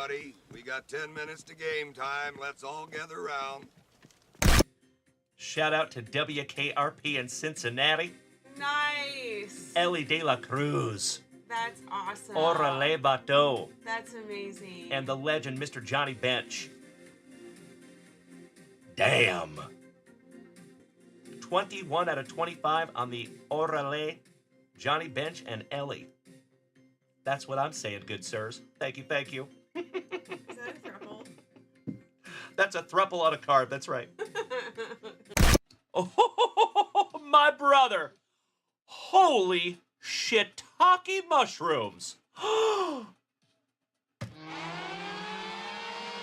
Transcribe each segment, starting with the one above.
everybody. We got 10 minutes to game time. Let's all gather around. Shout out to WKRP in Cincinnati. Nice. Ellie De La Cruz. That's awesome. Orale Bateau. That's amazing. And the legend, Mr. Johnny Bench. Damn. 21 out of 25 on the Orale, Johnny Bench, and Ellie. That's what I'm saying, good sirs. Thank you, thank you. Is that a throuple? That's a thruple on a card, that's right. Oh, my brother. Holy shiitake mushrooms.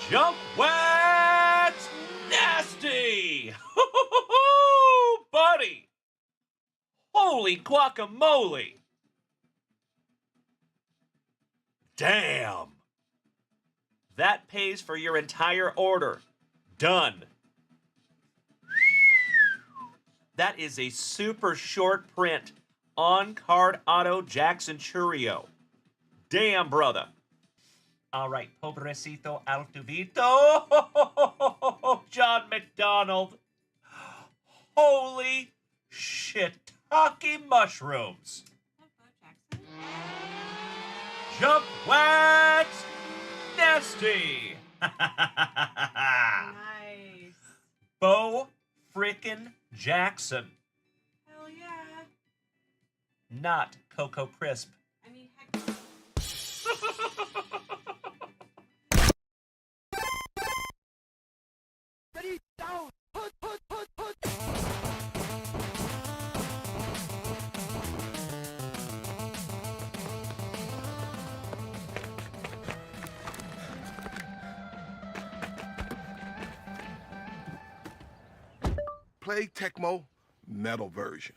Junkwax nasty. Buddy. Holy guacamole. Damn. That pays for your entire order. Done. That is a super short print on-card auto Jackson Churio. Damn, brother. All right, pobrecito altuvito. John McDonald. Holy shiitake mushrooms. Junkwax nasty. Nice. Bo frickin' Jackson. Hell yeah. Not Cocoa Crisp. I mean, heck. Ready, down, put. Play Tecmo metal version.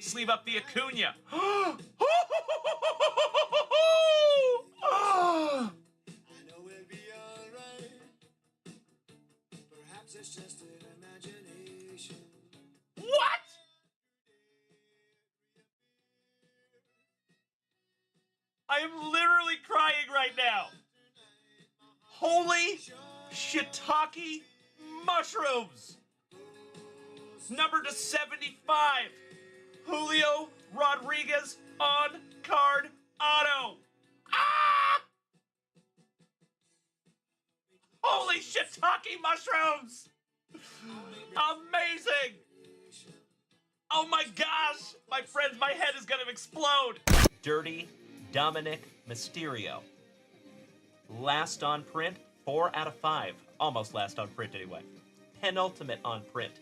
Sleeve up the Acuna. I know we'll be alright. Perhaps it's just an imagination. What? I am literally crying right now. Holy shiitake mushrooms. Number to 75. Julio Rodriguez on card auto. Ah! Holy shiitake mushrooms! Amazing! Oh my gosh! My friends, my head is gonna explode! Dirty Dominic Mysterio. Last on print, 4 out of 5. Almost last on print anyway. Penultimate on print.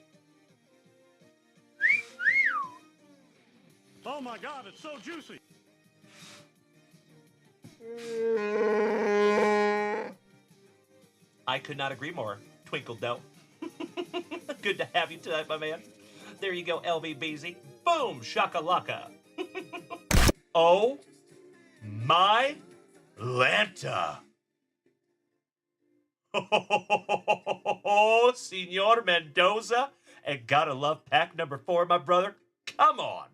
Oh my God, it's so juicy. I could not agree more. Twinkle Doe. Good to have you tonight, my man. There you go, LVBZ. Boom, shakalaka. Oh my Lanta. Oh, Senor Mendoza. And gotta love pack number 4, my brother. Come on.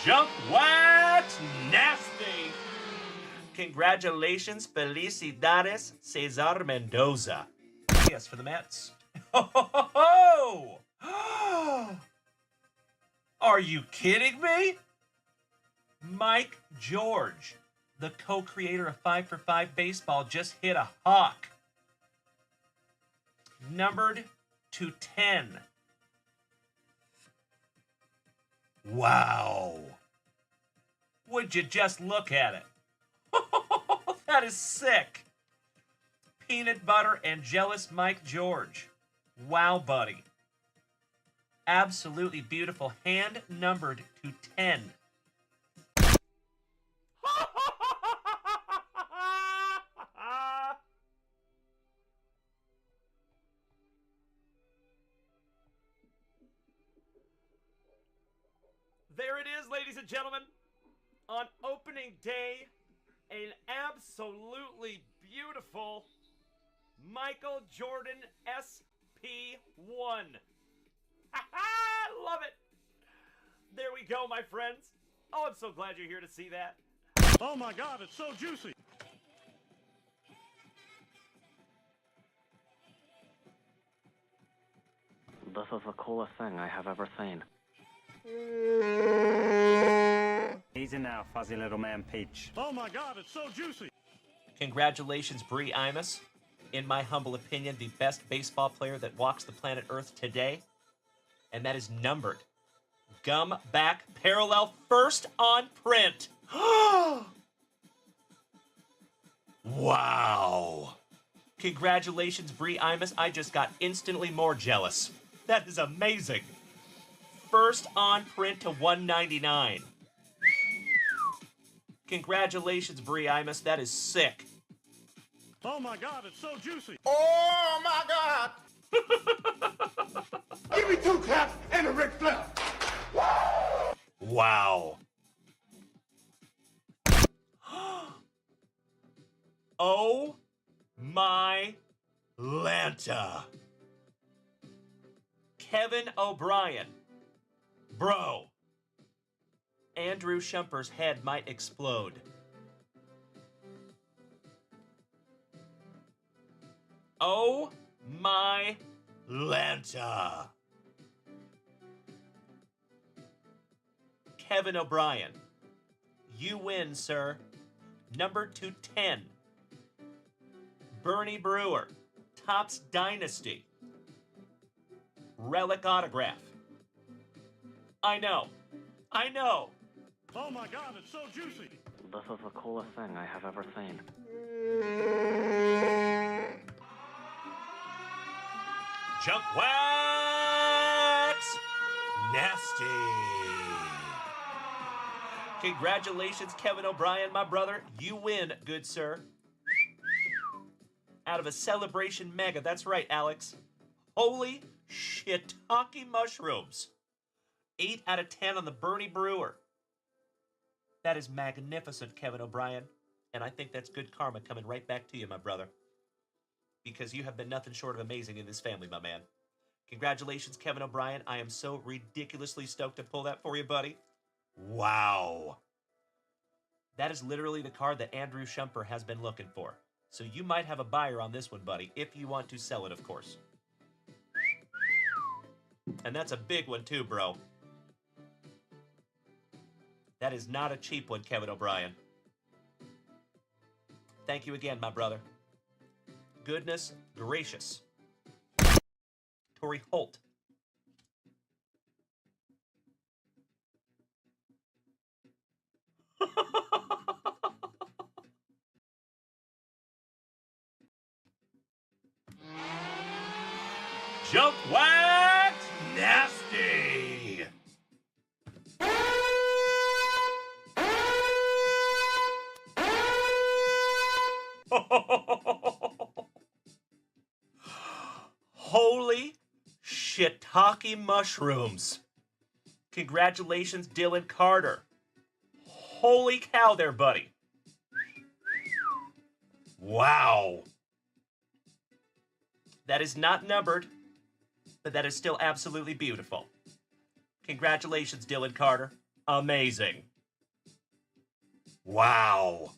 Junkwax nasty. Congratulations, felicidades, Cesar Mendoza. Yes, for the Mets. Oh! Are you kidding me? Mike George, the co-creator of 5 for 5 Baseball, just hit a hawk. Numbered to 10. Wow. Would you just look at it? That is sick. Peanut butter and jealous Mike George. Wow, buddy. Absolutely beautiful. Hand numbered to 10. There it is, ladies and gentlemen. On opening day, an absolutely beautiful Michael Jordan SP1. Love it. There we go, my friends. Oh, I'm so glad you're here to see that. Oh my God, it's so juicy. This is the coolest thing I have ever seen. Easy now, fuzzy little man Peach. Oh my God, it's so juicy. Congratulations, Bree Imus. In my humble opinion, the best baseball player that walks the planet Earth today. And that is numbered. Gum back parallel first on print. Wow. Congratulations, Bree Imus. I just got instantly more jealous. That is amazing. First on print to 199. Congratulations, Bree Imus. That is sick. Oh my God, it's so juicy. Oh my God! Give me 2 claps and a Ric Flair. Wow. Oh my Lanta. Kevin O'Brien. Bro. Andrew Shumper's head might explode. Oh my Lanta. Kevin O'Brien. You win, sir. Number 210. Bernie Brewer. Topps Dynasty. Relic autograph. I know. I know. Oh my God, it's so juicy. This is the coolest thing I have ever seen. Junkwax! Nasty. Congratulations, Kevin O'Brien, my brother. You win, good sir. Out of a Celebration Mega. That's right, Alex. Holy shiitake mushrooms. 8 out of 10 on the Bernie Brewer. That is magnificent, Kevin O'Brien. And I think that's good karma coming right back to you, my brother. Because you have been nothing short of amazing in this family, my man. Congratulations, Kevin O'Brien. I am so ridiculously stoked to pull that for you, buddy. Wow. That is literally the card that Andrew Shumper has been looking for. So you might have a buyer on this one, buddy, if you want to sell it, of course. And that's a big one too, bro. That is not a cheap one, Kevin O'Brien. Thank you again, my brother. Goodness gracious. Torrey Holt. Junkwax Nasty. Holy shiitake mushrooms. Congratulations, Dylan Carter. Holy cow there, buddy. Wow. That is not numbered, but that is still absolutely beautiful. Congratulations, Dylan Carter. Amazing. Wow.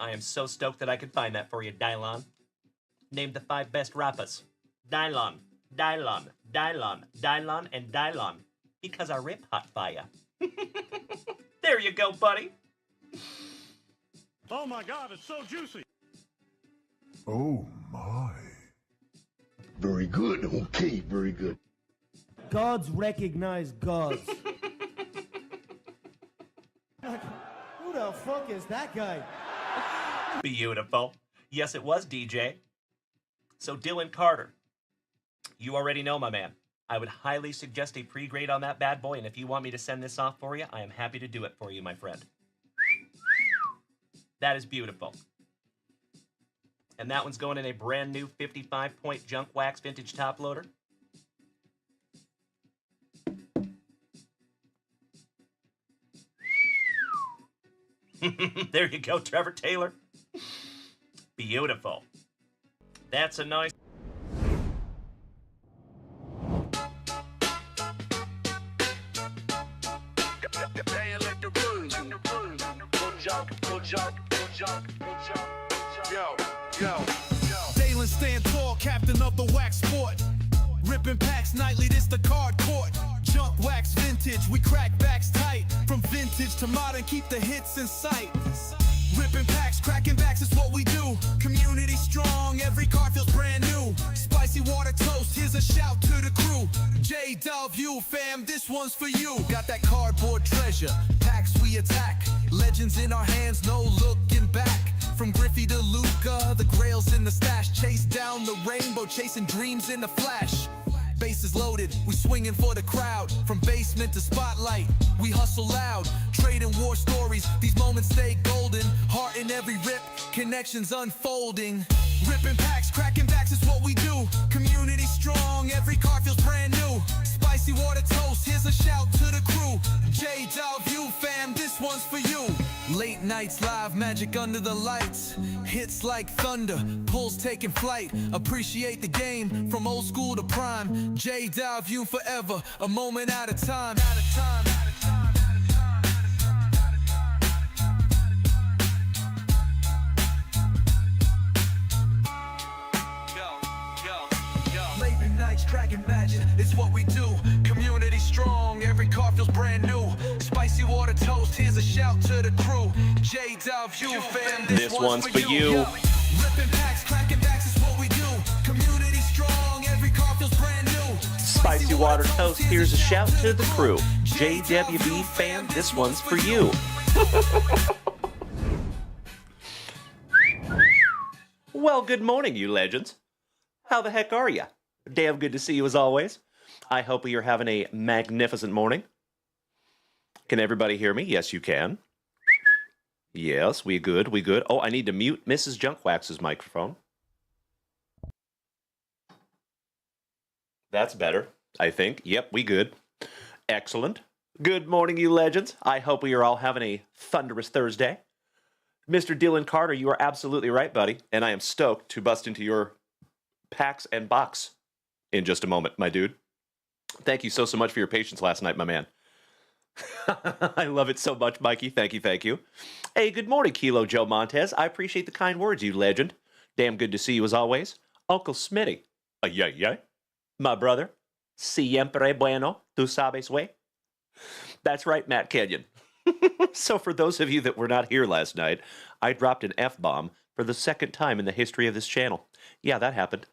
I am so stoked that I could find that for you, Dylon. Name the 5 best rappers. Dylon, Dylon, Dylon, Dylon, and Dylon. Because I rip hot fire. There you go, buddy. Oh my God, it's so juicy. Oh my. Very good. Okay, very good. Gods recognize gods. Like, who the fuck is that guy? Beautiful. Yes, it was DJ. So Dylan Carter, you already know, my man. I would highly suggest a pre-grade on that bad boy, and if you want me to send this off for you, I am happy to do it for you, my friend. That is beautiful. And that one's going in a brand new 55-point junkwax vintage top loader. There you go, Trevor Taylor. Beautiful. That's a nice... Dalen stand tall, captain of the wax sport. Ripping packs nightly, this the card court. Junk wax vintage, we crack backs tight. From vintage to modern, keep the hits in sight. Ripping packs, cracking backs is what we do. Community strong, every card feels brand new. Spicy water toast, here's a shout to the crew. JWVCC fam, this one's for you. Got that cardboard treasure, packs we attack. Legends in our hands, no looking back. From Griffey to Luca, the grails in the stash. Chase down the rainbow, chasing dreams in the flash. Bases loaded, we swinging for the crowd. From basement to spotlight, we hustle loud. Trading war stories, these moments stay golden. Heart in every rip, connections unfolding. Ripping packs, cracking backs is what we do. Community strong, every card feels brand new. Spicy water toast, here's a shout to the crew. JWVCC fam, this one's for you. Late nights live, magic under the lights. Hits like thunder, pulls taking flight. Appreciate the game, from old school to prime. JWVCC forever, a moment at a time. Late nights, cracking magic, it's what we do. Community strong, every car feels brand new. Spicy water toast, here's a shout to the crew. JWVCC fam, This one's for you. Ripping packs, cracking backs is what we do. Community strong, every car feels brand new. Spicy water toast, here's a shout to the crew. JWV fam, this one's for you. Well, good morning, you legends. How the heck are ya? Damn good to see you as always. I hope you're having a magnificent morning. Can everybody hear me? Yes, you can. Yes, we good, we good. Oh, I need to mute Mrs. Junkwax's microphone. That's better, I think. Yep, we good. Excellent. Good morning, you legends. I hope we are all having a thunderous Thursday. Mr. Dylan Carter, you are absolutely right, buddy. And I am stoked to bust into your packs and box in just a moment, my dude. Thank you so much for your patience last night, my man. I love it so much, Mikey. Thank you, thank you. Hey, good morning, Kilo Joe Montez. I appreciate the kind words, you legend. Damn good to see you as always. Uncle Smitty. Yeah. My brother. Siempre bueno. Tu sabes way. That's right, Matt Kenyon. So for those of you that were not here last night, I dropped an F-bomb for the second time in the history of this channel. Yeah, that happened.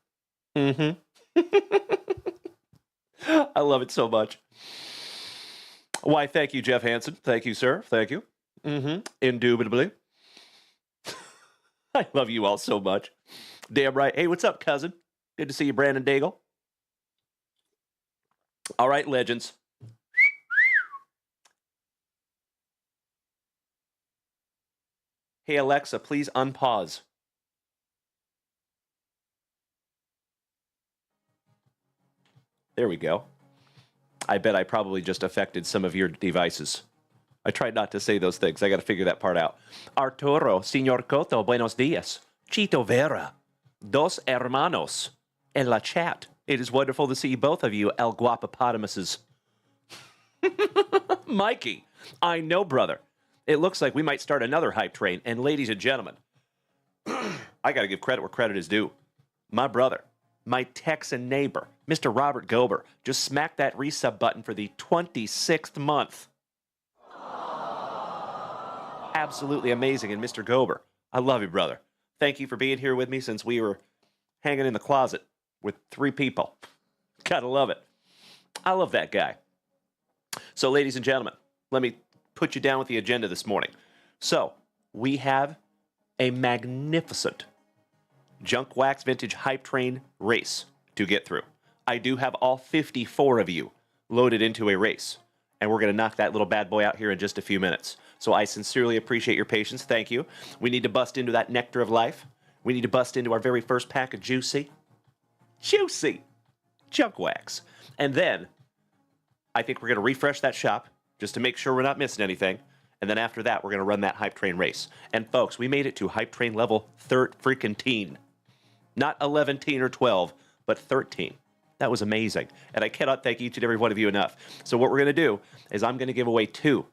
I love it so much. Why, thank you, Jeff Hansen. Thank you, sir. Thank you. Indubitably. I love you all so much. Damn right. Hey, what's up, cousin? Good to see you, Brandon Daigle. All right, legends. Hey, Alexa, please unpause. There we go. I bet I probably just affected some of your devices. I tried not to say those things. I got to figure that part out. Arturo, Señor Cotto, buenos dias. Chito Vera, dos hermanos, en la chat. It is wonderful to see both of you, El Guapopotamuses. Mikey, I know, brother. It looks like we might start another hype train. And ladies and gentlemen, I got to give credit where credit is due. My brother, my Texan neighbor, Mr. Robert Gober, just smacked that resub button for the 26th month. Absolutely amazing. And Mr. Gober, I love you, brother. Thank you for being here with me since we were hanging in the closet with 3 people. Gotta love it. I love that guy. So, ladies and gentlemen, let me put you down with the agenda this morning. So, we have a magnificent Junkwax Vintage Hype Train race to get through. I do have all 54 of you loaded into a race, and we're going to knock that little bad boy out here in just a few minutes. So I sincerely appreciate your patience. Thank you. We need to bust into that nectar of life. We need to bust into our very first pack of juicy Junkwax. And then I think we're going to refresh that shop just to make sure we're not missing anything. And then after that, we're going to run that Hype Train race. And folks, we made it to Hype Train level 13. Not 11 or 12, but 13. That was amazing. And I cannot thank each and every one of you enough. So what we're going to do is I'm going to give away 2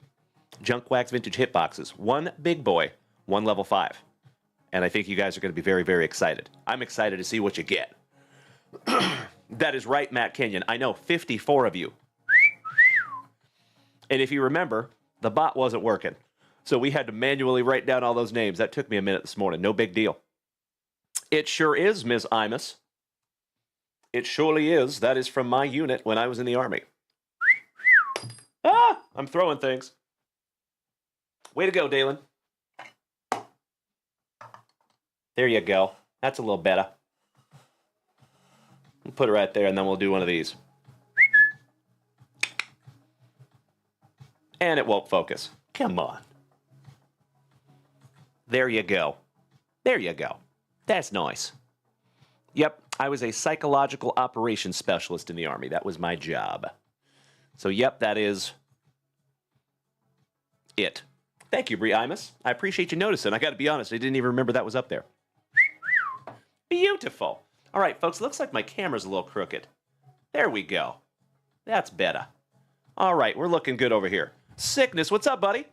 Junkwax Vintage Hitboxes. 1 big boy, 1 level 5. And I think you guys are going to be very, very excited. I'm excited to see what you get. That is right, Matt Kenyon. I know, 54 of you. And if you remember, the bot wasn't working. So we had to manually write down all those names. That took me a minute this morning. No big deal. It sure is, Ms. Imus. It surely is. That is from my unit when I was in the Army. Ah! I'm throwing things. Way to go, Dalen. There you go. That's a little better. We'll put it right there, and then we'll do one of these. And it won't focus. Come on. There you go. There you go. That's nice. Yep, I was a psychological operations specialist in the Army. That was my job. So, yep, that is it. Thank you, Bree Imus. I appreciate you noticing. I got to be honest, I didn't even remember that was up there. Beautiful. All right, folks, looks like my camera's a little crooked. There we go. That's better. All right, we're looking good over here. Sickness, what's up, buddy?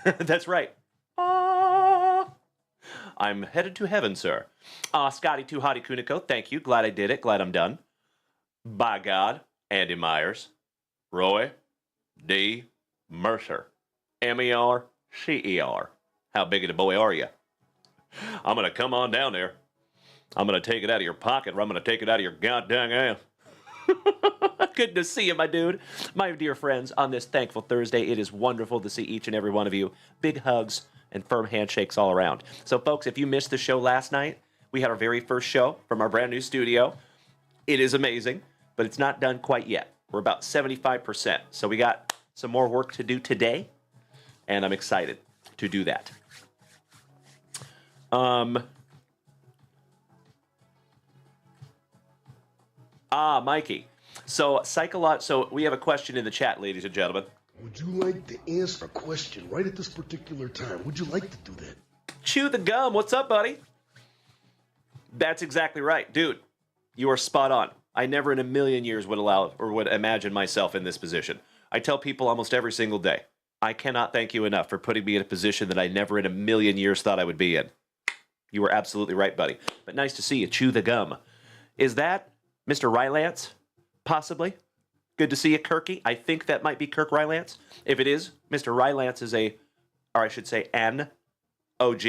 That's right. I'm headed to heaven, sir. Scotty Too Hottie Kuniko, thank you. Glad I did it. Glad I'm done. By God, Andy Myers, Roy D. Mercer, MERCER. How big of a boy are you? I'm going to come on down there. I'm going to take it out of your pocket, or I'm going to take it out of your goddamn ass. Good to see you, my dude. My dear friends, on this Thankful Thursday, it is wonderful to see each and every one of you. Big hugs and firm handshakes all around. So, folks, if you missed the show last night, we had our very first show from our brand new studio. It is amazing, but it's not done quite yet. We're about 75%. So we got some more work to do today, and I'm excited to do that. Mikey. So we have a question in the chat, ladies and gentlemen. Would you like to answer a question right at this particular time? Would you like to do that? Chew the gum. What's up, buddy? That's exactly right. Dude, you are spot on. I never in a million years would allow or would imagine myself in this position. I tell people almost every single day, I cannot thank you enough for putting me in a position that I never in a million years thought I would be in. You were absolutely right, buddy. But nice to see you. Chew the gum. Is that Mr. Rylance? Possibly. Good to see you, Kirky. I think that might be Kirk Rylance. If it is, Mr. Rylance is an OG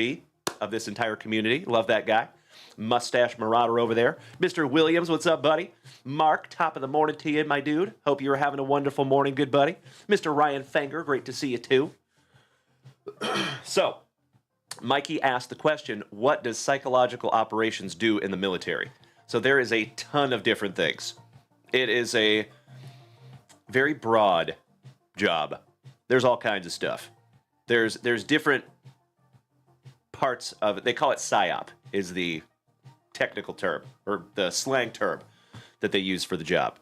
of this entire community. Love that guy. Mustache Marauder over there. Mr. Williams, what's up, buddy? Mark, top of the morning to you, my dude. Hope you're having a wonderful morning, good buddy. Mr. Ryan Fenger, great to see you too. So, Mikey asked the question, what does psychological operations do in the military? So there is a ton of different things. It is a very broad job. There's all kinds of stuff. There's different parts of it. They call it PSYOP is the technical term, or the slang term that they use for the job.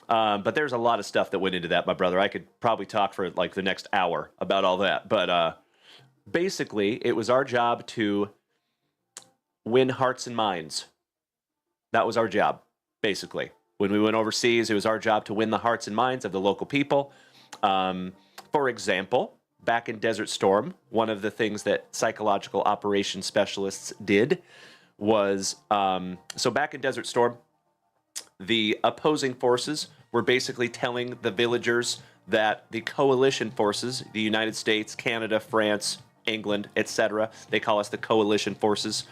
But there's a lot of stuff that went into that, my brother. I could probably talk for like the next hour about all that. But basically, it was our job to win hearts and minds. That was our job, basically. When we went overseas, it was our job to win the hearts and minds of the local people. For example, back in Desert Storm, one of the things that psychological operations specialists did was, so back in Desert Storm, the opposing forces were basically telling the villagers that the coalition forces, the United States, Canada, France, England, etc., they call us the coalition forces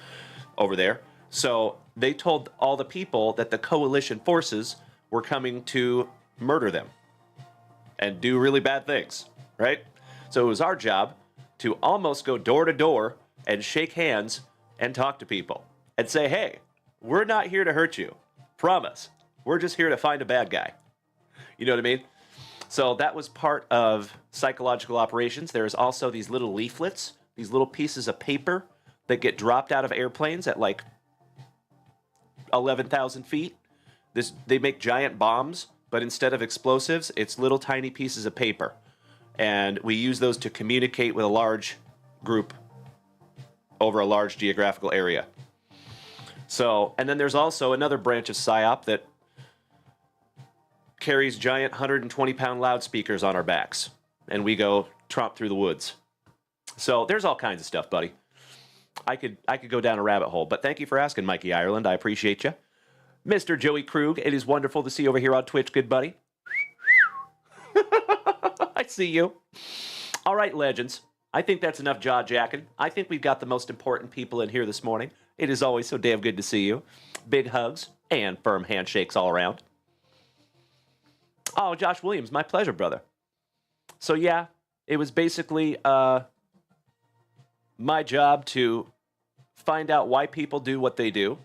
over there. So they told all the people that the coalition forces were coming to murder them and do really bad things, right? So it was our job to almost go door to door and shake hands and talk to people and say, hey, we're not here to hurt you. Promise. We're just here to find a bad guy. You know what I mean? So that was part of psychological operations. There's also these little leaflets, these little pieces of paper that get dropped out of airplanes at like 11,000 feet. They make giant bombs, but instead of explosives, it's little tiny pieces of paper. And we use those to communicate with a large group over a large geographical area. So, and then there's also another branch of PSYOP that carries giant 120-pound loudspeakers on our backs, and we go tromp through the woods. So there's all kinds of stuff, buddy. I could go down a rabbit hole, but thank you for asking, Mikey Ireland. I appreciate you. Mr. Joey Krug, it is wonderful to see you over here on Twitch, good buddy. I see you. All right, legends. I think that's enough jaw-jacking. I think we've got the most important people in here this morning. It is always so damn good to see you. Big hugs and firm handshakes all around. Oh, Josh Williams, my pleasure, brother. So, yeah, it was basically my job to find out why people do what they do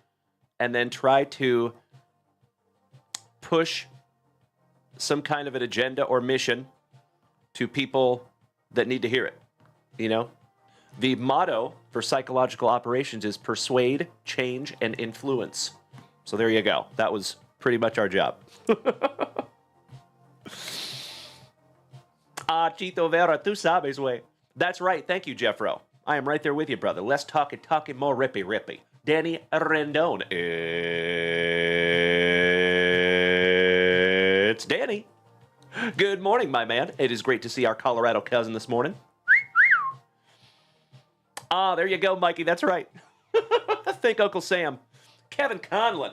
and then try to push some kind of an agenda or mission to people that need to hear it, you know? The motto for psychological operations is persuade, change, and influence. So there you go. That was pretty much our job. Chito Vera, tu sabes, way. That's right. Thank you, Jeffro. I am right there with you, brother. Less talking, more rippy. Danny Rendon. It's Danny. Good morning, my man. It is great to see our Colorado cousin this morning. There you go, Mikey. That's right. Thank Uncle Sam. Kevin Conlon.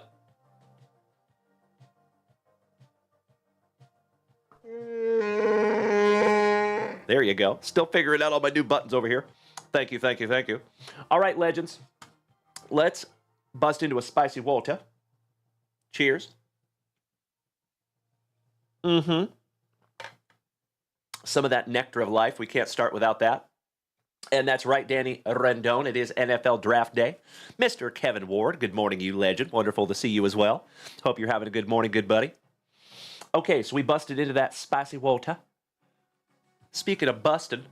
There you go. Still figuring out all my new buttons over here. Thank you. All right, legends. Let's bust into a spicy water. Cheers. Some of that nectar of life. We can't start without that. And that's right, Danny Rendon. It is NFL Draft Day. Mr. Kevin Ward, good morning, you legend. Wonderful to see you as well. Hope you're having a good morning, good buddy. Okay, so we busted into that spicy water. Speaking of busting,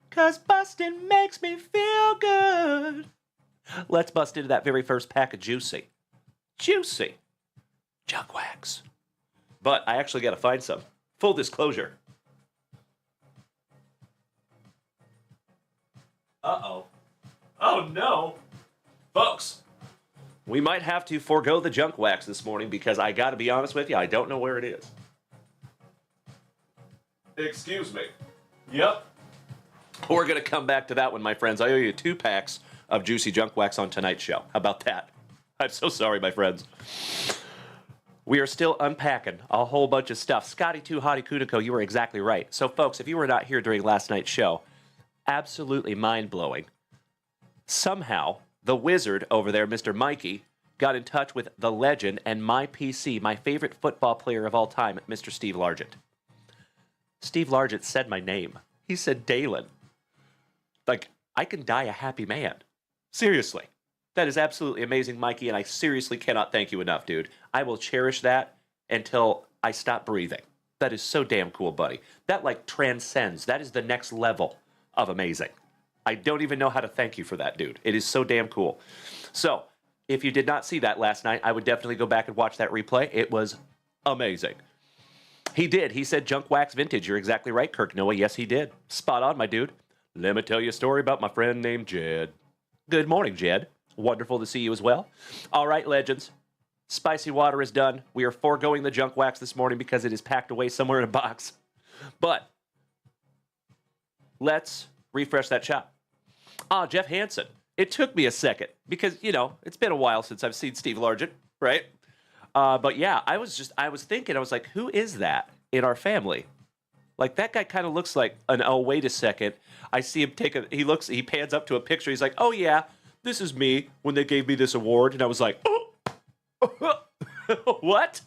'cause busting makes me feel good. Let's bust into that very first pack of juicy junkwax. But I actually got to find some. Full disclosure. Uh-oh. Oh, no. Folks, we might have to forego the junk wax this morning because I got to be honest with you, I don't know where it is. Excuse me. Yep. We're going to come back to that one, my friends. I owe you 2 packs of juicy junk wax on tonight's show. How about that? I'm so sorry, my friends. We are still unpacking a whole bunch of stuff. Scotty 2 Hottie Kuniko, you were exactly right. So, folks, if you were not here during last night's show, absolutely mind-blowing. Somehow, the wizard over there, Mr. Mikey, got in touch with the legend and my PC, my favorite football player of all time, Mr. Steve Largent. Steve Largent said my name. He said Dalen. Like, I can die a happy man. Seriously. That is absolutely amazing, Mikey, and I seriously cannot thank you enough, dude. I will cherish that until I stop breathing. That is so damn cool, buddy. That, like, transcends. That is the next level of amazing. I don't even know how to thank you for that, dude. It is so damn cool. So, if you did not see that last night, I would definitely go back and watch that replay. It was amazing. He did. He said junk wax vintage. You're exactly right, Kirk Noah. Yes, he did. Spot on, my dude. Let me tell you a story about my friend named Jed. Good morning, Jed. Wonderful to see you as well. All right, legends. Spicy water is done. We are foregoing the junk wax this morning because it is packed away somewhere in a box. But let's refresh that shot. Jeff Hansen. It took me a second because, you know, it's been a while since I've seen Steve Largent, right? But yeah, I was thinking, I was like, who is that in our family? Like, that guy kind of looks like wait a second. I see him he pans up to a picture. He's like, oh yeah, this is me when they gave me this award. And I was like, oh, what?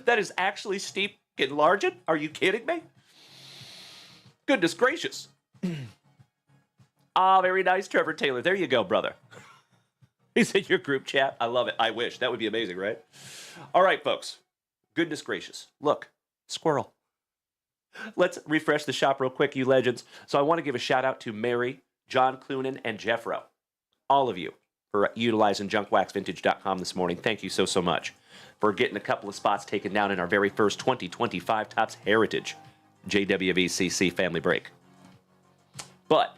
That is actually Steve Largent? Are you kidding me? Goodness gracious. Ah, very nice, Trevor Taylor. There you go, brother. He's in your group chat. I love it. I wish. That would be amazing, right? All right, folks. Goodness gracious. Look, squirrel. Let's refresh the shop real quick, you legends. So I want to give a shout out to Mary, John Clunan, and Jeffro. All of you for utilizing junkwaxvintage.com this morning. Thank you so, so much for getting a couple of spots taken down in our very first 2025 Topps Heritage JWVCC Family Break. But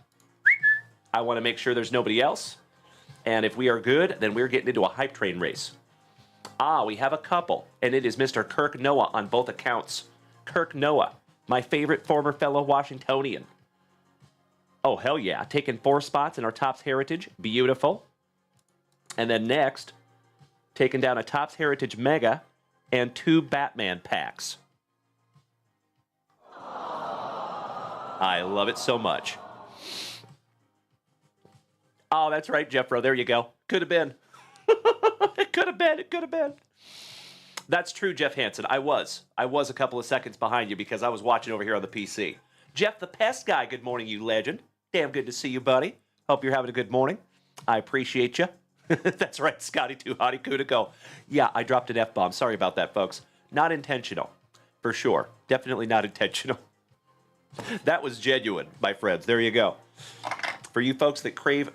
I want to make sure there's nobody else. And if we are good, then we're getting into a hype train race. Ah, we have a couple, and it is Mr. Kirk Noah on both accounts. Kirk Noah, my favorite former fellow Washingtonian. Oh, hell yeah. Taking 4 spots in our Topps Heritage. Beautiful. And then next, taking down a Topps Heritage Mega and 2 Batman packs. I love it so much. Oh, that's right, Jeffro. There you go. Could have been. It could have been. It could have been. That's true, Jeff Hansen. I was a couple of seconds behind you because I was watching over here on the PC. Jeff the Pest Guy, good morning, you legend. Damn good to see you, buddy. Hope you're having a good morning. I appreciate you. That's right, Scotty Too Hottie Kuda go. Yeah, I dropped an F-bomb. Sorry about that, folks. Not intentional. For sure. Definitely not intentional. That was genuine, my friends. There you go. For you folks that crave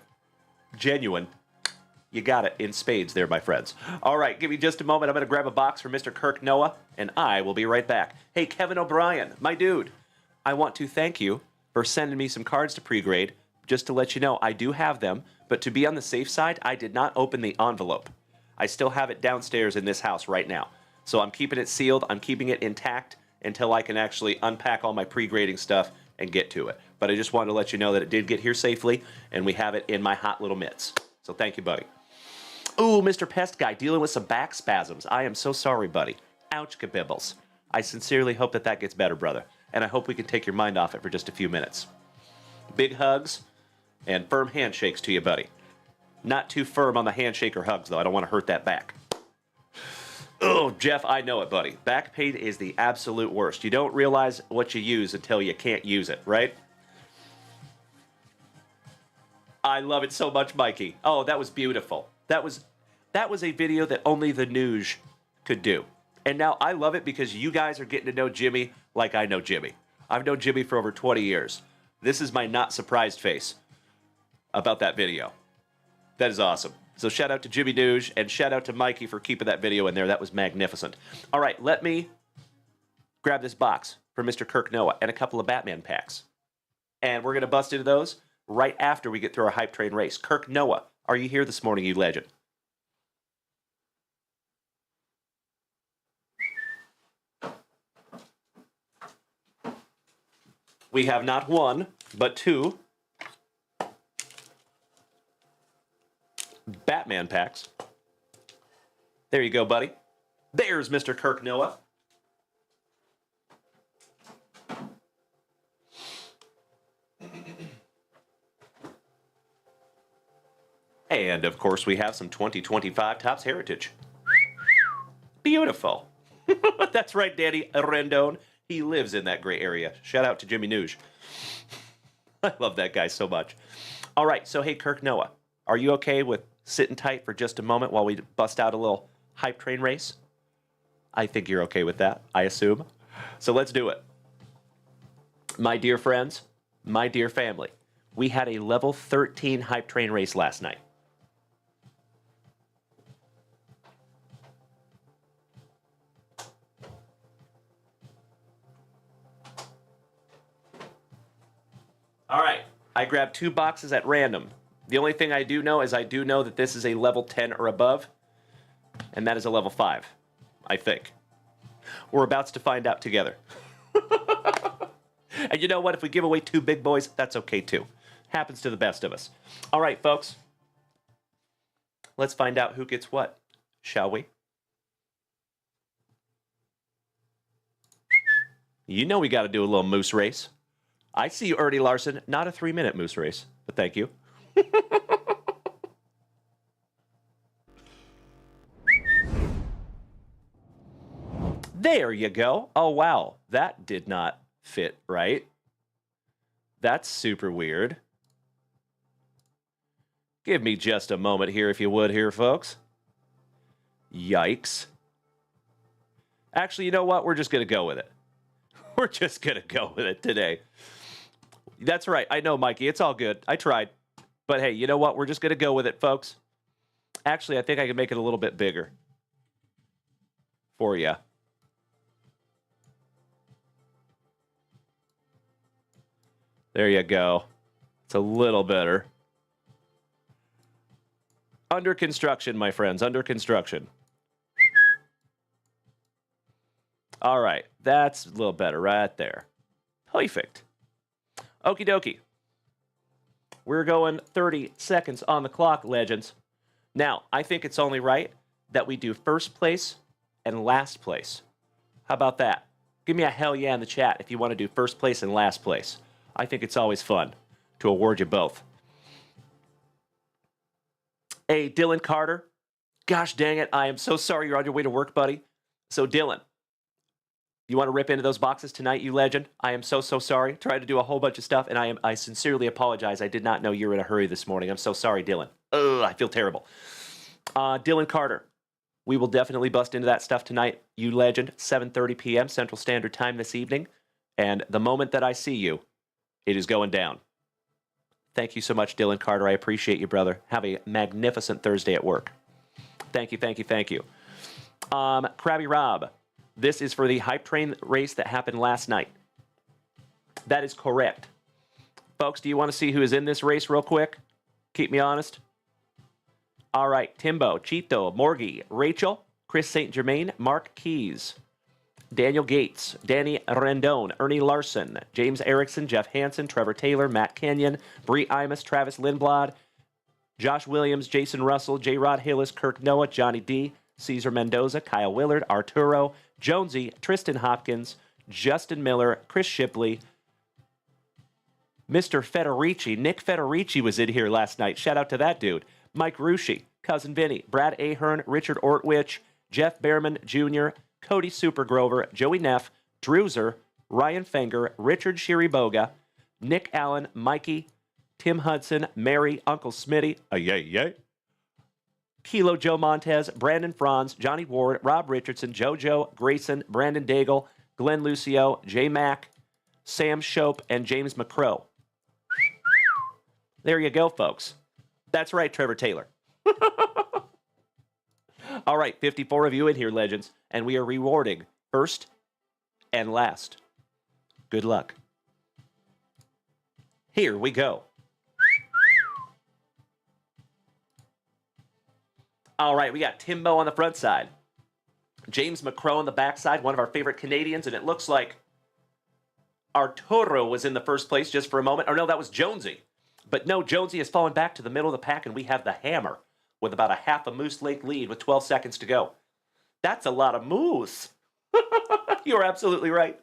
genuine, you got it in spades there, my friends. All right, give me just a moment. I'm going to grab a box for Mr. Kirk Noah, and I will be right back. Hey, Kevin O'Brien, my dude, I want to thank you for sending me some cards to pre-grade. Just to let you know, I do have them, but to be on the safe side, I did not open the envelope. I still have it downstairs in this house right now. So I'm keeping it sealed. I'm keeping it intact until I can actually unpack all my pre-grading stuff and get to it. But I just wanted to let you know that it did get here safely, and we have it in my hot little mitts. So thank you, buddy. Ooh, Mr. Pest Guy, dealing with some back spasms. I am so sorry, buddy. Ouch, kabibbles. I sincerely hope that gets better, brother. And I hope we can take your mind off it for just a few minutes. Big hugs and firm handshakes to you, buddy. Not too firm on the handshake or hugs, though. I don't want to hurt that back. Oh, Jeff, I know it, buddy. Back pain is the absolute worst. You don't realize what you use until you can't use it, right? I love it so much, Mikey. Oh, that was beautiful. That was a video that only the Nooge could do. And now I love it because you guys are getting to know Jimmy like I know Jimmy. I've known Jimmy for over 20 years. This is my not surprised face about that video. That is awesome. So shout out to Jimmy Nooge and shout out to Mikey for keeping that video in there. That was magnificent. All right, let me grab this box for Mr. Kirk Noah and a couple of Batman packs. And we're going to bust into those right after we get through our hype train race. Kirk Noah, are you here this morning, you legend? We have not 1, but 2 Batman packs. There you go, buddy. There's Mr. Kirk Noah. And, of course, we have some 2025 Topps Heritage. Beautiful. That's right, Danny Rendon. He lives in that gray area. Shout out to Jimmy Nooge. I love that guy so much. All right, so hey, Kirk Noah, are you okay with sitting tight for just a moment while we bust out a little hype train race? I think you're okay with that, I assume. So let's do it. My dear friends, my dear family, we had a level 13 hype train race last night. All right, I grabbed 2 boxes at random. The only thing I do know is I do know that this is a level 10 or above, and that is a level 5, I think. We're about to find out together. And you know what? If we give away 2 big boys, that's okay too. Happens to the best of us. All right, folks. Let's find out who gets what, shall we? You know we got to do a little moose race. I see you, Ernie Larson. Not a 3-minute moose race, but thank you. There you go. Oh, wow. That did not fit right. That's super weird. Give me just a moment here, if you would, here, folks. Yikes. Actually, you know what? We're just going to go with it. We're just going to go with it today. That's right. I know, Mikey. It's all good. I tried. But hey, you know what? We're just going to go with it, folks. Actually, I think I can make it a little bit bigger for you. There you go. It's a little better. Under construction, my friends. Under construction. All right. That's a little better right there. Perfect. Okie dokie. We're going 30 seconds on the clock, legends. Now, I think it's only right that we do first place and last place. How about that? Give me a hell yeah in the chat if you want to do first place and last place. I think it's always fun to award you both. Hey, Dylan Carter. Gosh dang it. I am so sorry you're on your way to work, buddy. So, Dylan, you want to rip into those boxes tonight, you legend? I am so sorry. Tried to do a whole bunch of stuff, and I sincerely apologize. I did not know you were in a hurry this morning. I'm so sorry, Dylan. Ugh, I feel terrible. Dylan Carter, we will definitely bust into that stuff tonight, you legend. 7:30 p.m. Central Standard Time this evening. And the moment that I see you, it is going down. Thank you so much, Dylan Carter. I appreciate you, brother. Have a magnificent Thursday at work. Thank you, thank you, thank you. Krabby Rob, this is for the hype train race that happened last night. That is correct. Folks, do you want to see who is in this race real quick? Keep me honest. All right, Timbo, Chito, Morgie, Rachel, Chris St. Germain, Mark Keys, Daniel Gates, Danny Rendon, Ernie Larson, James Erickson, Jeff Hansen, Trevor Taylor, Matt Kenyon, Bree Imus, Travis Lindblad, Josh Williams, Jason Russell, J. Rod Hillis, Kirk Noah, Johnny D, Cesar Mendoza, Kyle Willard, Arturo, Jonesy, Tristan Hopkins, Justin Miller, Chris Shipley, Mr. Federici. Nick Federici was in here last night. Shout out to that dude. Mike Rushi, Cousin Vinny, Brad Ahern, Richard Ortwich, Jeff Behrman Jr., Cody Supergrover, Joey Neff, Drewzer, Ryan Fenger, Richard Shiriboga, Nick Allen, Mikey, Tim Hudson, Mary, Uncle Smitty, Kilo Joe Montez, Brandon Franz, Johnny Ward, Rob Richardson, JoJo, Grayson, Brandon Daigle, Glenn Lucio, J. Mack, Sam Shope, and James McCrow. There you go, folks. That's right, Trevor Taylor. All right, 54 of you in here, legends, and we are rewarding first and last. Good luck. Here we go. All right, we got Timbo on the front side. James McCrow on the back side, one of our favorite Canadians, and it looks like Arturo was in the first place just for a moment. Or no, that was Jonesy. But no, Jonesy has fallen back to the middle of the pack, and we have the Hammer with about a half a moose length lead with 12 seconds to go. That's a lot of moose. You're absolutely right.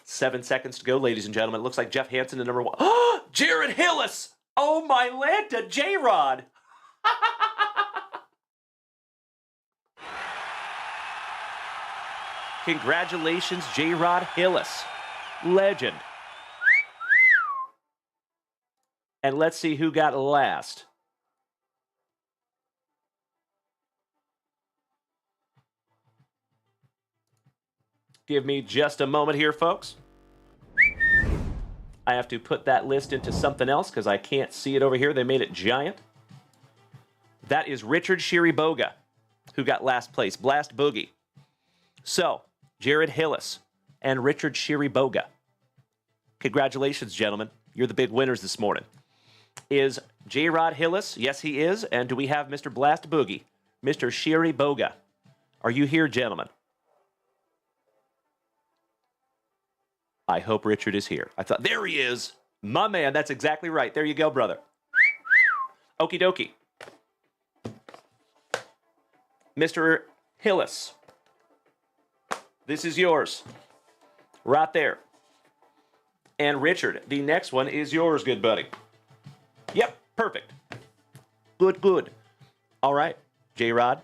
7 seconds to go, ladies and gentlemen. It looks like Jeff Hansen at number 1. Jared Hillis! Oh, my Lanta, J-Rod! Congratulations, J-Rod Hillis. Legend. And let's see who got last. Give me just a moment here, folks. I have to put that list into something else because I can't see it over here. They made it giant. That is Richard Shiriboga, who got last place. Blast Boogie. So, Jared Hillis and Richard Shiriboga. Congratulations, gentlemen. You're the big winners this morning. Is J-Rod Hillis? Yes, he is. And do we have Mr. Blast Boogie? Mr. Shiriboga. Are you here, gentlemen? I hope Richard is here. I thought, there he is. My man, that's exactly right. There you go, brother. Okie dokie. Mr. Hillis. This is yours. Right there. And Richard, the next one is yours, good buddy. Yep, perfect. Good, good. All right, J-Rod.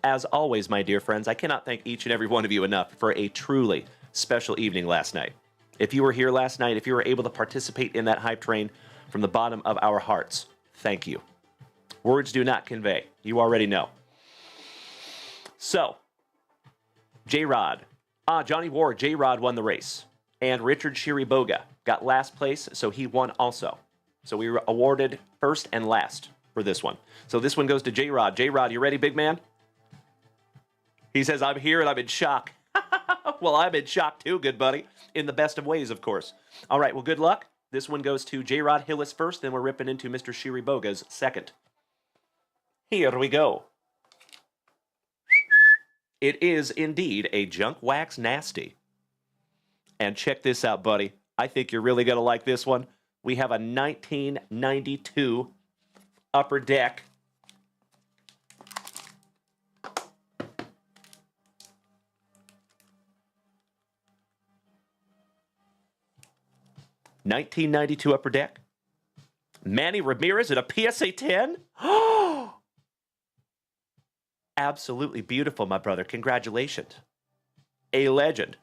As always, my dear friends, I cannot thank each and every one of you enough for a truly special evening last night. If you were here last night, if you were able to participate in that hype train from the bottom of our hearts, Thank you. Words do not convey. You already know. So, J-Rod. Johnny Ward, J-Rod won the race. And Richard Shiriboga got last place, so he won also. So we were awarded first and last for this one. So this one goes to J-Rod. J-Rod, you ready, big man? He says, I'm here and I'm in shock. Well, I'm in shock too, good buddy. In the best of ways, of course. All right, well, good luck. This one goes to J-Rod Hillis first, then we're ripping into Mr. Shiriboga's second. Here we go. It is indeed a Junkwax Nasty. And check this out, buddy. I think you're really going to like this one. We have a 1992 Upper Deck. '92 Upper Deck. Manny Ramirez at a PSA 10. Oh, absolutely beautiful, my brother. Congratulations. A legend.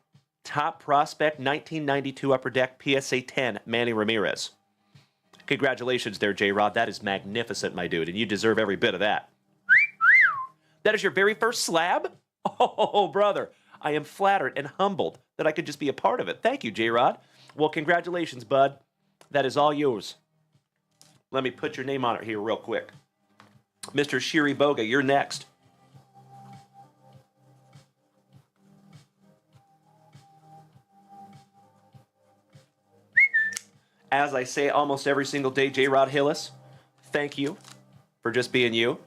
Top prospect, 1992 Upper Deck, PSA 10, Manny Ramirez. Congratulations there, J-Rod. That is magnificent, my dude, and you deserve every bit of that. That is your very first slab? Oh, brother, I am flattered and humbled that I could just be a part of it. Thank you, J-Rod. Well, congratulations, bud. That is all yours. Let me put your name on it here real quick. Mr. Shiriboga, you're next. As I say almost every single day, J-Rod Hillis, thank you for just being you.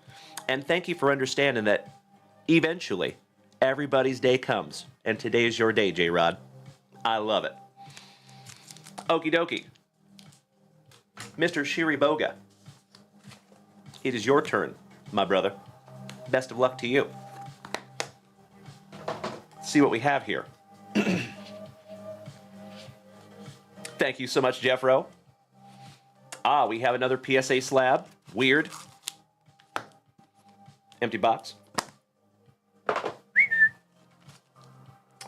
And thank you for understanding that eventually everybody's day comes. And today is your day, J-Rod. I love it. Okie dokie. Mr. Shiriboga, it is your turn, my brother. Best of luck to you. Let's see what we have here. Thank you so much, Jeffro. We have another PSA slab. Weird. Empty box.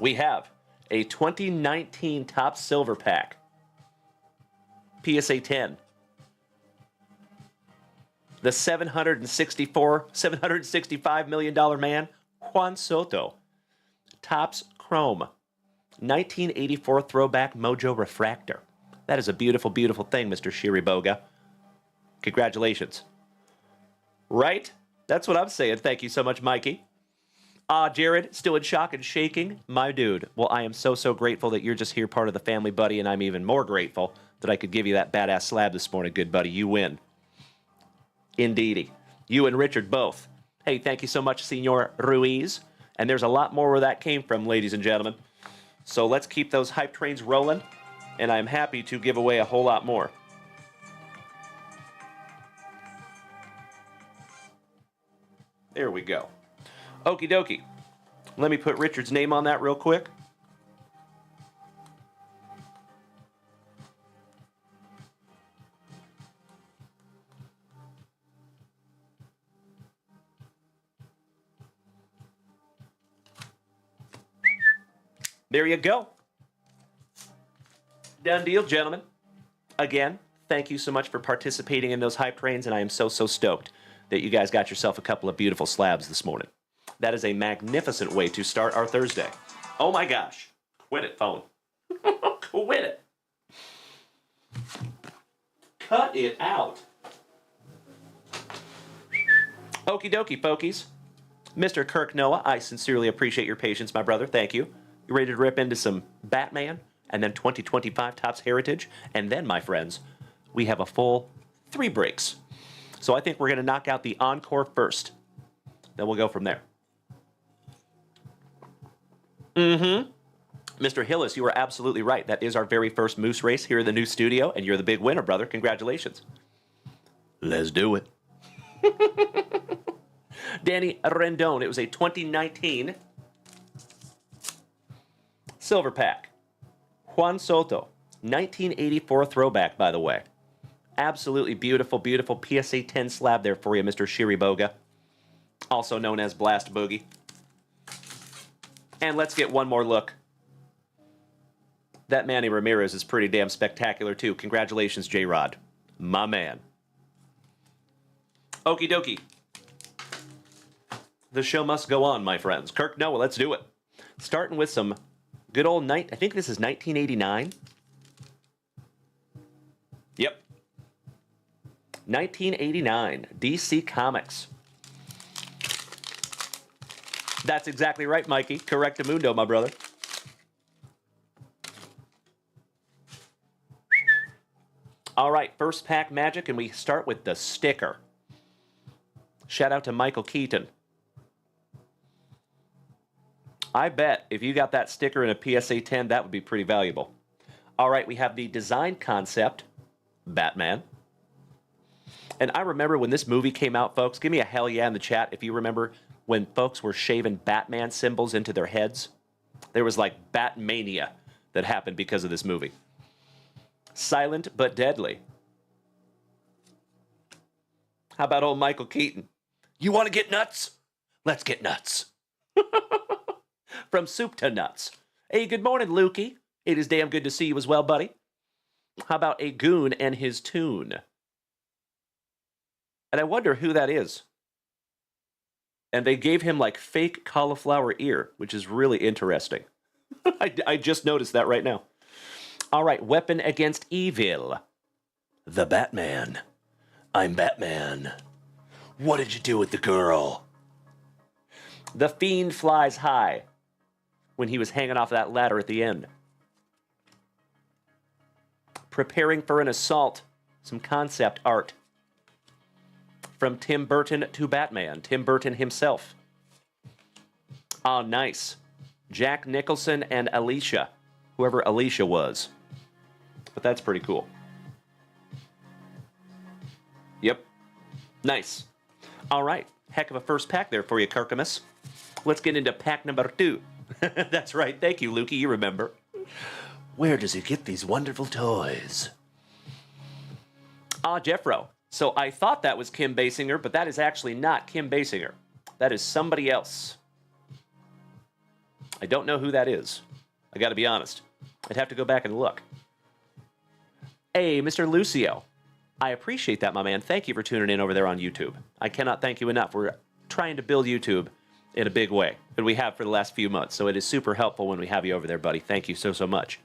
We have a 2019 Top Silver Pack. PSA 10. The $765 million man, Juan Soto. Topps Chrome. 1984 throwback Mojo Refractor. That is a beautiful, beautiful thing, Mr. Shiriboga. Congratulations. Right? That's what I'm saying. Thank you so much, Mikey. Jared, still in shock and shaking? My dude. Well, I am so, so grateful that you're just here, part of the family, buddy, and I'm even more grateful that I could give you that badass slab this morning, good buddy. You win. Indeedy. You and Richard both. Hey, thank you so much, Senor Ruiz. And there's a lot more where that came from, ladies and gentlemen. So let's keep those hype trains rolling, and I'm happy to give away a whole lot more. There we go. Okie dokie. Let me put Richard's name on that real quick. There you go. Done deal, gentlemen. Again, thank you so much for participating in those hype trains, and I am so, so stoked that you guys got yourself a couple of beautiful slabs this morning. That is a magnificent way to start our Thursday. Oh my gosh. Quit it, phone. Quit it. Cut it out. Okie dokie, folkies. Mr. Kirk Noah, I sincerely appreciate your patience, my brother. Thank you. You ready to rip into some Batman and then 2025 Topps Heritage? And then, my friends, we have a full 3 breaks. So I think we're going to knock out the Encore first. Then we'll go from there. Mr. Hillis, you are absolutely right. That is our very first Moose race here in the new studio, and you're the big winner, brother. Congratulations. Let's do it. Danny Rendon, it was a 2019 Silver Pack. Juan Soto, 1984 throwback, by the way. Absolutely beautiful, beautiful PSA 10 slab there for you, Mr. Shiriboga, also known as Blast Boogie. And let's get one more look. That Manny Ramirez is pretty damn spectacular, too. Congratulations, J-Rod. My man. Okie dokie. The show must go on, my friends. Kirk Noah, let's do it. Starting with some good old night. I think this is 1989. Yep. 1989, DC Comics. That's exactly right, Mikey. Correctamundo, my brother. All right, first pack magic, and we start with the sticker. Shout out to Michael Keaton. I bet if you got that sticker in a PSA 10, that would be pretty valuable. All right, we have the design concept, Batman. And I remember when this movie came out, folks, give me a hell yeah in the chat if you remember when folks were shaving Batman symbols into their heads. There was like Batmania that happened because of this movie. Silent but deadly. How about old Michael Keaton? You want to get nuts? Let's get nuts. From soup to nuts. Hey, good morning, Lukey. It is damn good to see you as well, buddy. How about a goon and his tune? And I wonder who that is. And they gave him like fake cauliflower ear, which is really interesting. I just noticed that right now. All right, weapon against evil. The Batman. I'm Batman. What did you do with the girl? The Fiend flies high when he was hanging off that ladder at the end. Preparing for an assault. Some concept art. From Tim Burton to Batman. Tim Burton himself. Oh, nice. Jack Nicholson and Alicia. Whoever Alicia was. But that's pretty cool. Yep. Nice. All right. Heck of a first pack there for you, Kirkamus. Let's get into pack number 2. That's right. Thank you, Lukey. You remember. Where does he get these wonderful toys? Ah, Jeffro. So I thought that was Kim Basinger, but that is actually not Kim Basinger. That is somebody else. I don't know who that is. I got to be honest. I'd have to go back and look. Hey, Mr. Lucio. I appreciate that, my man. Thank you for tuning in over there on YouTube. I cannot thank you enough. We're trying to build YouTube in a big way, and we have for the last few months, so it is super helpful when we have you over there, buddy. Thank you so, so much.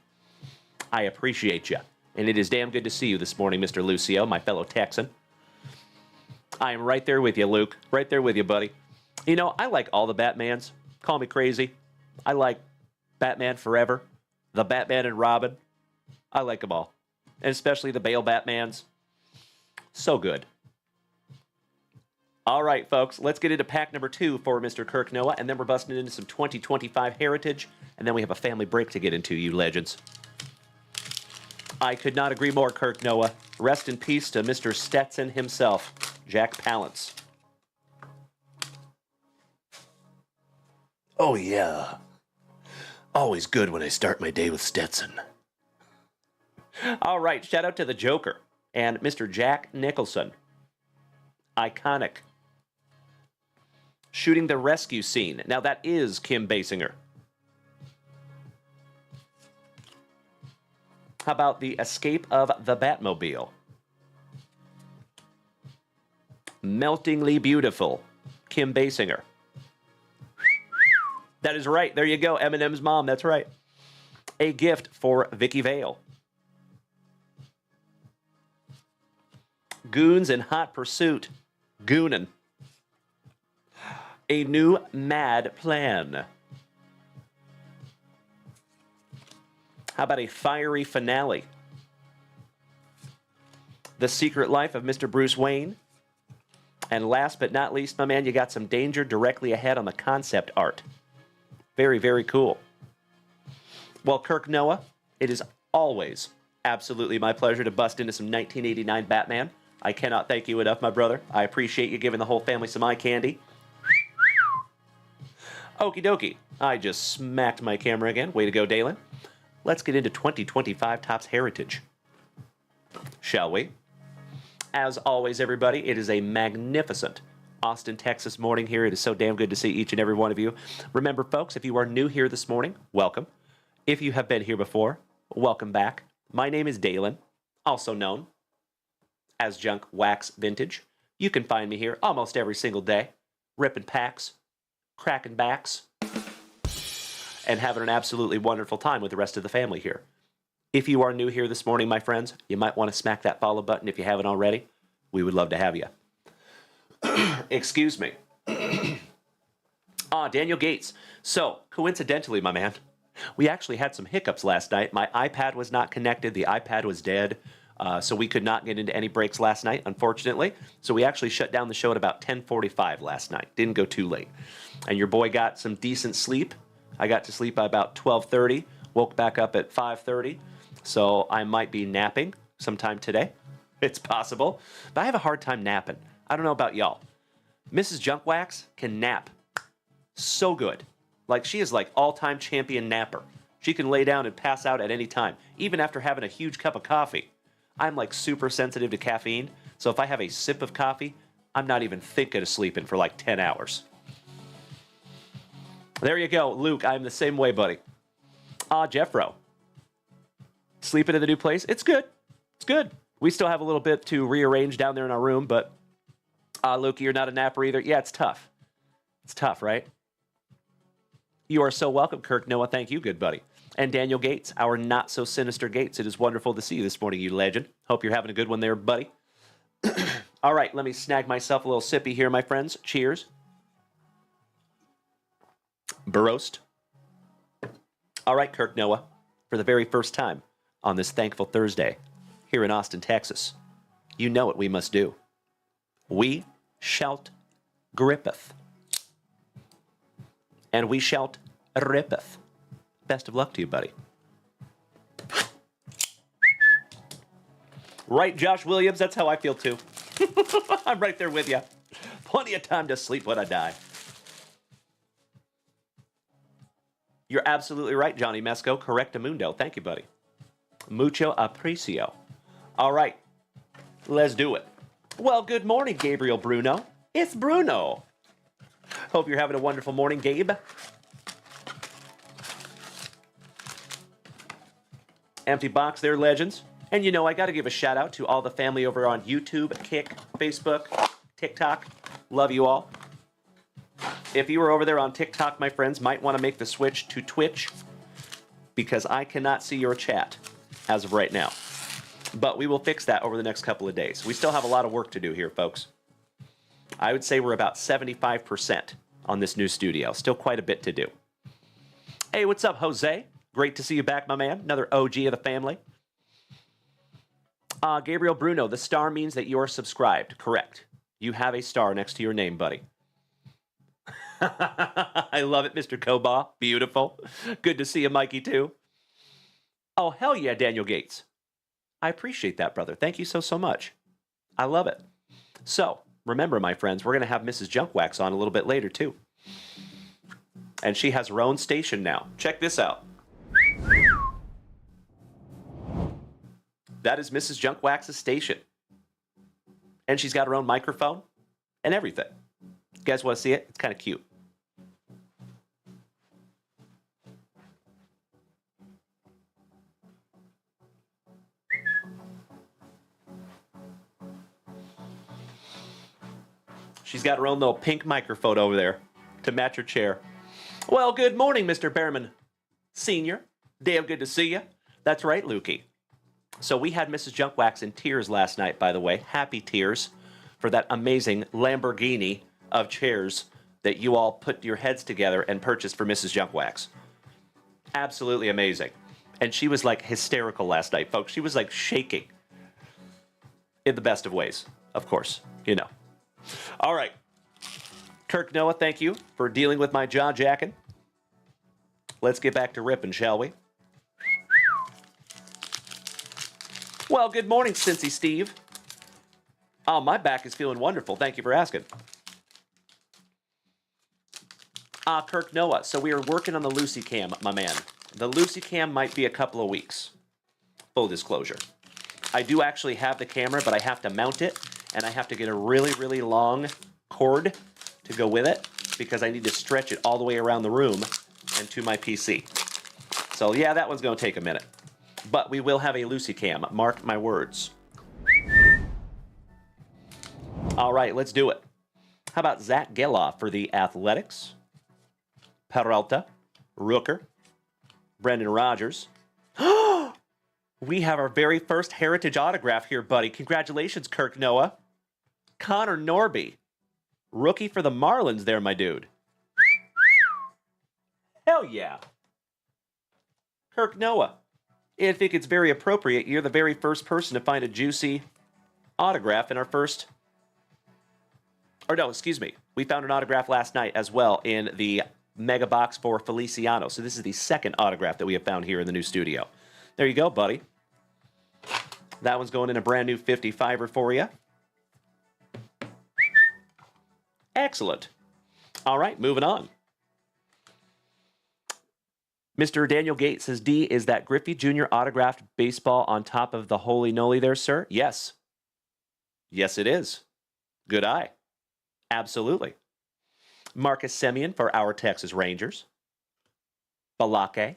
I appreciate you, and it is damn good to see you this morning, Mr. Lucio, my fellow Texan. I am right there with you, Luke. Right there with you, buddy. You know, I like all the Batmans. Call me crazy. I like Batman Forever, the Batman and Robin. I like them all, and especially the Bale Batmans. So good. All right, folks, let's get into pack number 2 for Mr. Kirk Noah, and then we're busting into some 2025 Heritage, and then we have a family break to get into, you legends. I could not agree more, Kirk Noah. Rest in peace to Mr. Stetson himself, Jack Palance. Oh, yeah. Always good when I start my day with Stetson. All right, shout out to the Joker and Mr. Jack Nicholson. Iconic. Shooting the rescue scene. Now, that is Kim Basinger. How about the escape of the Batmobile? Meltingly beautiful. Kim Basinger. That is right. There you go. Eminem's mom. That's right. A gift for Vicky Vale. Goons in hot pursuit. Goonin'. A new mad plan. How about a fiery finale? The Secret Life of Mr. Bruce Wayne. And last but not least, my man, you got some danger directly ahead on the concept art. Very, very cool. Well, Kirk Noah, it is always absolutely my pleasure to bust into some 1989 Batman. I cannot thank you enough, my brother. I appreciate you giving the whole family some eye candy. Okie dokie. I just smacked my camera again. Way to go, Dalen. Let's get into 2025 Topps Heritage. Shall we? As always, everybody, it is a magnificent Austin, Texas morning here. It is so damn good to see each and every one of you. Remember, folks, if you are new here this morning, welcome. If you have been here before, welcome back. My name is Dalen, also known as Junkwax Vintage. You can find me here almost every single day, ripping packs, cracking backs, and having an absolutely wonderful time with the rest of the family here. If you are new here this morning, my friends, you might want to smack that follow button if you haven't already. We would love to have you. Excuse me. Daniel Gates. So, coincidentally, my man, we actually had some hiccups last night. My iPad was not connected. The iPad was dead. So we could not get into any breaks last night, unfortunately. So we actually shut down the show at about 10:45 last night. Didn't go too late. And your boy got some decent sleep. I got to sleep by about 12:30. Woke back up at 5:30. So I might be napping sometime today. It's possible. But I have a hard time napping. I don't know about y'all. Mrs. Junkwax can nap so good. Like, she is like all-time champion napper. She can lay down and pass out at any time, even after having a huge cup of coffee. I'm like super sensitive to caffeine, so if I have a sip of coffee, I'm not even thinking of sleeping for like 10 hours. There you go, Luke. I'm the same way, buddy. Jeffro. Sleeping in the new place? It's good. It's good. We still have a little bit to rearrange down there in our room, but Luke, you're not a napper either. Yeah, it's tough. It's tough, right? You are so welcome, Kirk Noah. Thank you, good buddy. And Daniel Gates, our not-so-sinister Gates. It is wonderful to see you this morning, you legend. Hope you're having a good one there, buddy. All right, let me snag myself a little sippy here, my friends. Cheers. Barost. All right, Kirk Noah, for the very first time on this thankful Thursday here in Austin, Texas, you know what we must do. We shout grippeth. And we shout rippeth. Best of luck to you, buddy. Right, Josh Williams? That's how I feel, too. I'm right there with you. Plenty of time to sleep when I die. You're absolutely right, Johnny Mesco. Correctamundo. Thank you, buddy. Mucho aprecio. All right. Let's do it. Well, good morning, Gabriel Bruno. It's Bruno. Hope you're having a wonderful morning, Gabe. Empty box there, legends. And you know, I got to give a shout out to all the family over on YouTube, Kick, Facebook, TikTok. Love you all. If you were over there on TikTok, my friends, might want to make the switch to Twitch because I cannot see your chat as of right now. But we will fix that over the next couple of days. We still have a lot of work to do here, folks. I would say we're about 75% on this new studio. Still quite a bit to do. Hey, what's up, Jose? Great to see you back, my man. Another OG of the family. Gabriel Bruno, the star means that you're subscribed. Correct. You have a star next to your name, buddy. I love it, Mr. Koba. Beautiful. Good to see you, Mikey, too. Oh, hell yeah, Daniel Gates. I appreciate that, brother. Thank you so much. I love it. So, remember, my friends, we're going to have Mrs. Junkwax on a little bit later, too. And she has her own station now. Check this out. That is Mrs. Junkwax's station. And she's got her own microphone and everything. You guys want to see it? It's kind of cute. She's got her own little pink microphone over there to match her chair. Well, good morning, Mr. Behrman Sr. Damn good to see you. That's right, Lukey. So we had Mrs. Junkwax in tears last night, by the way. Happy tears for that amazing Lamborghini of chairs that you all put your heads together and purchased for Mrs. Junkwax. Absolutely amazing. And she was like hysterical last night, folks. She was like shaking. In the best of ways, of course, you know. All right. Kirk Noah, thank you for dealing with my jaw jacking. Let's get back to ripping, shall we? Well, good morning, Cincy Steve. Oh, my back is feeling wonderful. Thank you for asking. Kirk Noah. So we are working on the Lucy Cam, my man. The Lucy Cam might be a couple of weeks. Full disclosure. I do actually have the camera, but I have to mount it, and I have to get a really, really long cord to go with it because I need to stretch it all the way around the room and to my PC. So yeah, that one's going to take a minute. But we will have a Lucy Cam. Mark my words. All right, let's do it. How about Zach Geloff for the Athletics? Peralta, Rooker, Brendan Rodgers. We have our very first heritage autograph here, buddy. Congratulations, Kirk Noah. Connor Norby, rookie for the Marlins there, my dude. Hell yeah. Kirk Noah, I think it's very appropriate. You're the very first person to find a juicy autograph in our first... Or no, excuse me. We found an autograph last night as well in the mega box for Feliciano. So this is the second autograph that we have found here in the new studio. There you go, buddy. That one's going in a brand new 55er for you. Excellent. All right, moving on. Mr. Daniel Gates says, D, is that Griffey Jr. autographed baseball on top of the holy noli there, sir? Yes. Yes, it is. Good eye. Absolutely. Marcus Semien for our Texas Rangers. Balake.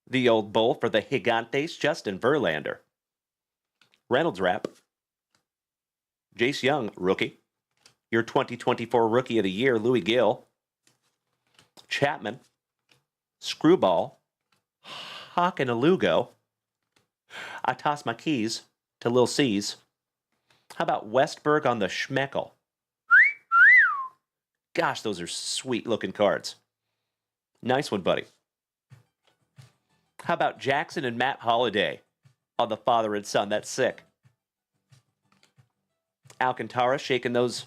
The old bull for the Gigantes, Justin Verlander. Reynolds wrap. Jace Young, rookie. Your 2024 Rookie of the Year, Louis Gill. Chapman. Screwball. Hawk and a Lugo. I toss my keys to Lil C's. How about Westberg on the Schmeckel? Gosh, those are sweet-looking cards. Nice one, buddy. How about Jackson and Matt Holliday on the father and son? That's sick. Alcantara shaking those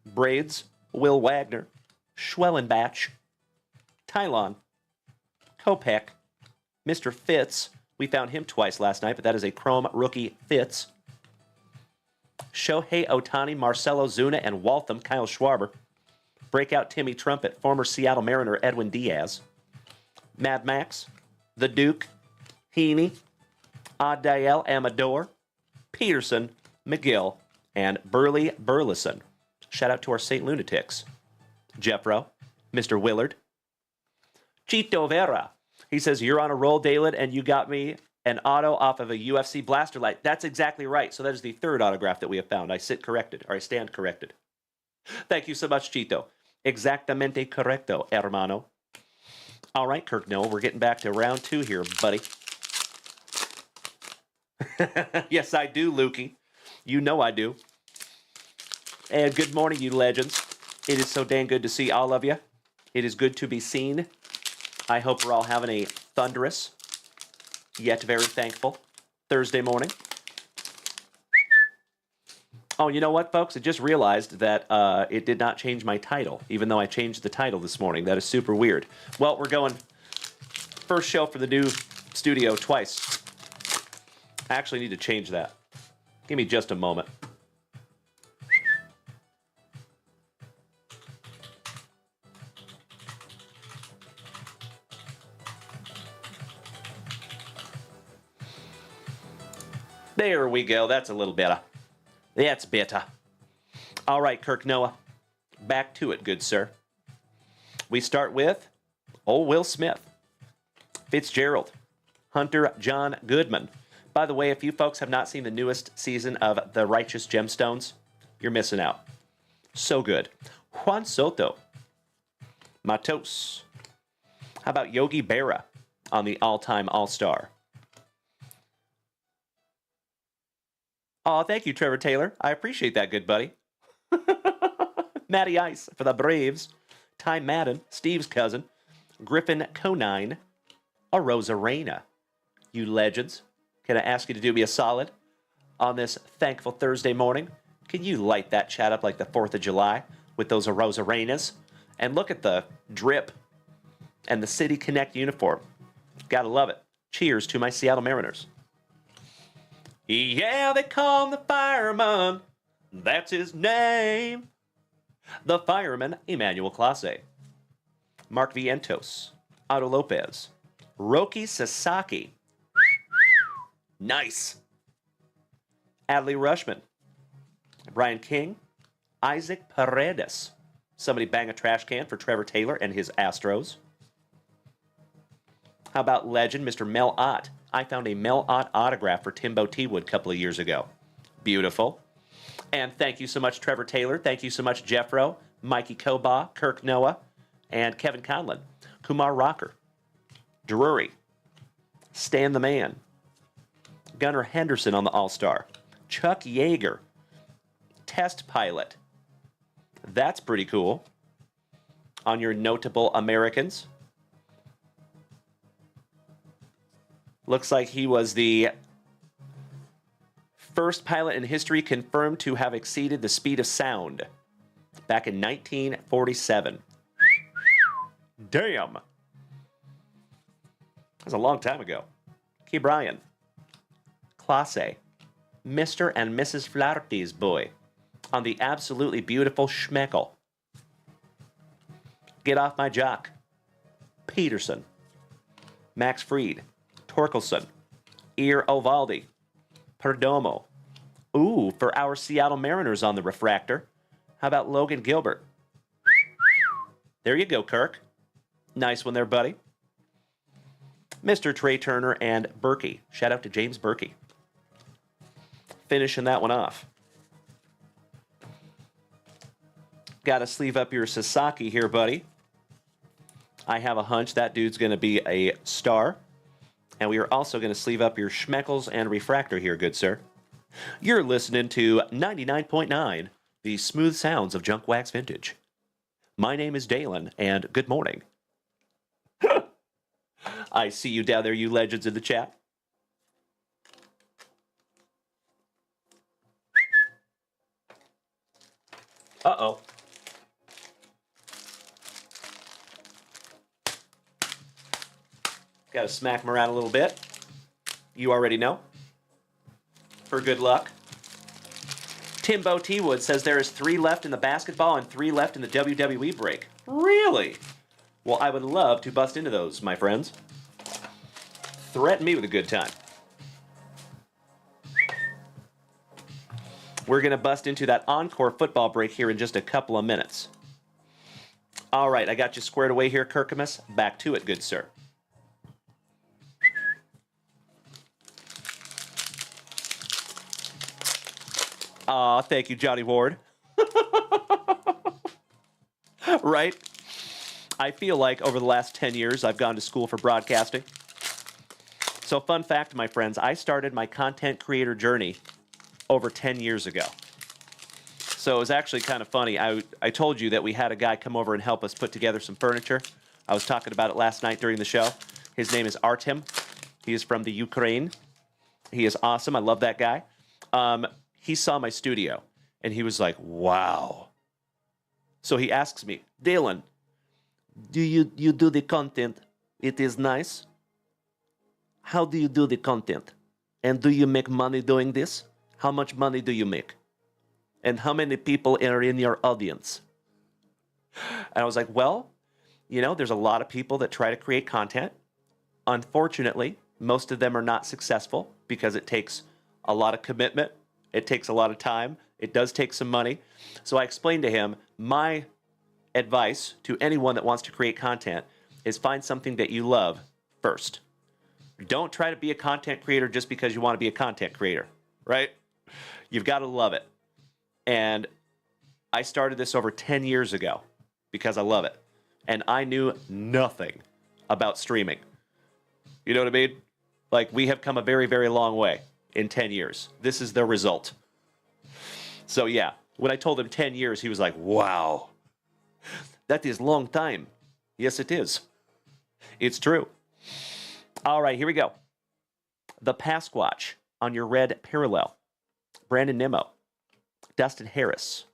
braids. Will Wagner. Schwellenbach. Tylon. Kopech. Mr. Fitz. We found him twice last night, but that is a chrome rookie Fitz. Shohei Ohtani, Marcelo Zuna, and Waltham, Kyle Schwarber. Breakout Timmy Trumpet, former Seattle Mariner Edwin Diaz. Mad Max, The Duke, Heaney, Adael Amador, Peterson, McGill, and Burley Burleson. Shout out to our St. Lunatics. Jeffro, Mr. Willard. Chito Vera. He says, you're on a roll, Dalen, and you got me an auto off of a UFC blaster light. That's exactly right. So that is the third autograph that we have found. I stand corrected. Thank you so much, Chito. Exactamente correcto, hermano. All right, Kirk Noah, we're getting back to round 2 here, buddy. Yes, I do, Lukey. You know I do. And good morning, you legends. It is so dang good to see all of you. It is good to be seen. I hope we're all having a thunderous, yet very thankful Thursday morning. Oh, you know what, folks? I just realized that it did not change my title, even though I changed the title this morning. That is super weird. Well, we're going first show for the new studio twice. I actually need to change that. Give me just a moment. There we go. That's a little better. That's better. All right, Kirk Noah. Back to it, good sir. We start with old Will Smith, Fitzgerald, Hunter John Goodman. By the way, if you folks have not seen the newest season of The Righteous Gemstones, you're missing out. So good. Juan Soto, Matos. How about Yogi Berra on the all-time All-Star? Oh, thank you, Trevor Taylor. I appreciate that, good buddy. Matty Ice for the Braves. Ty Madden, Steve's cousin. Griffin Conine. Arozarena. You legends. Can I ask you to do me a solid on this thankful Thursday morning? Can you light that chat up like the 4th of July with those Arozarenas? And look at the drip and the City Connect uniform. Gotta love it. Cheers to my Seattle Mariners. Yeah, they call him the fireman. That's his name. The fireman, Emmanuel Clase. Mark Vientos. Otto Lopez. Roki Sasaki. Nice. Adley Rushman. Brian King. Isaac Paredes. Somebody bang a trash can for Trevor Taylor and his Astros. How about legend, Mr. Mel Ott? I found a Mel Ott autograph for Timbo Teawood a couple of years ago. Beautiful. And thank you so much, Trevor Taylor. Thank you so much, Jeffro, Mikey Koba, Kirk Noah, and Kevin Conlon, Kumar Rocker, Drury, Stan the Man, Gunnar Henderson on the All-Star, Chuck Yeager, Test Pilot. That's pretty cool. On your notable Americans. Looks like he was the first pilot in history confirmed to have exceeded the speed of sound back in 1947. Damn. That was a long time ago. Key Bryan. Classe. Mr. and Mrs. Flaherty's boy. On the absolutely beautiful Schmeckel. Get Off My Jock. Peterson. Max Fried. Torkelson. Ear Ovaldi. Perdomo. Ooh, for our Seattle Mariners on the refractor. How about Logan Gilbert? There you go, Kirk. Nice one there, buddy. Mr. Trey Turner and Berkey. Shout out to James Berkey. Finishing that one off. Got to sleeve up your Sasaki here, buddy. I have a hunch that dude's going to be a star. And we are also going to sleeve up your Schmeckles and Refractor here, good sir. You're listening to 99.9, the smooth sounds of Junkwax Vintage. My name is Dalen, and good morning. I see you down there, you legends in the chat. Uh-oh. Got to smack them around a little bit. You already know. For good luck. Timbo T. Wood says there is 3 left in the basketball and 3 left in the WWE break. Really? Well, I would love to bust into those, my friends. Threaten me with a good time. We're going to bust into that encore football break here in just a couple of minutes. All right, I got you squared away here, Kirkamus. Back to it, good sir. Aw, thank you, Johnny Ward. Right? I feel like over the last 10 years, I've gone to school for broadcasting. So fun fact, my friends, I started my content creator journey over 10 years ago. So it was actually kind of funny. I told you that we had a guy come over and help us put together some furniture. I was talking about it last night during the show. His name is Artem. He is from the Ukraine. He is awesome. I love that guy. He saw my studio, and he was like, wow. So he asks me, Dalen, do you do the content? It is nice. How do you do the content? And do you make money doing this? How much money do you make? And how many people are in your audience? And I was like, well, you know, there's a lot of people that try to create content. Unfortunately, most of them are not successful because it takes a lot of commitment. It takes a lot of time. It does take some money. So I explained to him, my advice to anyone that wants to create content is find something that you love first. Don't try to be a content creator just because you want to be a content creator, right? You've got to love it. And I started this over 10 years ago because I love it. And I knew nothing about streaming. You know what I mean? Like, we have come a very, very long way in 10 years. This is the result. So yeah, when I told him 10 years, he was like, wow, that is long time. Yes, it is. It's true. All right, here we go. The Pasquatch on your red parallel. Brandon Nimmo, Dustin Harris,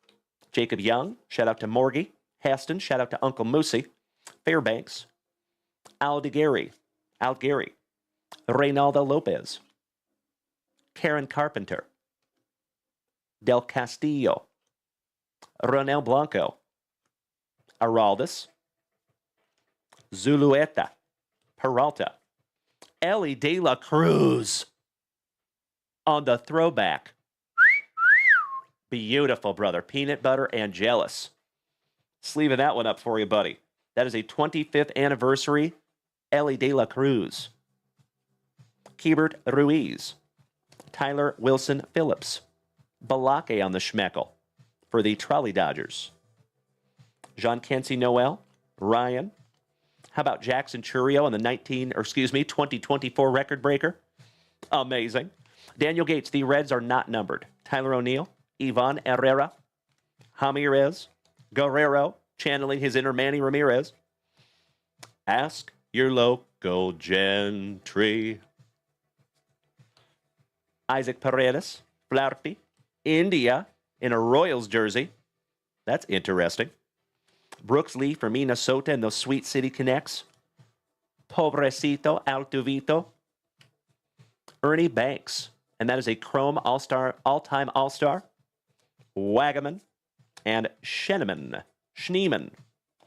Jacob Young, shout out to Morgie, Haston, shout out to Uncle Moosey, Fairbanks, Aldegary, Reynaldo Lopez, Karen Carpenter, Del Castillo, Ronel Blanco, Araldus, Zulueta, Peralta, Ellie De La Cruz on the throwback. Beautiful, brother. Peanut butter and jealous. Sleeving that one up for you, buddy. That is a 25th anniversary Ellie De La Cruz. Keibert Ruiz. Tyler Wilson Phillips. Balake on the Schmeckel for the Trolley Dodgers. Jean-Kency Noel, Ryan. How about Jackson Churio on the 2024 record breaker? Amazing. Daniel Gates, the Reds are not numbered. Tyler O'Neill, Ivan Herrera, Ramirez, Guerrero, channeling his inner Manny Ramirez. Ask your local gentry. Isaac Paredes, Flaherty, India in a Royals jersey. That's interesting. Brooks Lee from Minnesota and those Sweet City Connects. Pobrecito Altuvito. Ernie Banks, and that is a Chrome All-Star, all-time All-Star. Wagaman and Schneeman.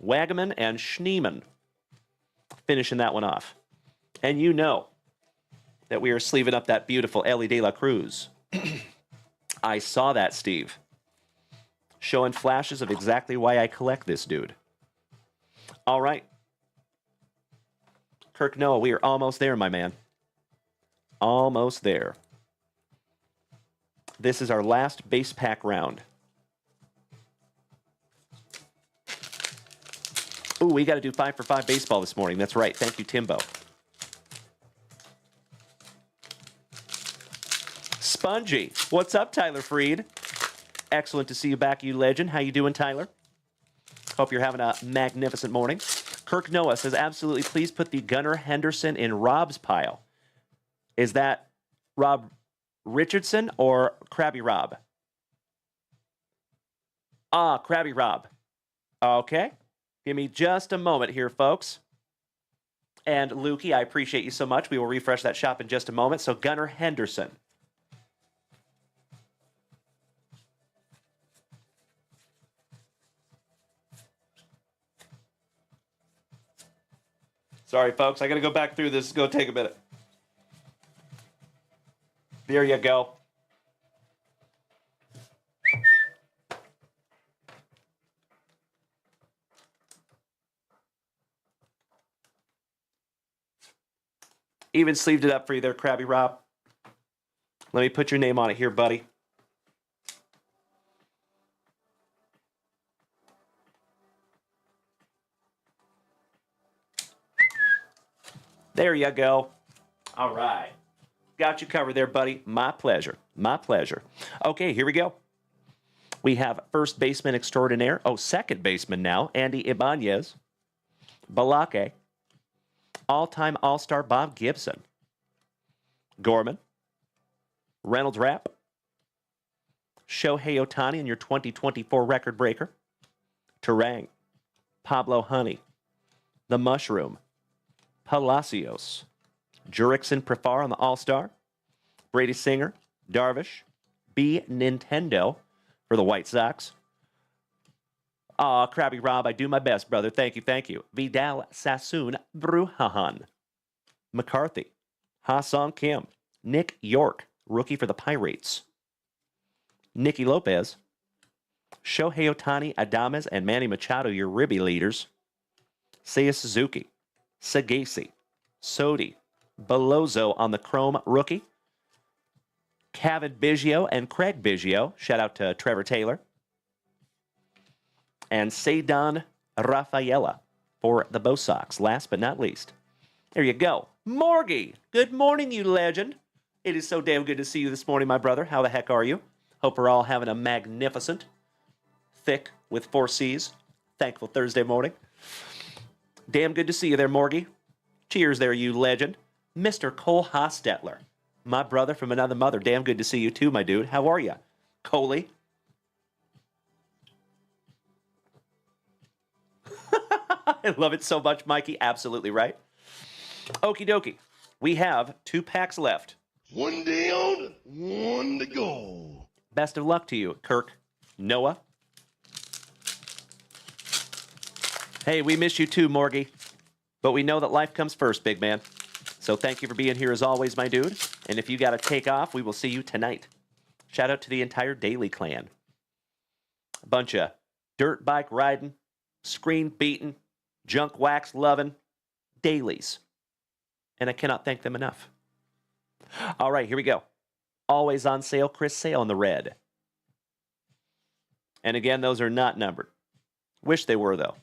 Wagaman and Schneeman. Finishing that one off. And you know that we are sleeving up that beautiful Ellie De La Cruz. I saw that, Steve. Showing flashes of exactly why I collect this dude. All right. Kirk Noah, we are almost there, my man. Almost there. This is our last base pack round. Ooh, we got to do 5 for 5 baseball this morning. That's right. Thank you, Timbo. Spongy. What's up, Tyler Freed? Excellent to see you back, you legend. How you doing, Tyler? Hope you're having a magnificent morning. Kirk Noah says, absolutely, please put the Gunnar Henderson in Rob's pile. Is that Rob Richardson or Krabby Rob? Ah, Krabby Rob. Okay. Give me just a moment here, folks. And Lukey, I appreciate you so much. We will refresh that shop in just a moment. So Gunnar Henderson. Sorry, folks. I got to go back through this. It's going to take a minute. There you go. Even sleeved it up for you there, Krabby Rob. Let me put your name on it here, buddy. There you go. All right. Got you covered there, buddy. My pleasure. My pleasure. Okay, here we go. We have first baseman extraordinaire. Oh, second baseman now. Andy Ibanez. Balake. All-time All-Star Bob Gibson. Gorman. Reynolds Wrap. Shohei Ohtani in your 2024 record breaker. Terang. Pablo Honey. The Mushroom. Palacios. Jurickson Profar on the All-Star. Brady Singer. Darvish. B. Nintendo for the White Sox. Krabby Rob, I do my best, brother. Thank you, thank you. Vidal Sassoon Brujahan. McCarthy. Ha-Song Kim. Nick York, rookie for the Pirates. Nicky Lopez. Shohei Ohtani, Adames, and Manny Machado, your ribby leaders. Seiya Suzuki. Sagasi. Sodi. Belozo on the Chrome rookie. Kevin Biggio and Craig Biggio. Shout out to Trevor Taylor. And Cedon Rafaela for the Bo Sox. Last but not least. There you go. Morgie. Good morning, you legend. It is so damn good to see you this morning, my brother. How the heck are you? Hope we're all having a magnificent, thick with 4 C's, thankful Thursday morning. Damn good to see you there, Morgie. Cheers there, you legend. Mr. Cole Hostetler. My brother from another mother. Damn good to see you too, my dude. How are you? Coley. I love it so much, Mikey. Absolutely right. Okie dokie. We have 2 packs left. One down, one to go. Best of luck to you, Kirk. Noah. Hey, we miss you too, Morgie. But we know that life comes first, big man. So thank you for being here as always, my dude. And if you got to take off, we will see you tonight. Shout out to the entire Daily clan. A bunch of dirt bike riding, screen beating, junk wax loving dailies. And I cannot thank them enough. All right, here we go. Always on sale, Chris Sale in the red. And again, those are not numbered. Wish they were, though.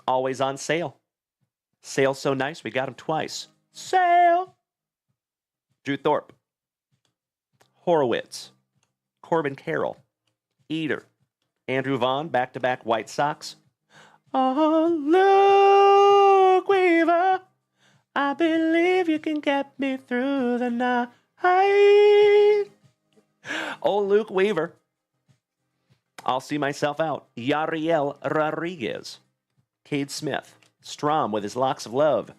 Always on sale. Sale so nice, we got them twice. Sale! Drew Thorpe. Horowitz. Corbin Carroll. Eater. Andrew Vaughn, back-to-back White Sox. Oh, Luke Weaver, I believe you can get me through the night. Oh, Luke Weaver. I'll see myself out. Yariel Rodriguez. Cade Smith. Strom with his locks of love.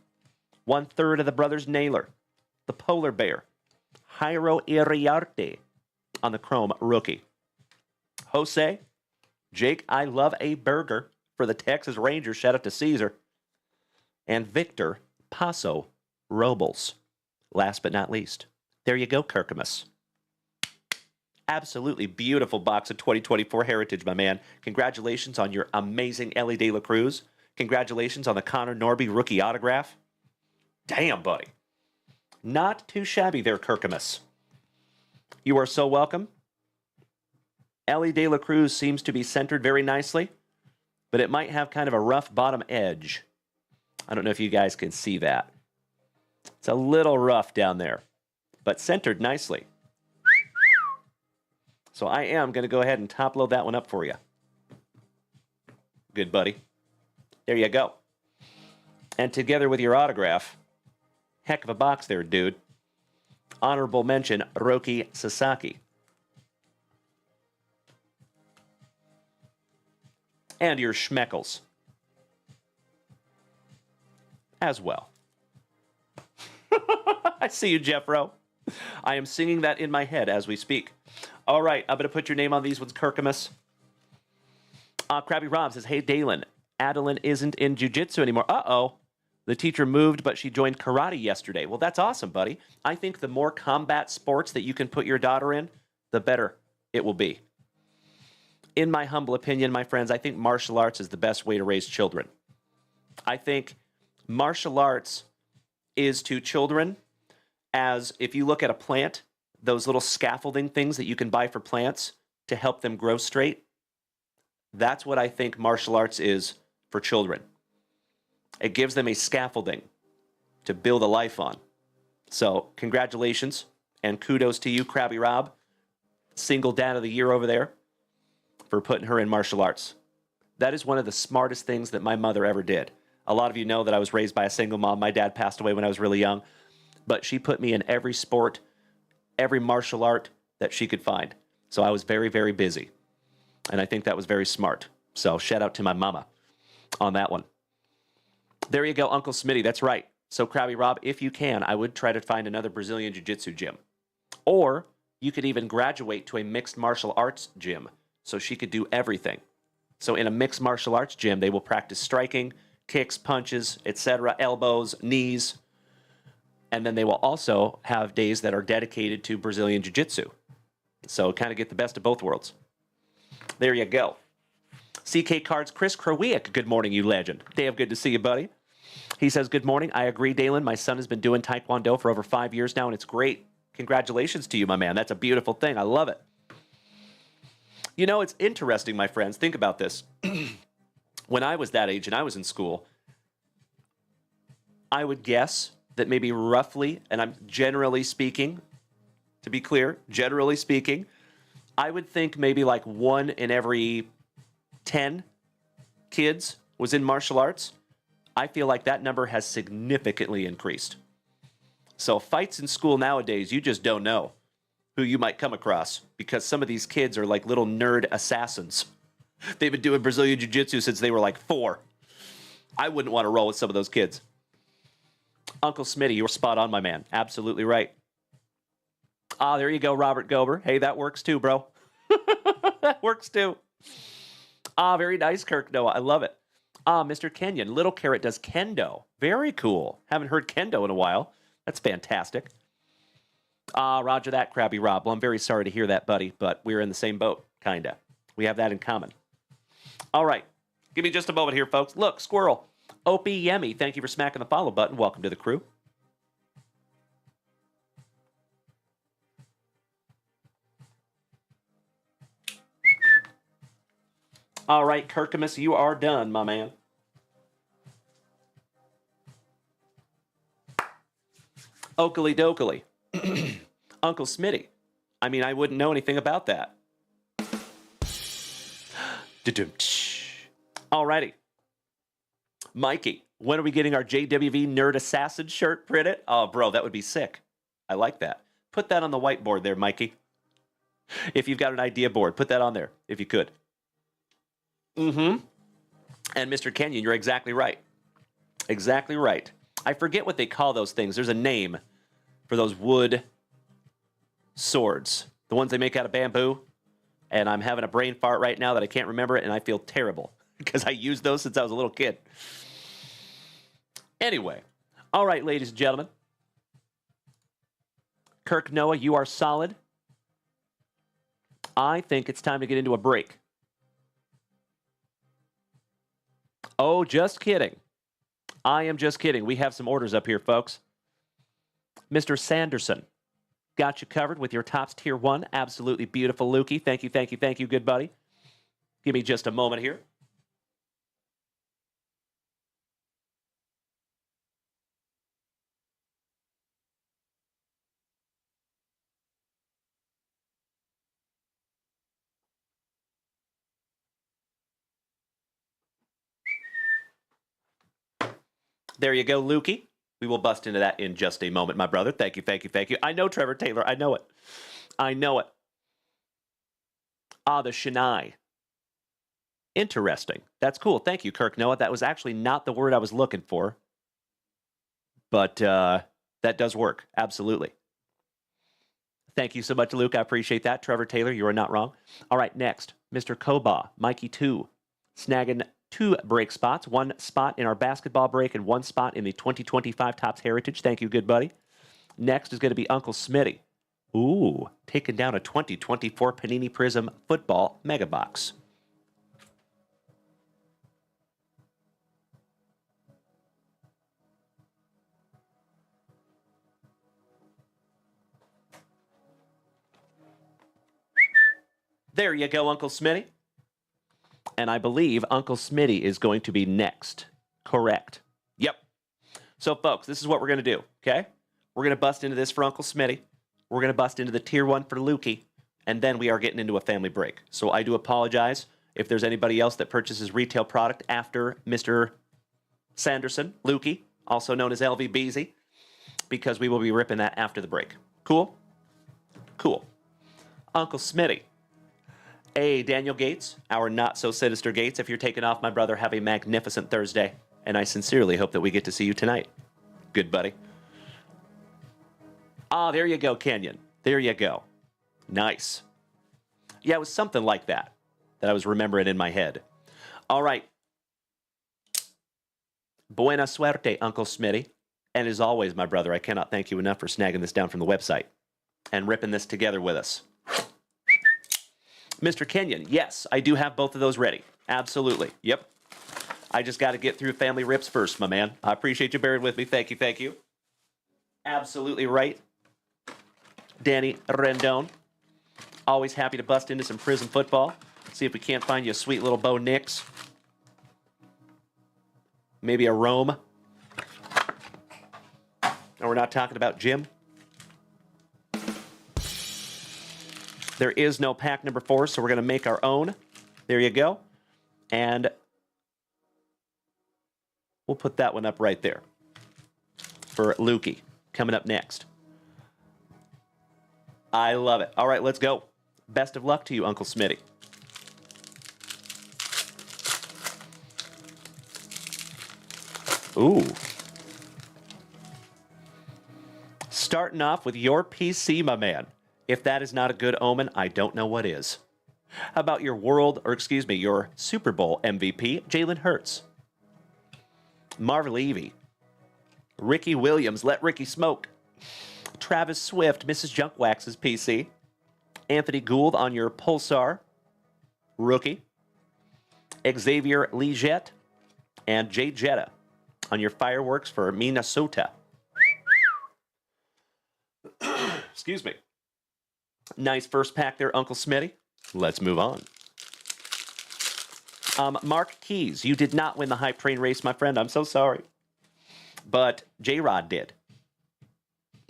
1/3 of the brothers Naylor. The Polar Bear. Jairo Iriarte on the Chrome rookie. Jose. Jake, I love a burger for the Texas Rangers. Shout out to Caesar. And Victor Paso Robles. Last but not least. There you go, Kirkamus. Absolutely beautiful box of 2024 Heritage, my man. Congratulations on your amazing Ellie De La Cruz. Congratulations on the Connor Norby rookie autograph. Damn, buddy. Not too shabby there, Kirkamus. You are so welcome. Ellie De La Cruz seems to be centered very nicely, but it might have kind of a rough bottom edge. I don't know if you guys can see that. It's a little rough down there, but centered nicely. So I am going to go ahead and top load that one up for you. Good, buddy. There you go. And together with your autograph, heck of a box there, dude. Honorable mention, Roki Sasaki. And your Schmeckles as well. I see you, Jeffro. I am singing that in my head as we speak. All right, I'm going to put your name on these ones, Kirkamus. Krabby Rob says, hey, Dalen, Adeline isn't in jiu-jitsu anymore. Uh-oh. The teacher moved, but she joined karate yesterday. Well, that's awesome, buddy. I think the more combat sports that you can put your daughter in, the better it will be. In my humble opinion, my friends, I think martial arts is the best way to raise children. I think martial arts is to children as if you look at a plant, those little scaffolding things that you can buy for plants to help them grow straight. That's what I think martial arts is for children. It gives them a scaffolding to build a life on. So congratulations and kudos to you, Krabby Rob, single dad of the year over there, for putting her in martial arts. That is one of the smartest things that my mother ever did. A lot of you know that I was raised by a single mom. My dad passed away when I was really young, but she put me in every sport, every martial art that she could find. So I was very, very busy. And I think that was very smart. So shout out to my mama on that one. There you go, Uncle Smitty. That's right. So Krabby Rob, if you can, I would try to find another Brazilian Jiu-Jitsu gym. Or you could even graduate to a mixed martial arts gym so she could do everything. So in a mixed martial arts gym, they will practice striking, kicks, punches, etc., elbows, knees. And then they will also have days that are dedicated to Brazilian Jiu-Jitsu. So kind of get the best of both worlds. There you go. CK Cards, Chris Krowiak. Good morning, you legend. Dave, good to see you, buddy. He says, good morning. I agree, Dalen. My son has been doing Taekwondo for over 5 years now, and it's great. Congratulations to you, my man. That's a beautiful thing. I love it. You know, it's interesting, my friends. Think about this. When I was that age and I was in school, I would guess that maybe roughly, and I'm generally speaking, to be clear, generally speaking, I would think maybe like 1 in every 10 kids was in martial arts. I feel like that number has significantly increased. So fights in school nowadays, you just don't know who you might come across because some of these kids are like little nerd assassins. They've been doing Brazilian Jiu-Jitsu since they were like 4. I wouldn't want to roll with some of those kids. Uncle Smitty, you're spot on, my man. Absolutely right. Ah, there you go, Robert Gober. Hey, that works too, bro. That works too. Ah, very nice, Kirk Noah. I love it. Ah, Mr. Kenyon. Little Carrot does kendo. Very cool. Haven't heard kendo in a while. That's fantastic. Ah, roger that, Krabby Rob. Well, I'm very sorry to hear that, buddy, but we're in the same boat, kinda. We have that in common. All right. Give me just a moment here, folks. Look, Squirrel. Opie Yemi, thank you for smacking the follow button. Welcome to the crew. All right, Kirkimus, you are done, my man. Oakley dokley. Uncle Smitty. I mean, I wouldn't know anything about that. Alrighty. Mikey, when are we getting our JWV Nerd Assassin shirt printed? Oh, bro, that would be sick. I like that. Put that on the whiteboard there, Mikey. If you've got an idea board, put that on there, if you could. And Mr. Kenyon, you're exactly right. Exactly right. I forget what they call those things. There's a name for those wood swords. The ones they make out of bamboo. And I'm having a brain fart right now that I can't remember it, and I feel terrible because I used those since I was a little kid. Anyway. All right, ladies and gentlemen. Kirk Noah, you are solid. I think it's time to get into a break. Oh, just kidding. I am just kidding. We have some orders up here, folks. Mr. Sanderson, got you covered with your Tops Tier 1. Absolutely beautiful, Lukey. Thank you, thank you, thank you, good buddy. Give me just a moment here. There you go, Lukey. We will bust into that in just a moment, my brother. Thank you, thank you, thank you. I know Trevor Taylor. I know it. I know it. Ah, the Shania. Interesting. That's cool. Thank you, Kirk Noah. That was actually not the word I was looking for. But that does work. Absolutely. Thank you so much, Luke. I appreciate that. Trevor Taylor, you are not wrong. All right, next. Mr. Koba, Mikey 2, snagging 2 break spots, 1 spot in our basketball break and 1 spot in the 2025 Topps Heritage. Thank you, good buddy. Next is going to be Uncle Smitty. Ooh, taking down a 2024 Panini Prism Football Mega Box. There you go, Uncle Smitty. And I believe Uncle Smitty is going to be next. Correct. Yep. So, folks, this is what we're going to do, okay? We're going to bust into this for Uncle Smitty. We're going to bust into the Tier 1 for Lukey. And then we are getting into a family break. So I do apologize if there's anybody else that purchases retail product after Mr. Sanderson, Lukey, also known as LVBZ, because we will be ripping that after the break. Cool? Cool. Uncle Smitty. Hey, Daniel Gates, our not-so-sinister Gates. If you're taking off, my brother, have a magnificent Thursday. And I sincerely hope that we get to see you tonight. Good buddy. Ah, there you go, Kenyon. There you go. Nice. Yeah, it was something like that I was remembering in my head. All right. Buena suerte, Uncle Smitty. And as always, my brother, I cannot thank you enough for snagging this down from the website and ripping this together with us. Mr. Kenyon, yes, I do have both of those ready. Absolutely. Yep. I just got to get through family rips first, my man. I appreciate you bearing with me. Thank you, thank you. Absolutely right. Danny Rendon. Always happy to bust into some Prism football. See if we can't find you a sweet little Bo Nix. Maybe a Rome. And we're not talking about Jim. There is no pack number 4, so we're going to make our own. There you go. And we'll put that one up right there for Lukey coming up next. I love it. All right, let's go. Best of luck to you, Uncle Smitty. Ooh. Starting off with your PC, my man. If that is not a good omen, I don't know what is. How about your your Super Bowl MVP, Jalen Hurts? Marv Levy. Ricky Williams, let Ricky smoke. Travis Swift, Mrs. Junkwax's PC. Anthony Gould on your Pulsar rookie. Xavier Leggett and Jay Jetta on your fireworks for Minnesota. Excuse me. Nice first pack there, Uncle Smitty. Let's move on. Mark Keys, you did not win the hype train race, my friend. I'm so sorry. But J-Rod did.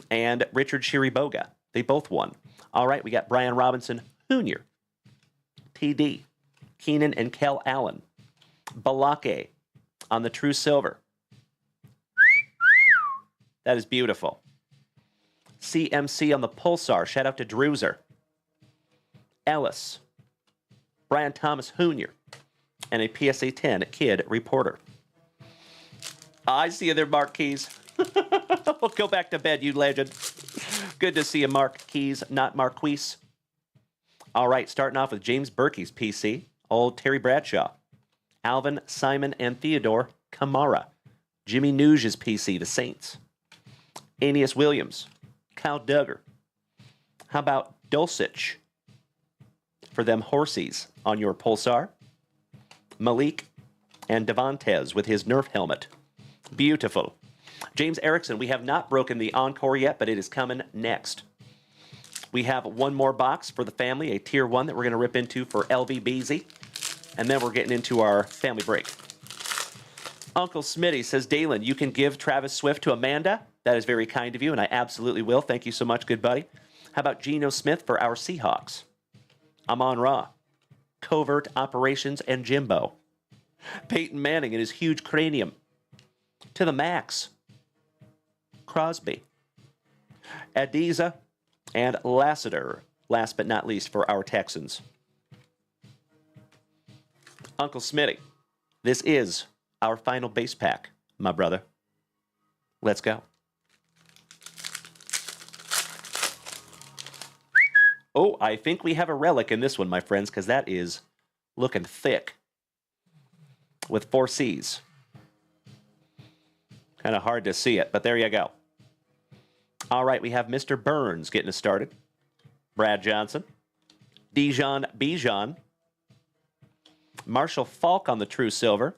And Richard Shiriboga. They both won. All right, we got Brian Robinson Jr., TD, Keenan and Kel Allen, Balake on the True Silver. That is beautiful. CMC on the Pulsar. Shout out to Drewzer. Ellis. Brian Thomas Jr. And a PSA 10 Kid Reporter. I see you there, Mark Keys. We'll go back to bed, you legend. Good to see you, Mark Keys, not Marquise. All right, starting off with James Berkey's PC. Old Terry Bradshaw. Alvin, Simon, and Theodore Kamara. Jimmy Nuge's PC, the Saints. Aeneas Williams. Kyle Duggar. How about Dulcich for them horsies on your Pulsar? Malik and Devantez with his Nerf helmet. Beautiful. James Erickson, we have not broken the Encore yet, but it is coming next. We have one more box for the family, a Tier 1 that we're going to rip into for LVBZ. And then we're getting into our family break. Uncle Smitty says, Dalen, you can give Travis Swift to Amanda. That is very kind of you, and I absolutely will. Thank you so much, good buddy. How about Geno Smith for our Seahawks? Amon Ra. Covert Operations and Jimbo. Peyton Manning and his huge cranium. To the max. Crosby. Adiza and Lassiter, last but not least for our Texans. Uncle Smitty, this is our final base pack, my brother. Let's go. Oh, I think we have a relic in this one, my friends, because that is looking thick with 4 C's. Kind of hard to see it, but there you go. All right, we have Mr. Burns getting us started. Brad Johnson. Dijon Bijan. Marshall Falk on the True Silver.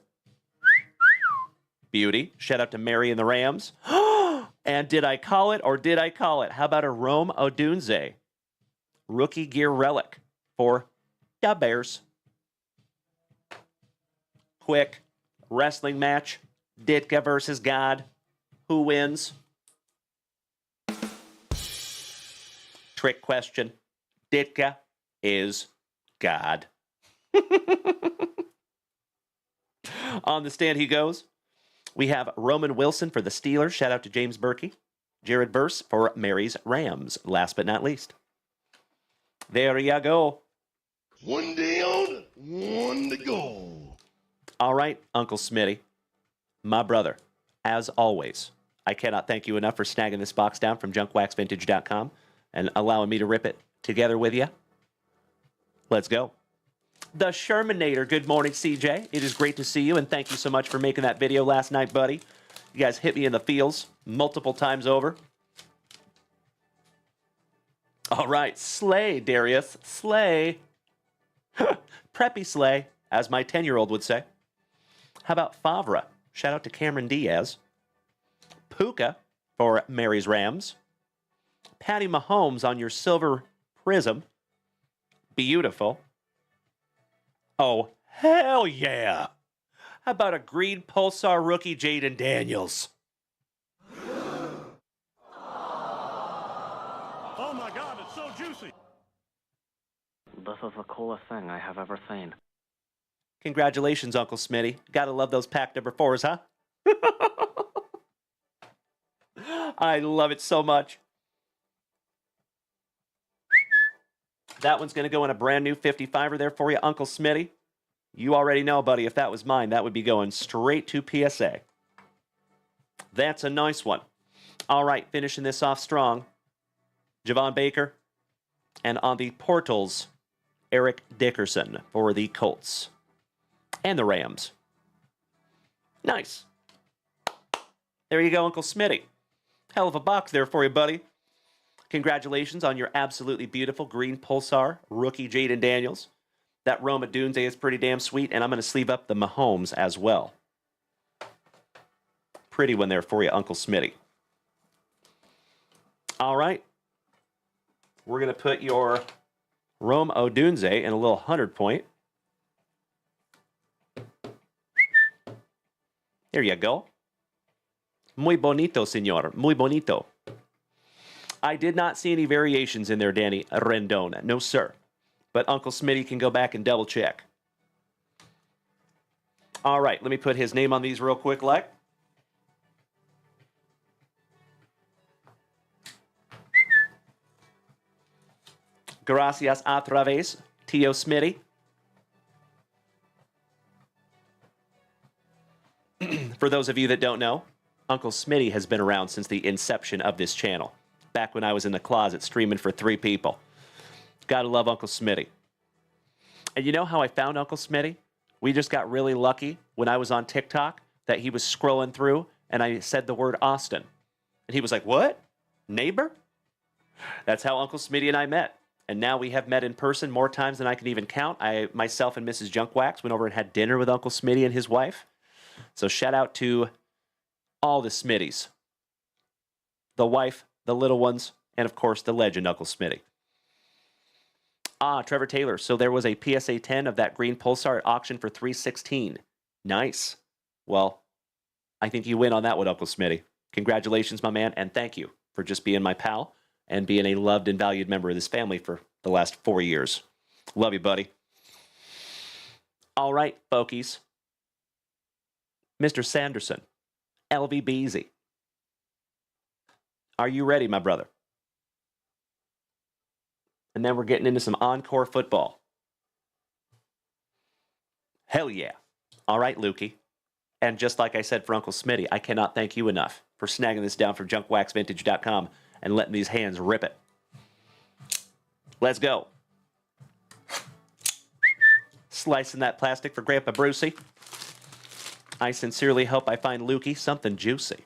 Beauty. Shout out to Mary and the Rams. And did I call it or did I call it? How about a Rome Odunze? Rookie gear relic for the Bears. Quick wrestling match. Ditka versus God. Who wins? Trick question. Ditka is God. On the stand he goes. We have Roman Wilson for the Steelers. Shout out to James Berkey. Jared Burse for Mary's Rams. Last but not least. There you go. One down, one to go. All right, Uncle Smitty. My brother, as always, I cannot thank you enough for snagging this box down from junkwaxvintage.com and allowing me to rip it together with you. Let's go. The Shermanator. Good morning, CJ. It is great to see you, and thank you so much for making that video last night, buddy. You guys hit me in the feels multiple times over. All right, slay, Darius. Slay. Preppy slay, as my 10-year-old would say. How about Favre? Shout out to Cameron Diaz. Puka for Mary's Rams. Patty Mahomes on your silver prism. Beautiful. Oh, hell yeah. How about a green Pulsar rookie Jaden Daniels? Oh my God, it's so juicy. This is the coolest thing I have ever seen. Congratulations, Uncle Smitty. Gotta love those pack number 4s, huh? I love it so much. That one's going to go in a brand new 55er there for you, Uncle Smitty. You already know, buddy, if that was mine, that would be going straight to PSA. That's a nice one. All right, finishing this off strong. Javon Baker. And on the portals, Eric Dickerson for the Colts. And the Rams. Nice. There you go, Uncle Smitty. Hell of a box there for you, buddy. Congratulations on your absolutely beautiful green Pulsar rookie Jaden Daniels. That Roma Dunze is pretty damn sweet, and I'm going to sleeve up the Mahomes as well. Pretty one there for you, Uncle Smitty. All right. We're going to put your Rome Odunze in a little 100 point. There you go. Muy bonito, señor. Muy bonito. I did not see any variations in there, Danny Rendon. No, sir. But Uncle Smitty can go back and double check. All right, let me put his name on these real quick, like. Gracias otra vez, Tio Smitty. For those of you that don't know, Uncle Smitty has been around since the inception of this channel. Back when I was in the closet streaming for 3 people. Gotta love Uncle Smitty. And you know how I found Uncle Smitty? We just got really lucky when I was on TikTok that he was scrolling through and I said the word Austin. And he was like, what? Neighbor? That's how Uncle Smitty and I met. And now we have met in person more times than I can even count. Myself and Mrs. Junkwax went over and had dinner with Uncle Smitty and his wife. So shout out to all the Smitties. The wife, the little ones, and of course the legend Uncle Smitty. Trevor Taylor. So there was a PSA 10 of that green Pulsar at auction for $316. Nice. Well, I think you win on that one, Uncle Smitty. Congratulations, my man, and thank you for just being my pal and being a loved and valued member of this family for the last 4 years. Love you, buddy. All right, folkies. Mr. Sanderson, LVBZ. Are you ready, my brother? And then we're getting into some encore football. Hell yeah. All right, Lukey. And just like I said for Uncle Smitty, I cannot thank you enough for snagging this down from junkwaxvintage.com and letting these hands rip it. Let's go. Slicing that plastic for Grandpa Brucey. I sincerely hope I find Lukey something juicy.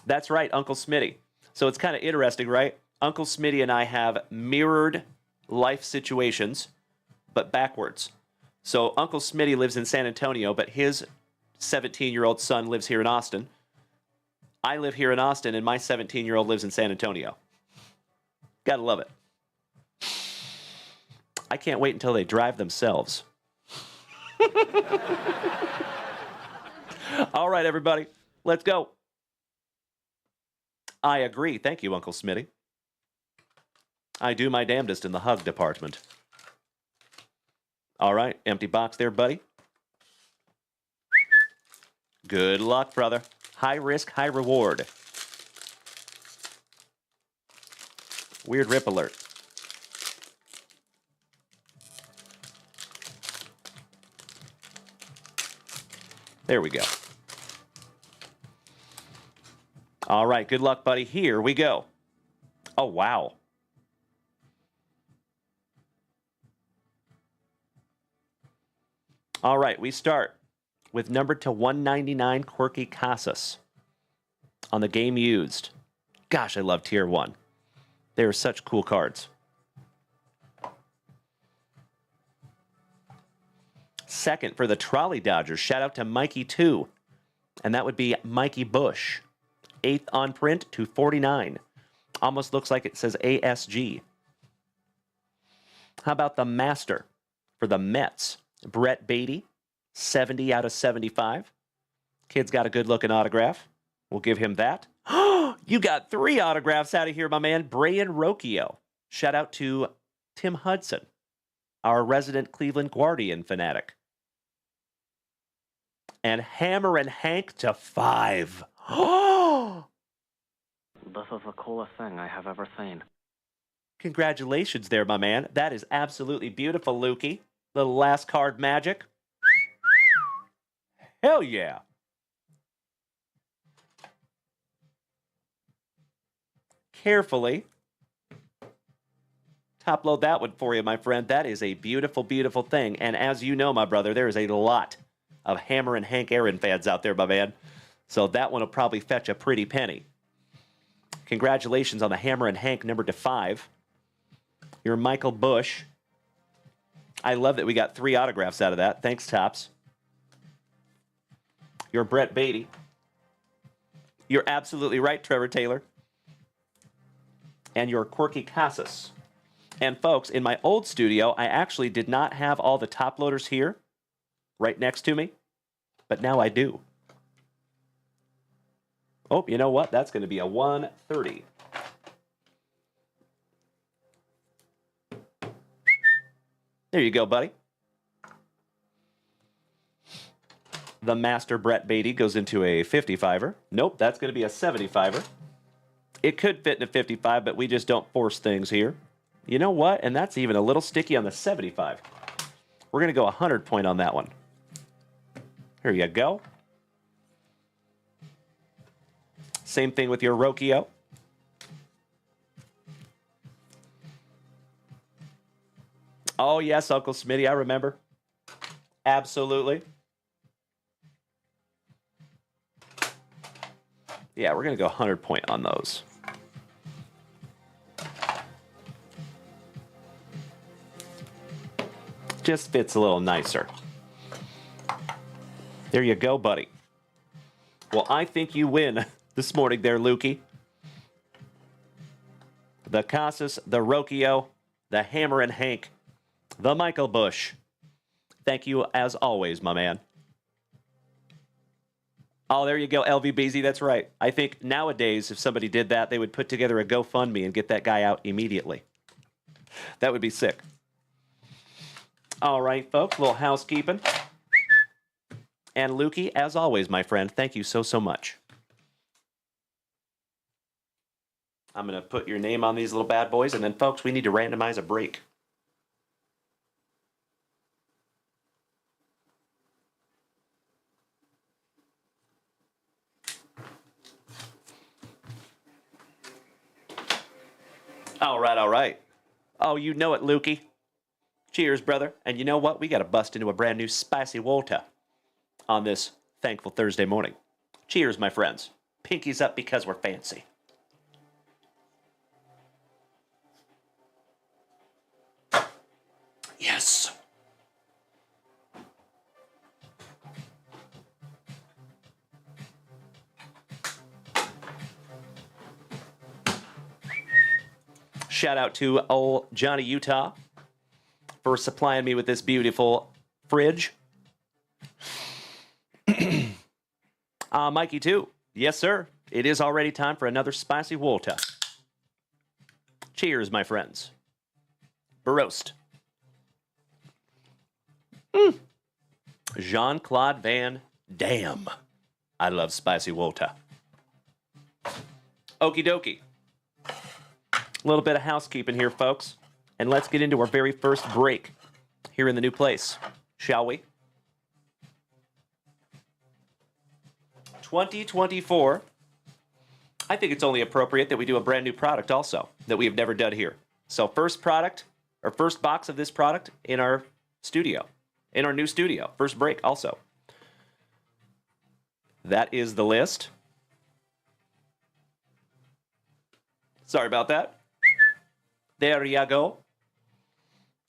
That's right, Uncle Smitty. So it's kind of interesting, right? Uncle Smitty and I have mirrored life situations, but backwards. So Uncle Smitty lives in San Antonio, but his 17-year-old son lives here in Austin. I live here in Austin, and my 17-year-old lives in San Antonio. Gotta love it. I can't wait until they drive themselves. All right, everybody. Let's go. I agree. Thank you, Uncle Smitty. I do my damnedest in the hug department. All right, empty box there, buddy. Good luck, brother. High risk, high reward. Weird rip alert. There we go. All right, good luck, buddy. Here we go. Oh, wow. All right, we start with number to 199, Quirky Casas on the game used. Gosh, I love Tier 1. They are such cool cards. Second for the Trolley Dodgers, shout out to Mikey 2. And that would be Mikey Bush. 8th on print to 49. Almost looks like it says ASG. How about the Master for the Mets? Brett Beatty, 70 out of 75. Kid's got a good-looking autograph. We'll give him that. You got 3 autographs out of here, my man. Brian Rocchio. Shout out to Tim Hudson, our resident Cleveland Guardian fanatic. And Hammer and Hank to 5. This is the coolest thing I have ever seen. Congratulations there, my man. That is absolutely beautiful, Lukey. Little last card magic. Hell yeah. Carefully top load that one for you, my friend. That is a beautiful, beautiful thing. And as you know, my brother, there is a lot of Hammer and Hank Aaron fans out there, my man. So that one will probably fetch a pretty penny. Congratulations on the Hammer and Hank number to 5. You're Michael Bush. I love that we got 3 autographs out of that. Thanks, Tops. You're Brett Beatty. You're absolutely right, Trevor Taylor. And you're Quirky Casas. And folks, in my old studio, I actually did not have all the top loaders here, right next to me. but now I do. Oh, you know what? That's going to be a 130. There you go, buddy. The Master Brett Beatty goes into a 55er. Nope, that's going to be a 75er. It could fit in a 55, but we just don't force things here. You know what? And that's even a little sticky on the 75. We're going to go 100 point on that one. Here you go. Same thing with your Rokio. Oh, yes, Uncle Smitty, I remember. Absolutely. Yeah, we're going to go 100 point on those. Just fits a little nicer. There you go, buddy. Well, I think you win this morning there, Lukey. The Casas, the Rokio, the Hammer and Hank, the Michael Bush. Thank you as always, my man. Oh, there you go, LVBZ. That's right. I think nowadays, if somebody did that, they would put together a GoFundMe and get that guy out immediately. That would be sick. All right, folks, a little housekeeping. And Lukey, as always, my friend, thank you so, so much. I'm going to put your name on these little bad boys, and then, folks, we need to randomize a break. All right, all right. Oh, you know it, Lukey. Cheers, brother. And you know what? We got to bust into a brand new spicy water on this thankful Thursday morning. Cheers, my friends. Pinkies up because we're fancy. Yes. Shout out to old Johnny Utah for supplying me with this beautiful fridge. Mikey, too. Yes, sir. It is already time for another spicy water. Cheers, my friends. Barost. Jean-Claude Van Damme. I love spicy water. Okie dokie. A little bit of housekeeping here, folks. And let's get into our very first break here in the new place, shall we? 2024. I think it's only appropriate that we do a brand new product also that we have never done here. So first product, or first box of this product in our studio, in our new studio. First break also. That is the list. Sorry about that. There you go.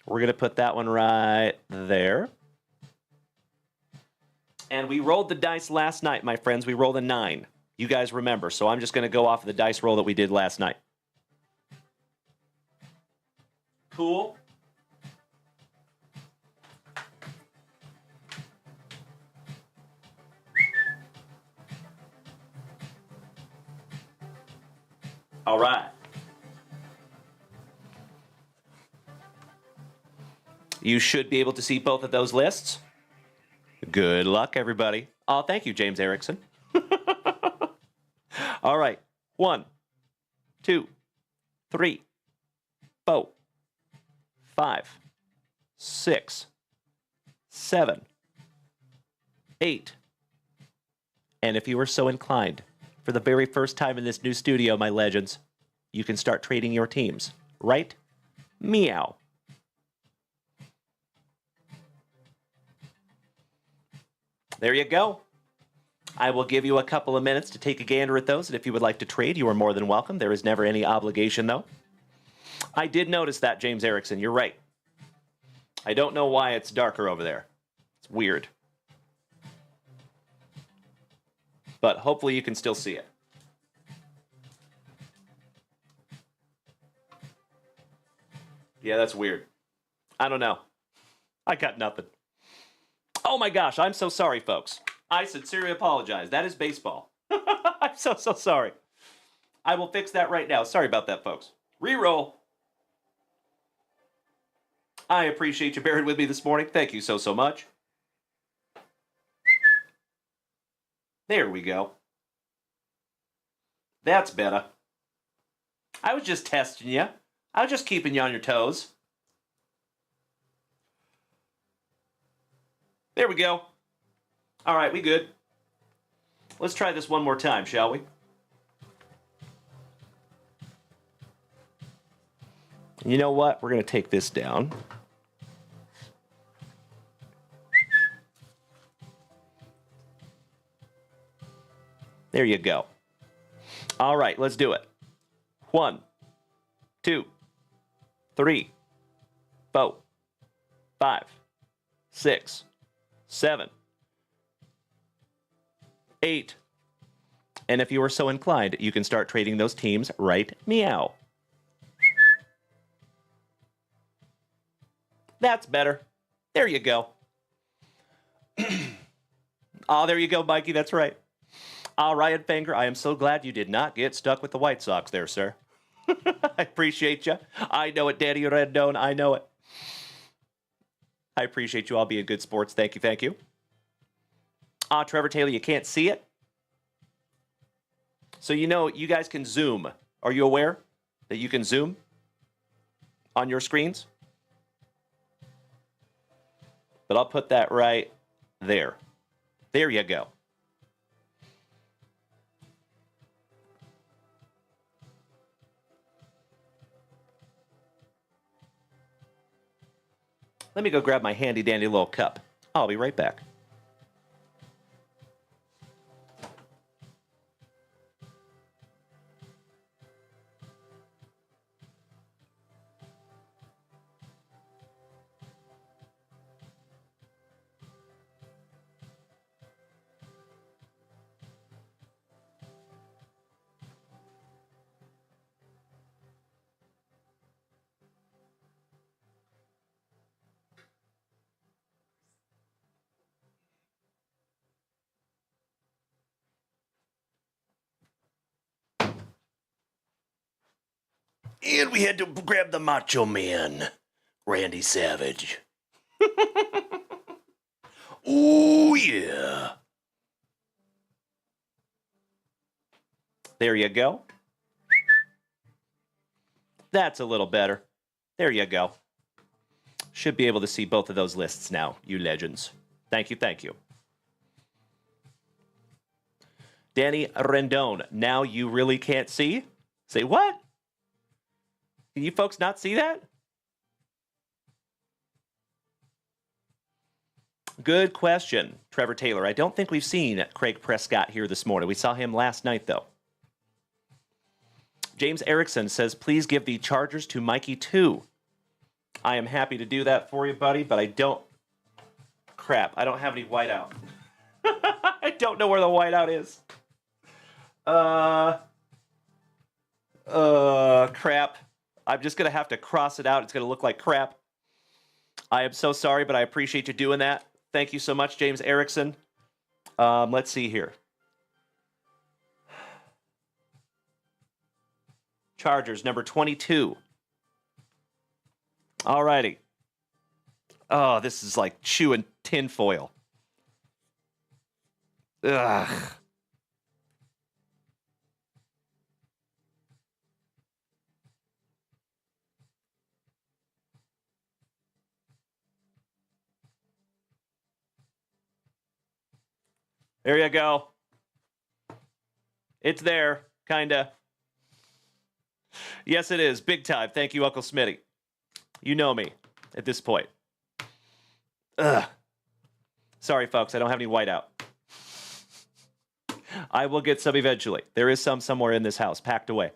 We're going to put that one right there. And we rolled the dice last night, my friends. We rolled a 9. You guys remember. So I'm just going to go off of the dice roll that we did last night. Cool. All right. You should be able to see both of those lists. Good luck, everybody. Oh, thank you, James Erickson. All right. 1, 2, 3, 4, 5, 6, 7, 8. And if you are so inclined, for the very first time in this new studio, my legends, you can start trading your teams, right? Meow. There you go. I will give you a couple of minutes to take a gander at those, and if you would like to trade, you are more than welcome. There is never any obligation, though. I did notice that, James Erickson. You're right. I don't know why it's darker over there. It's weird. But hopefully you can still see it. Yeah, that's weird. I don't know. I got nothing. Oh my gosh, I'm so sorry, folks. I sincerely apologize. That is baseball. I'm so sorry. I will fix that right now. Sorry about that, folks. Reroll. I appreciate you bearing with me this morning. Thank you so much. There we go. That's better. I was just testing you. I was just keeping you on your toes. There we go. All right, we good. Let's try this one more time, shall we? You know what? We're going to take this down. There you go. All right, let's do it. 1, 2, 3, 4, 5, 6, 7, 8. And if you are so inclined, you can start trading those teams right meow. That's better. There you go. Oh, there you go, Mikey. That's right. Ryan Fanger, I am so glad you did not get stuck with the White Sox there, sir. I appreciate you. I know it, Danny Rendon. I know it. I appreciate you all being good sports. Thank you, thank you. Trevor Taylor, you can't see it? So you know you guys can zoom. Are you aware that you can zoom on your screens? But I'll put that right there. There you go. Let me go grab my handy dandy little cup. I'll be right back. And we had to grab the Macho Man, Randy Savage. Ooh, yeah. There you go. That's a little better. There you go. Should be able to see both of those lists now, you legends. Thank you, thank you. Danny Rendon, now you really can't see? Say what? Can you folks not see that? Good question, Trevor Taylor. I don't think we've seen Craig Prescott here this morning. We saw him last night, though. James Erickson says, please give the Chargers to Mikey 2. I am happy to do that for you, buddy, but I don't... Crap, I don't have any whiteout. I don't know where the whiteout is. Crap. I'm just going to have to cross it out. It's going to look like crap. I am so sorry, but I appreciate you doing that. Thank you so much, James Erickson. Let's see here. Chargers, number 22. All righty. Oh, this is like chewing tinfoil. Ugh. There you go. It's there, kinda. Yes, it is. Big time. Thank you, Uncle Smitty. You know me at this point. Ugh. Sorry, folks. I don't have any whiteout. I will get some eventually. There is some somewhere in this house, packed away.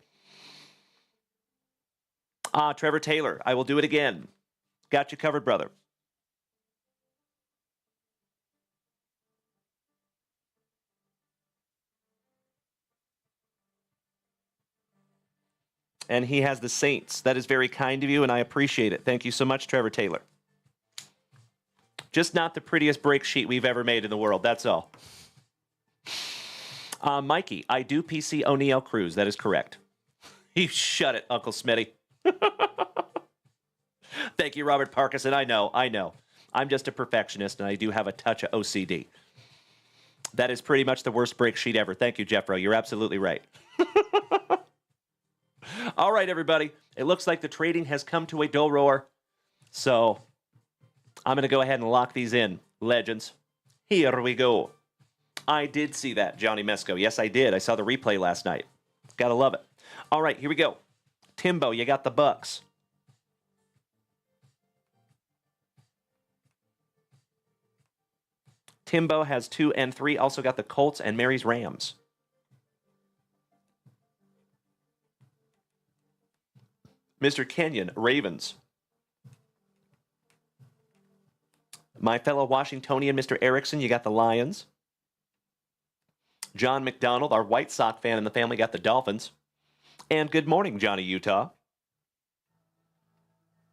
Trevor Taylor. I will do it again. Got you covered, brother. And he has the Saints. That is very kind of you, and I appreciate it. Thank you so much, Trevor Taylor. Just not the prettiest break sheet we've ever made in the world, that's all. Mikey, I do PC O'Neill Cruz. That is correct. You shut it, Uncle Smitty. Thank you, Robert Parkinson. I know. I'm just a perfectionist, and I do have a touch of OCD. That is pretty much the worst break sheet ever. Thank you, Jeffro. You're absolutely right. All right, everybody. It looks like the trading has come to a dull roar. So I'm going to go ahead and lock these in. Legends. Here we go. I did see that, Johnny Mesco. Yes, I did. I saw the replay last night. Gotta love it. All right, here we go. Timbo, you got the Bucks. Timbo has 2 and 3. Also got the Colts and Mary's Rams. Mr. Kenyon, Ravens. My fellow Washingtonian, Mr. Erickson, you got the Lions. John McDonald, our White Sox fan in the family, got the Dolphins. And good morning, Johnny Utah.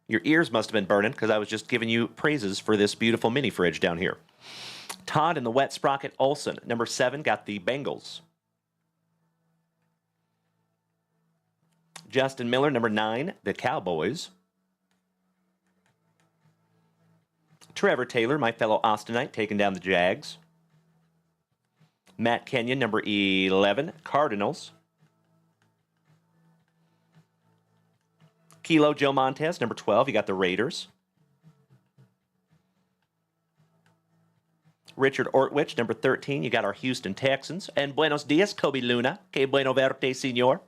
Your ears must have been burning because I was just giving you praises for this beautiful mini fridge down here. Todd in the Wet Sprocket Olson, number 7, got the Bengals. Justin Miller, number 9, the Cowboys. Trevor Taylor, my fellow Austinite, taking down the Jags. Matt Kenyon, number 11, Cardinals. Kilo Joe Montez, number 12, you got the Raiders. Richard Ortwich, number 13, you got our Houston Texans. And buenos dias, Kobe Luna. Que bueno verte, señor.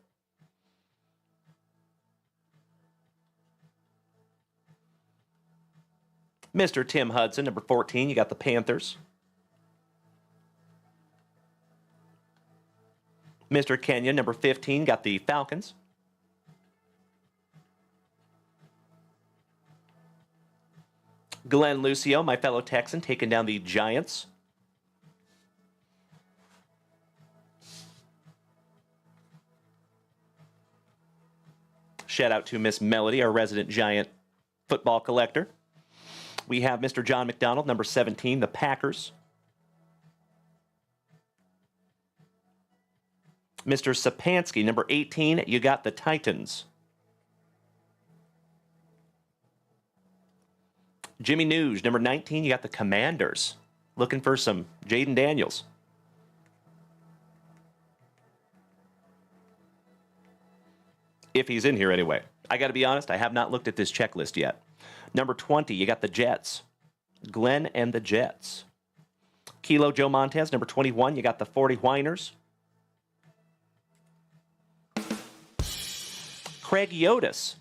Mr. Tim Hudson, number 14, you got the Panthers. Mr. Kenyon, number 15, got the Falcons. Glenn Lucio, my fellow Texan, taking down the Giants. Shout out to Miss Melody, our resident Giant football collector. We have Mr. John McDonald, number 17, the Packers. Mr. Sapansky, number 18, you got the Titans. Jimmy News, number 19, you got the Commanders. Looking for some Jaden Daniels. If he's in here anyway. I got to be honest, I have not looked at this checklist yet. Number 20, you got the Jets. Glenn and the Jets. Kilo Joe Montez, number 21, you got the 40 Whiners. Craig Yotis.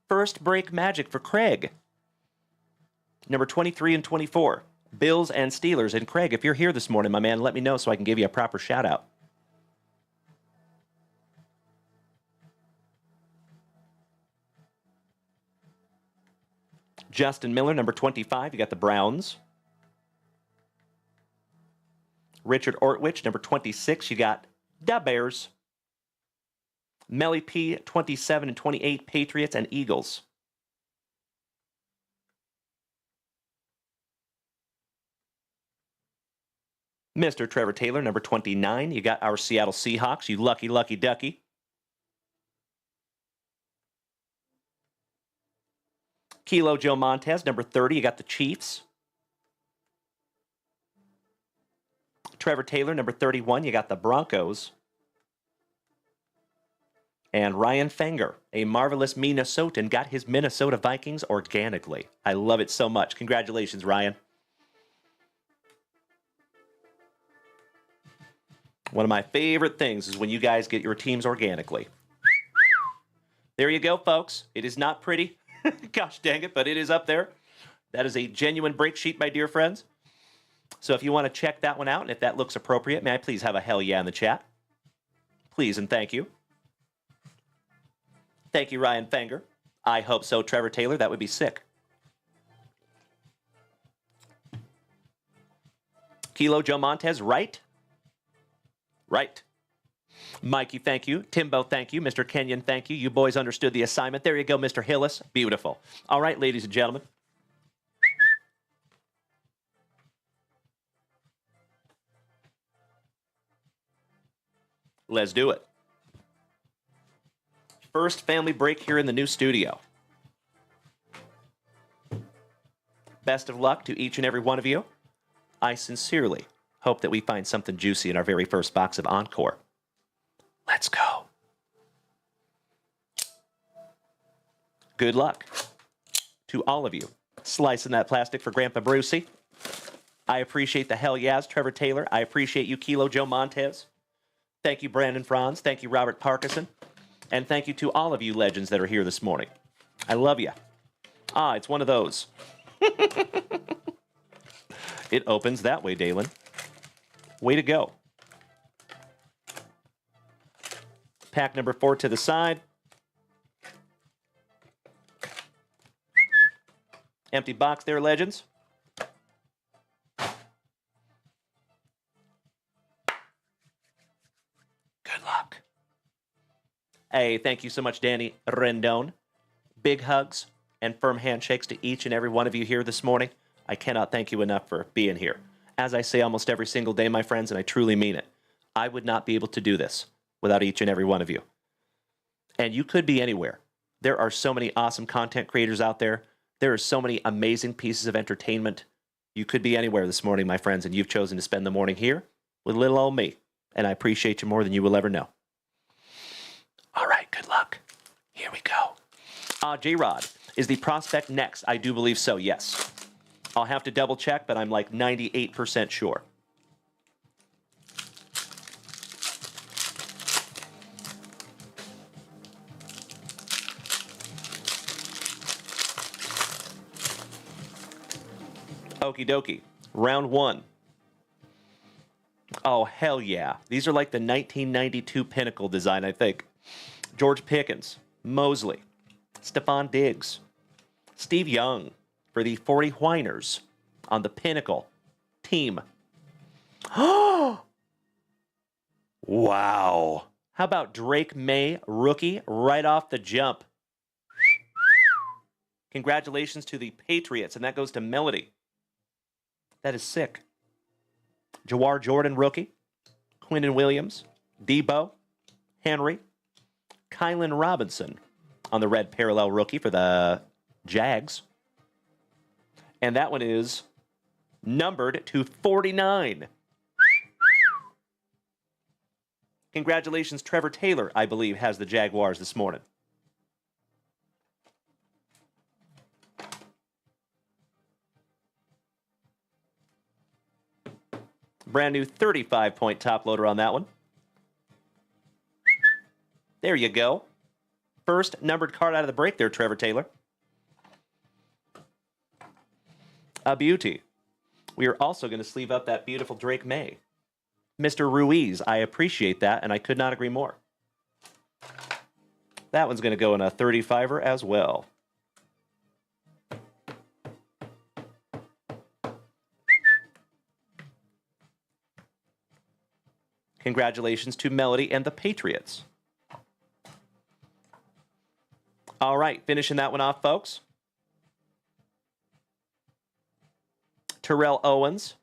First break magic for Craig. Number 23 and 24. Bills and Steelers. And Craig, if you're here this morning, my man, let me know so I can give you a proper shout out. Justin Miller, number 25, you got the Browns. Richard Ortwich, number 26, you got the Bears. Melly P, 27 and 28, Patriots and Eagles. Mr. Trevor Taylor, number 29, you got our Seattle Seahawks, you lucky, lucky ducky. Kilo Joe Montez, number 30, you got the Chiefs. Trevor Taylor, number 31, you got the Broncos. And Ryan Fenger, a marvelous Minnesotan, got his Minnesota Vikings organically. I love it so much. Congratulations, Ryan. One of my favorite things is when you guys get your teams organically. There you go, folks. It is not pretty. Gosh dang it, but it is up there. That is a genuine break sheet, my dear friends. So if you want to check that one out, and if that looks appropriate, may I please have a hell yeah in the chat? Please and thank you. Thank you, Ryan Fenger. I hope so, Trevor Taylor. That would be sick. Kilo Joe Montez, right? Right. Mikey, thank you. Timbo, thank you. Mr. Kenyon, thank you. You boys understood the assignment. There you go, Mr. Hillis. Beautiful. All right, ladies and gentlemen. Let's do it. First family break here in the new studio. Best of luck to each and every one of you. I sincerely hope that we find something juicy in our very first box of Encore. Let's go. Good luck to all of you slicing that plastic for Grandpa Brucey. I appreciate the hell yes, Trevor Taylor. I appreciate you, Kilo Joe Montez. Thank you, Brandon Franz. Thank you, Robert Parkinson. And thank you to all of you legends that are here this morning. I love you. It's one of those. It opens that way, Dalen. Way to go. Pack number 4 to the side. Empty box there, legends. Good luck. Hey, thank you so much, Danny Rendon. Big hugs and firm handshakes to each and every one of you here this morning. I cannot thank you enough for being here. As I say almost every single day, my friends, and I truly mean it, I would not be able to do this without each and every one of you. And you could be anywhere. There are so many awesome content creators out there. There are so many amazing pieces of entertainment. You could be anywhere this morning, my friends, and you've chosen to spend the morning here with little old me. And I appreciate you more than you will ever know. All right, good luck. Here we go. J-Rod, is the prospect next? I do believe so, yes. I'll have to double check, but I'm like 98% sure. Okie dokie. Round 1. Oh, hell yeah. These are like the 1992 Pinnacle design, I think. George Pickens, Mosley, Stephon Diggs, Steve Young for the 40 Whiners on the Pinnacle team. Wow. How about Drake May, rookie, right off the jump? Congratulations to the Patriots, and that goes to Melody. That is sick. Jawar Jordan, rookie. Quinnen Williams, Debo, Henry, Kylan Robinson on the red parallel rookie for the Jags. And that one is numbered to 49. Congratulations, Trevor Taylor, I believe, has the Jaguars this morning. Brand new 35-point top loader on that one. There you go. First numbered card out of the break there, Trevor Taylor. A beauty. We are also going to sleeve up that beautiful Drake May. Mr. Ruiz, I appreciate that, and I could not agree more. That one's going to go in a 35er as well. Congratulations to Melody and the Patriots. All right, finishing that one off, folks. Terrell Owens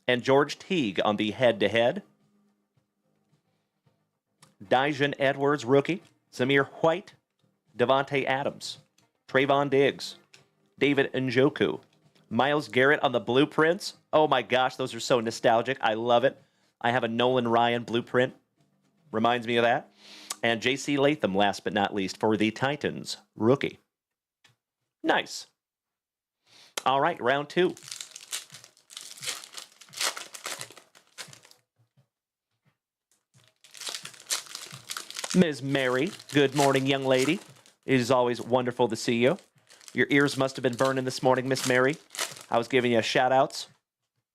and George Teague on the head-to-head. Dijon Edwards, rookie. Zamir White, Devontae Adams, Trayvon Diggs, David Njoku, Myles Garrett on the blueprints. Oh my gosh, those are so nostalgic. I love it. I have a Nolan Ryan blueprint. Reminds me of that. And J.C. Latham, last but not least, for the Titans, rookie. Nice. All right, round 2. Ms. Mary, good morning, young lady. It is always wonderful to see you. Your ears must have been burning this morning, Miss Mary. I was giving you shout-outs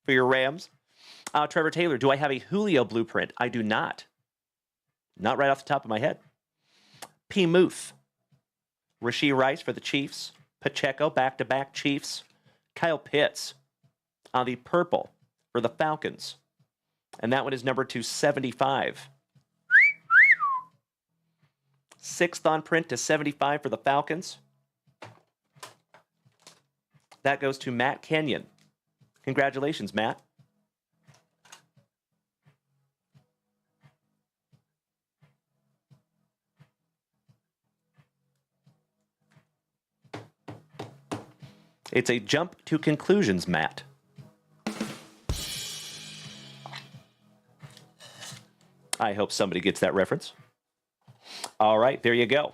for your Rams. Trevor Taylor, do I have a Julio blueprint? I do not. Not right off the top of my head. P. Muth. Rashee Rice for the Chiefs. Pacheco, back-to-back Chiefs. Kyle Pitts on the purple for the Falcons. And that one is number 275. 6th on print to 75 for the Falcons. That goes to Matt Kenyon. Congratulations, Matt. It's a jump to conclusions mat. I hope somebody gets that reference. All right, there you go.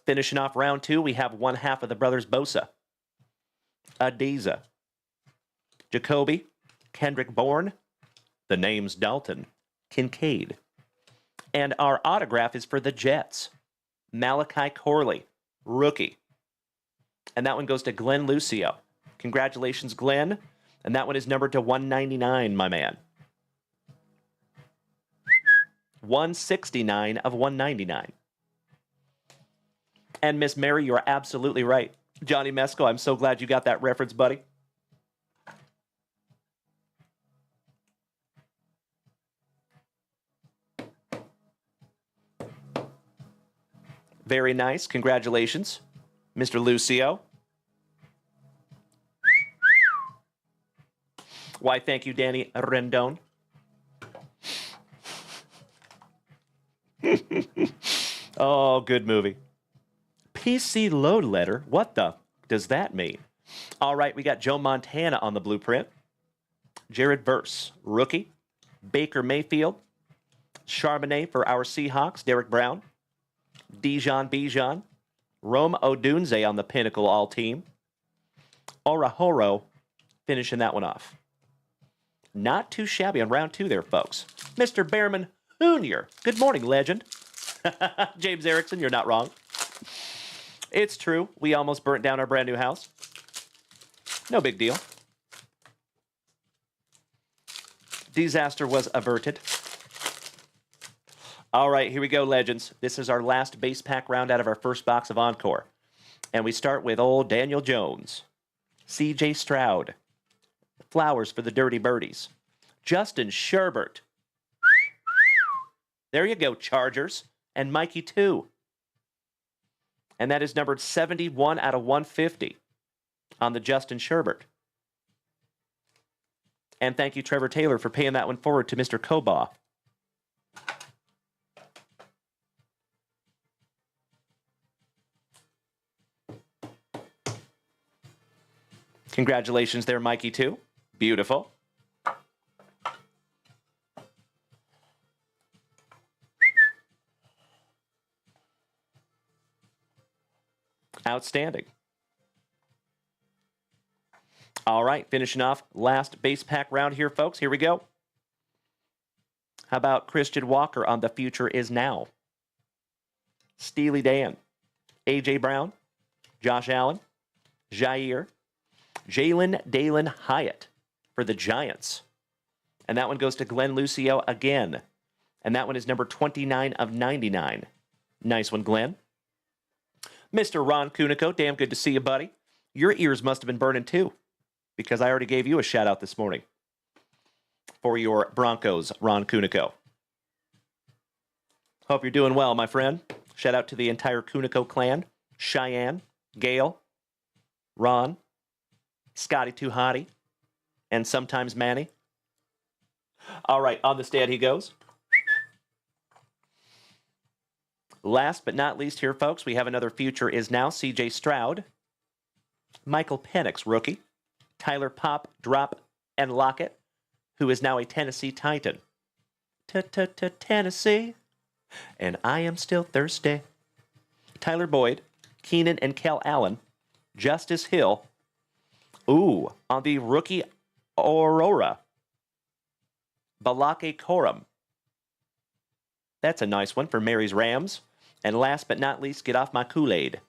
Finishing off round 2, we have one half of the brothers Bosa. Adiza. Jacoby. Kendrick Bourne. The name's Dalton. Kincaid. And our autograph is for the Jets. Malachi Corley. Rookie. And that one goes to Glenn Lucio. Congratulations, Glenn. And that one is numbered to 199, my man. 169 of 199. And Miss Mary, you're absolutely right. Johnny Mesco, I'm so glad you got that reference, buddy. Very nice. Congratulations, Mr. Lucio. Why, thank you, Danny Rendon. Oh, good movie. PC load letter? What the does that mean? All right, we got Joe Montana on the blueprint. Jared Verse, rookie. Baker Mayfield. Charbonnet for our Seahawks, Derek Brown. Dijon Bijan. Rome Odunze on the Pinnacle All-Team. Orahoro finishing that one off. Not too shabby on round 2 there, folks. Mr. Behrman Jr. Good morning, legend. James Erickson, you're not wrong. It's true. We almost burnt down our brand new house. No big deal. Disaster was averted. All right, here we go, legends. This is our last base pack round out of our first box of Encore. And we start with old Daniel Jones. C.J. Stroud. Flowers for the Dirty Birdies. Justin Sherbert. There you go, Chargers. And Mikey 2. And that is numbered 71 out of 150 on the Justin Sherbert. And thank you, Trevor Taylor, for paying that one forward to Mr. Kobaugh. Congratulations there, Mikey 2. Beautiful. Outstanding. All right, finishing off last base pack round here, folks. Here we go. How about Christian Walker on The Future Is Now? Steely Dan. A.J. Brown. Josh Allen. Jair. Jalen Dalen Hyatt for the Giants. And that one goes to Glenn Lucio again. And that one is number 29 of 99. Nice one, Glenn. Mr. Ron Kunico, damn good to see you, buddy. Your ears must have been burning too, because I already gave you a shout out this morning for your Broncos, Ron Kunico. Hope you're doing well, my friend. Shout out to the entire Kunico clan. Cheyenne, Gail, Ron, Scotty Too Hottie, and sometimes Manny. All right, on the stand he goes. Last but not least here, folks, we have another Future Is Now. C.J. Stroud. Michael Penix, rookie. Tyler Pop, Drop, and Lockett, who is now a Tennessee Titan. Tennessee, and I am still thirsty. Tyler Boyd, Keenan and Kel Allen, Justice Hill. Ooh, on the rookie Aurora. Balake Corum. That's a nice one for Mary's Rams. And last but not least, get off my Kool-Aid.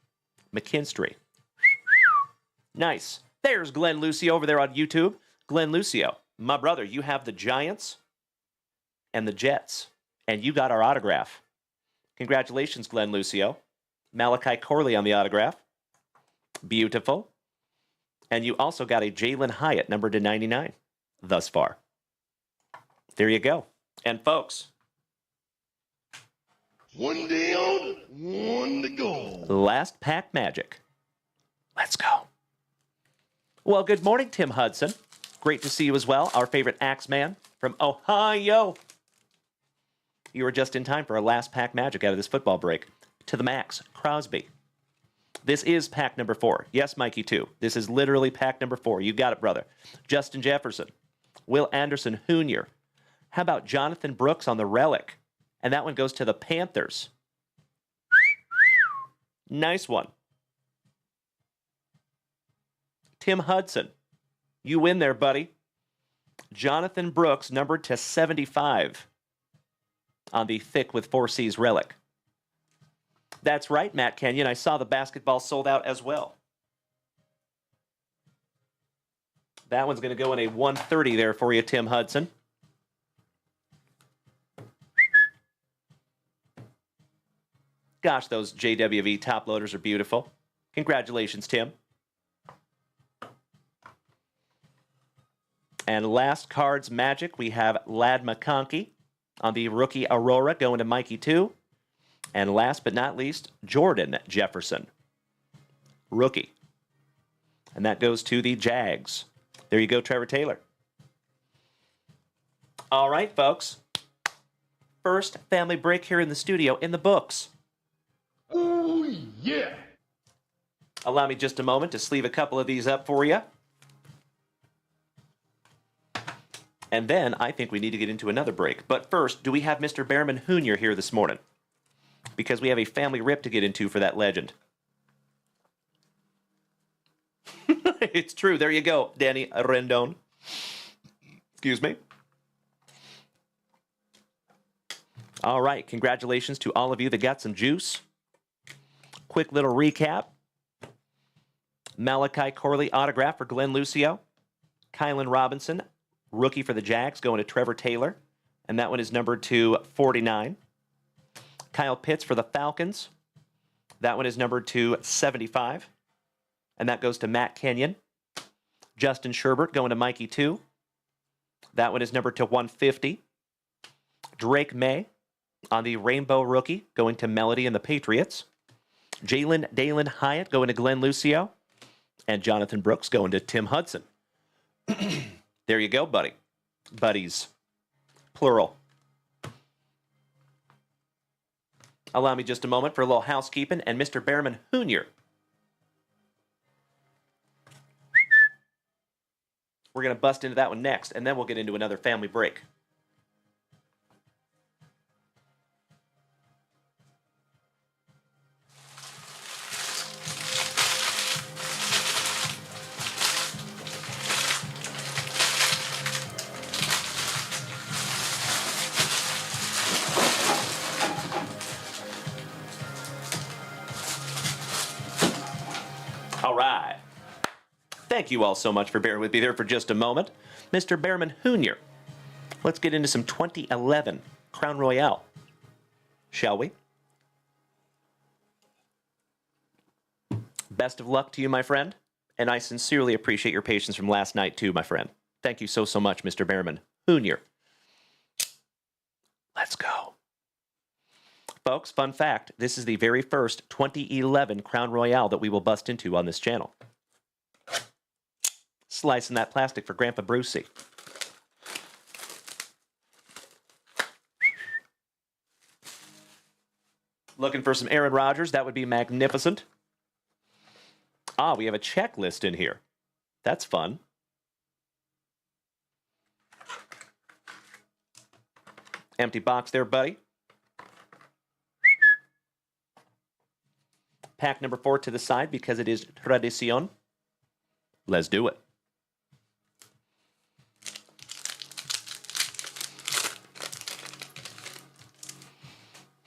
McKinstry. Nice. There's Glenn Lucio over there on YouTube. Glenn Lucio, my brother, you have the Giants and the Jets. And you got our autograph. Congratulations, Glenn Lucio. Malachi Corley on the autograph. Beautiful. And you also got a Jalen Hyatt, numbered to 99, thus far. There you go. And folks, One down, one to go. last pack magic. Let's go. Well, good morning, Tim Hudson. Great to see you as well, our favorite Axeman from Ohio. You were just in time for our last pack magic out of this football break. To the max, Crosby. This is pack number 4. Yes, Mikey, too. This is literally pack number 4. You got it, brother. Justin Jefferson. Will Anderson Jr. How about Jonathan Brooks on the relic? And that one goes to the Panthers. Nice one. Tim Hudson. You win there, buddy. Jonathan Brooks, numbered to 75 on the Thick with 4 C's relic. That's right, Matt Kenyon. I saw the basketball sold out as well. That one's going to go in a 130 there for you, Tim Hudson. Gosh, those JWV top loaders are beautiful. Congratulations, Tim. And last cards magic, we have Ladd McConkey on the rookie Aurora going to Mikey 2. And last but not least, Jordan Jefferson, rookie. And that goes to the Jags. There you go, Trevor Taylor. All right, folks. First family break here in the studio in the books. Oh, yeah. Allow me just a moment to sleeve a couple of these up for you. And then I think we need to get into another break. But first, do we have Mr. Behrman Jr. here this morning? Because we have a family rip to get into for that legend. It's true. There you go, Danny Rendon. Excuse me. All right. Congratulations to all of you that got some juice. Quick little recap. Malachi Corley autograph for Glenn Lucio. Kylan Robinson, rookie for the Jags, going to Trevor Taylor. And that one is numbered to 49. Kyle Pitts for the Falcons. That one is numbered to 75. And that goes to Matt Kenyon. Justin Sherbert going to Mikey 2. That one is numbered to 150. Drake May on the Rainbow rookie going to Melody and the Patriots. Jalen Dalen Hyatt going to Glenn Lucio. And Jonathan Brooks going to Tim Hudson. There you go, buddy. Buddies. Plural. Allow me just a moment for a little housekeeping and Mr. Behrman Jr. We're going to bust into that one next, and then we'll get into another family break. All right. Thank you all so much for bearing with me there for just a moment. Mr. Behrman Jr., let's get into some 2011 Crown Royale, shall we? Best of luck to you, my friend, and I sincerely appreciate your patience from last night, too, my friend. Thank you so much, Mr. Behrman Jr. Let's go. Folks, fun fact, this is the very first 2011 Crown Royale that we will bust into on this channel. Slicing that plastic for Grandpa Brucey. Looking for some Aaron Rodgers, that would be magnificent. Ah, we have a checklist in here. That's fun. Empty box there, buddy. Pack number 4 to the side because it is tradición. Let's do it.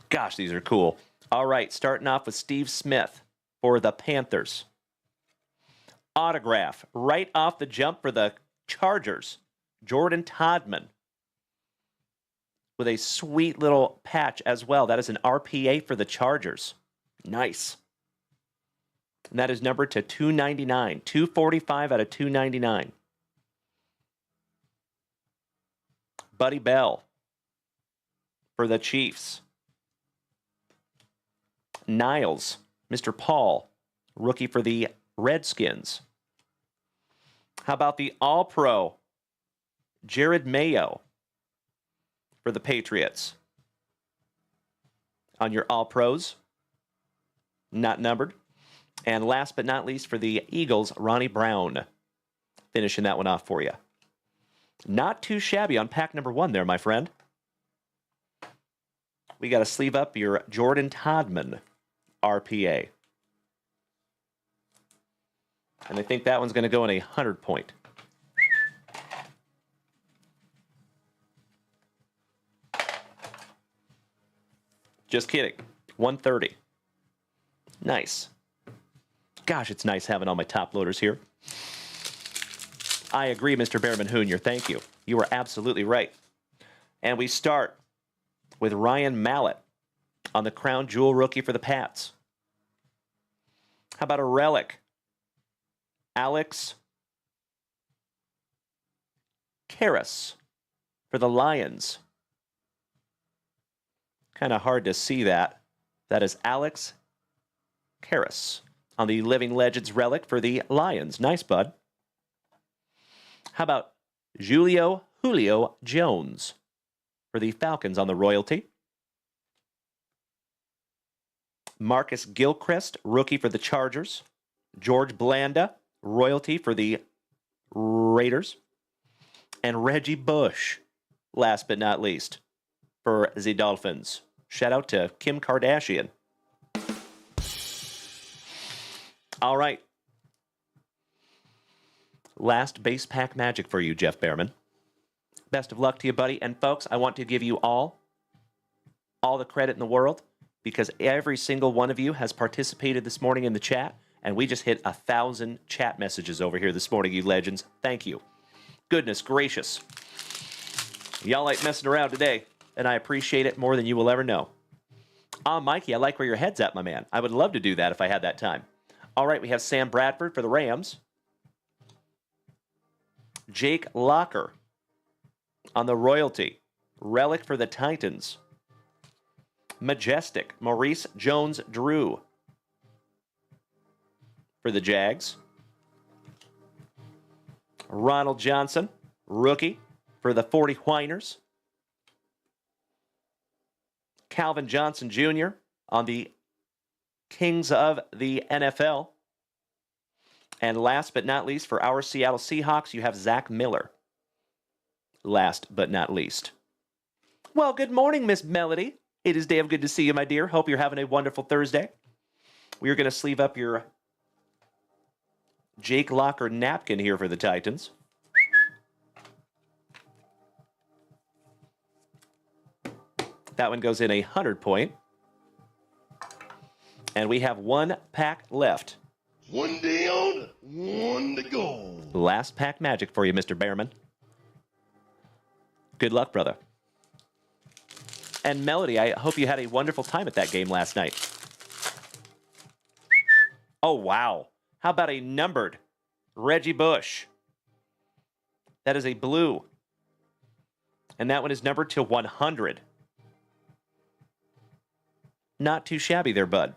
Gosh, these are cool. All right, starting off with Steve Smith for the Panthers. Autograph right off the jump for the Chargers. Jordan Todman with a sweet little patch as well. That is an RPA for the Chargers. Nice. And that is numbered to 299. 245 out of 299. Buddy Bell for the Chiefs. Niles, Mr. Paul, rookie for the Redskins. How about the All-Pro, Jared Mayo for the Patriots? On your All-Pros, not numbered. And last but not least for the Eagles, Ronnie Brown. Finishing that one off for you. Not too shabby on pack number 1 there, my friend. We got to sleeve up your Jordan Todman RPA. And I think that one's going to go in 100 point. Just kidding. 130. Nice. Gosh, it's nice having all my top loaders here. I agree, Mr. Behrman Hoonier. Thank you. You are absolutely right. And we start with Ryan Mallett on the Crown Jewel rookie for the Pats. How about a relic? Alex Karras for the Lions. Kind of hard to see that. That is Alex Karras on the Living Legends relic for the Lions. Nice, bud. How about Julio Jones for the Falcons on the royalty? Marcus Gilchrist, rookie for the Chargers. George Blanda, royalty for the Raiders. And Reggie Bush, last but not least, for the Dolphins. Shout out to Kim Kardashian. All right. Last base pack magic for you, Jeff Behrman. Best of luck to you, buddy. And folks, I want to give you all the credit in the world because every single one of you has participated this morning in the chat, and we just hit 1,000 chat messages over here this morning, you legends. Thank you. Goodness gracious. Y'all like messing around today, and I appreciate it more than you will ever know. Mikey, I like where your head's at, my man. I would love to do that if I had that time. All right, we have Sam Bradford for the Rams. Jake Locker on the royalty. Relic for the Titans. Majestic. Maurice Jones-Drew for the Jags. Ronald Johnson, rookie for the 49ers. Calvin Johnson Jr. on the Kings of the NFL. And last but not least, for our Seattle Seahawks, you have Zach Miller. Last but not least. Well, good morning, Miss Melody. It is damn good to see you, my dear. Hope you're having a wonderful Thursday. We are going to sleeve up your Jake Locker napkin here for the Titans. That one goes in 100 point. And we have 1 pack left. 1 day on, 1 to go. Last pack magic for you, Mr. Behrman. Good luck, brother. And Melody, I hope you had a wonderful time at that game last night. Oh, wow. How about a numbered Reggie Bush? That is a blue. And that one is numbered to 100. Not too shabby there, bud.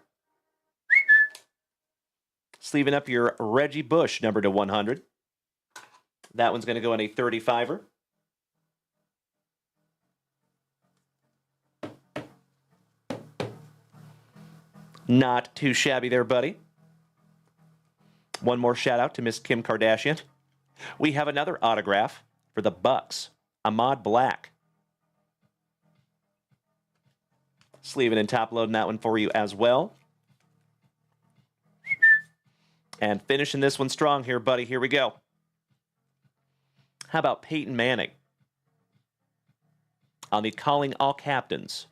Sleeving up your Reggie Bush number to 100. That one's going to go in a 35er. Not too shabby there, buddy. One more shout out to Miss Kim Kardashian. We have another autograph for the Bucks. Ahmad Black. Sleeving and top loading that one for you as well. And finishing this one strong here, buddy. Here we go. How about Peyton Manning on the Calling All Captains?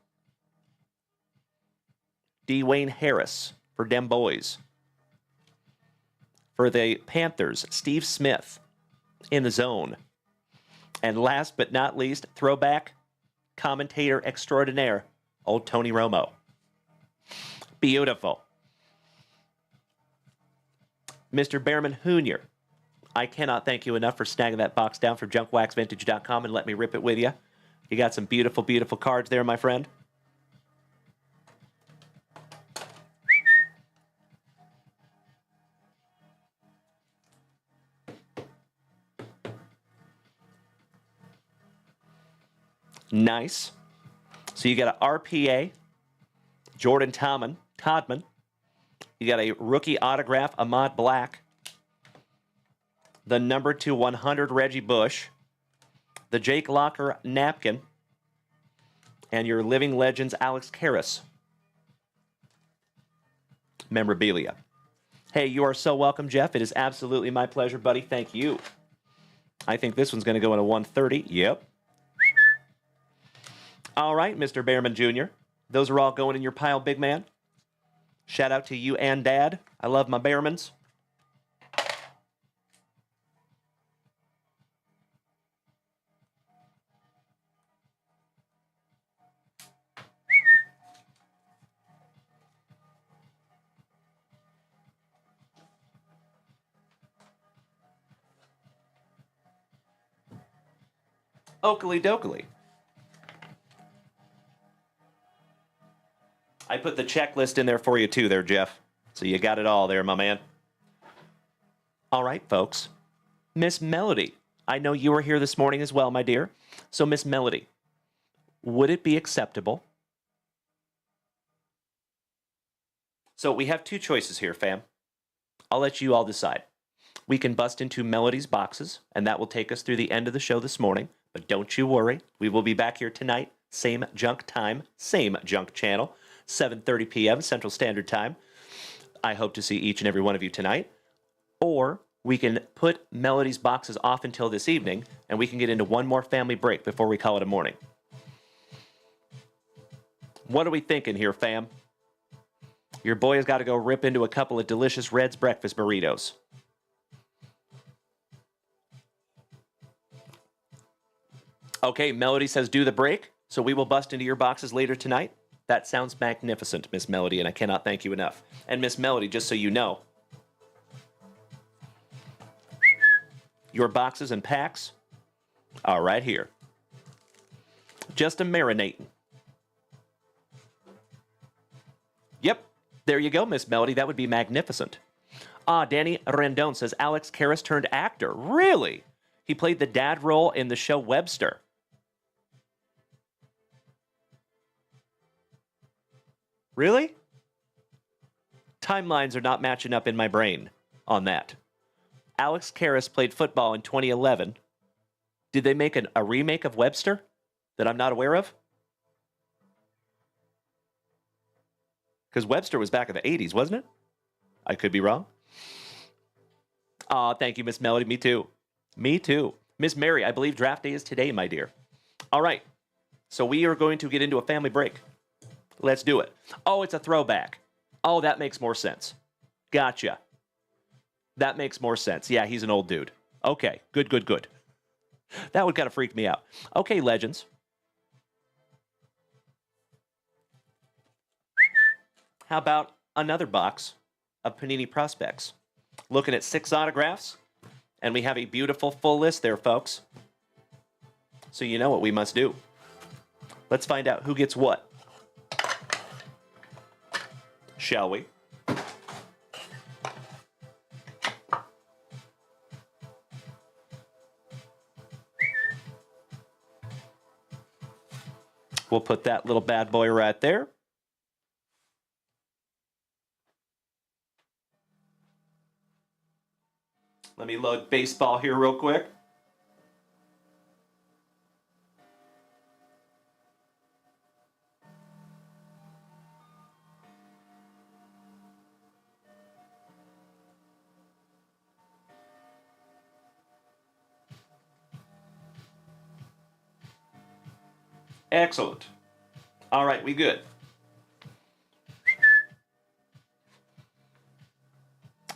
Dwayne Harris for Dem Boys. For the Panthers, Steve Smith in the zone. And last but not least, throwback commentator extraordinaire, old Tony Romo. Beautiful. Mr. Behrman Hoonier, I cannot thank you enough for snagging that box down from junkwaxvintage.com and let me rip it with you. You got some beautiful, beautiful cards there, my friend. Nice. So you got an RPA, Jordan Todman, You got a rookie autograph, Ahmad Black. The number 2/100 Reggie Bush. The Jake Locker napkin. And your Living Legends Alex Karras memorabilia. Hey, you are so welcome, Jeff. It is absolutely my pleasure, buddy. Thank you. I think this one's going to go in a 130. Yep. All right, Mr. Behrman Jr. Those are all going in your pile, big man. Shout out to you and Dad. I love my Behrmans. Oakley dokley. I put the checklist in there for you too there, Jeff. So you got it all there, my man. All right, folks. Miss Melody. I know you were here this morning as well, my dear. So, Miss Melody, would it be acceptable? So we have two choices here, fam. I'll let you all decide. We can bust into Melody's boxes, and that will take us through the end of the show this morning. But don't you worry. We will be back here tonight. Same junk time, same junk channel, 7:30 p.m. Central Standard Time. I hope to see each and every one of you tonight. Or we can put Melody's boxes off until this evening, and we can get into one more family break before we call it a morning. What are we thinking here, fam? Your boy has got to go rip into a couple of delicious Red's breakfast burritos. Okay, Melody says do the break, so we will bust into your boxes later tonight. That sounds magnificent, Miss Melody, and I cannot thank you enough. And Miss Melody, just so you know, your boxes and packs are right here. Just a marinating. Yep, there you go, Miss Melody. That would be magnificent. Danny Rendon says Alex Karras turned actor. Really? He played the dad role in the show Webster. Really? Timelines are not matching up in my brain on that. Alex Karras played football in 2011. Did they make a remake of Webster that I'm not aware of? Because Webster was back in the 80s, wasn't it? I could be wrong. Thank you, Miss Melody. Me too. Me too. Miss Mary, I believe draft day is today, my dear. All right. So we are going to get into a family break. Let's do it. Oh, it's a throwback. Oh, that makes more sense. Gotcha. That makes more sense. Yeah, he's an old dude. Okay, good, good, good. That would kind of freak me out. Okay, legends. How about another box of Panini Prospects? Looking at 6 autographs, and we have a beautiful full list there, folks. So you know what we must do. Let's find out who gets what. Shall we? We'll put that little bad boy right there. Let me load baseball here real quick. Excellent. All right, we good.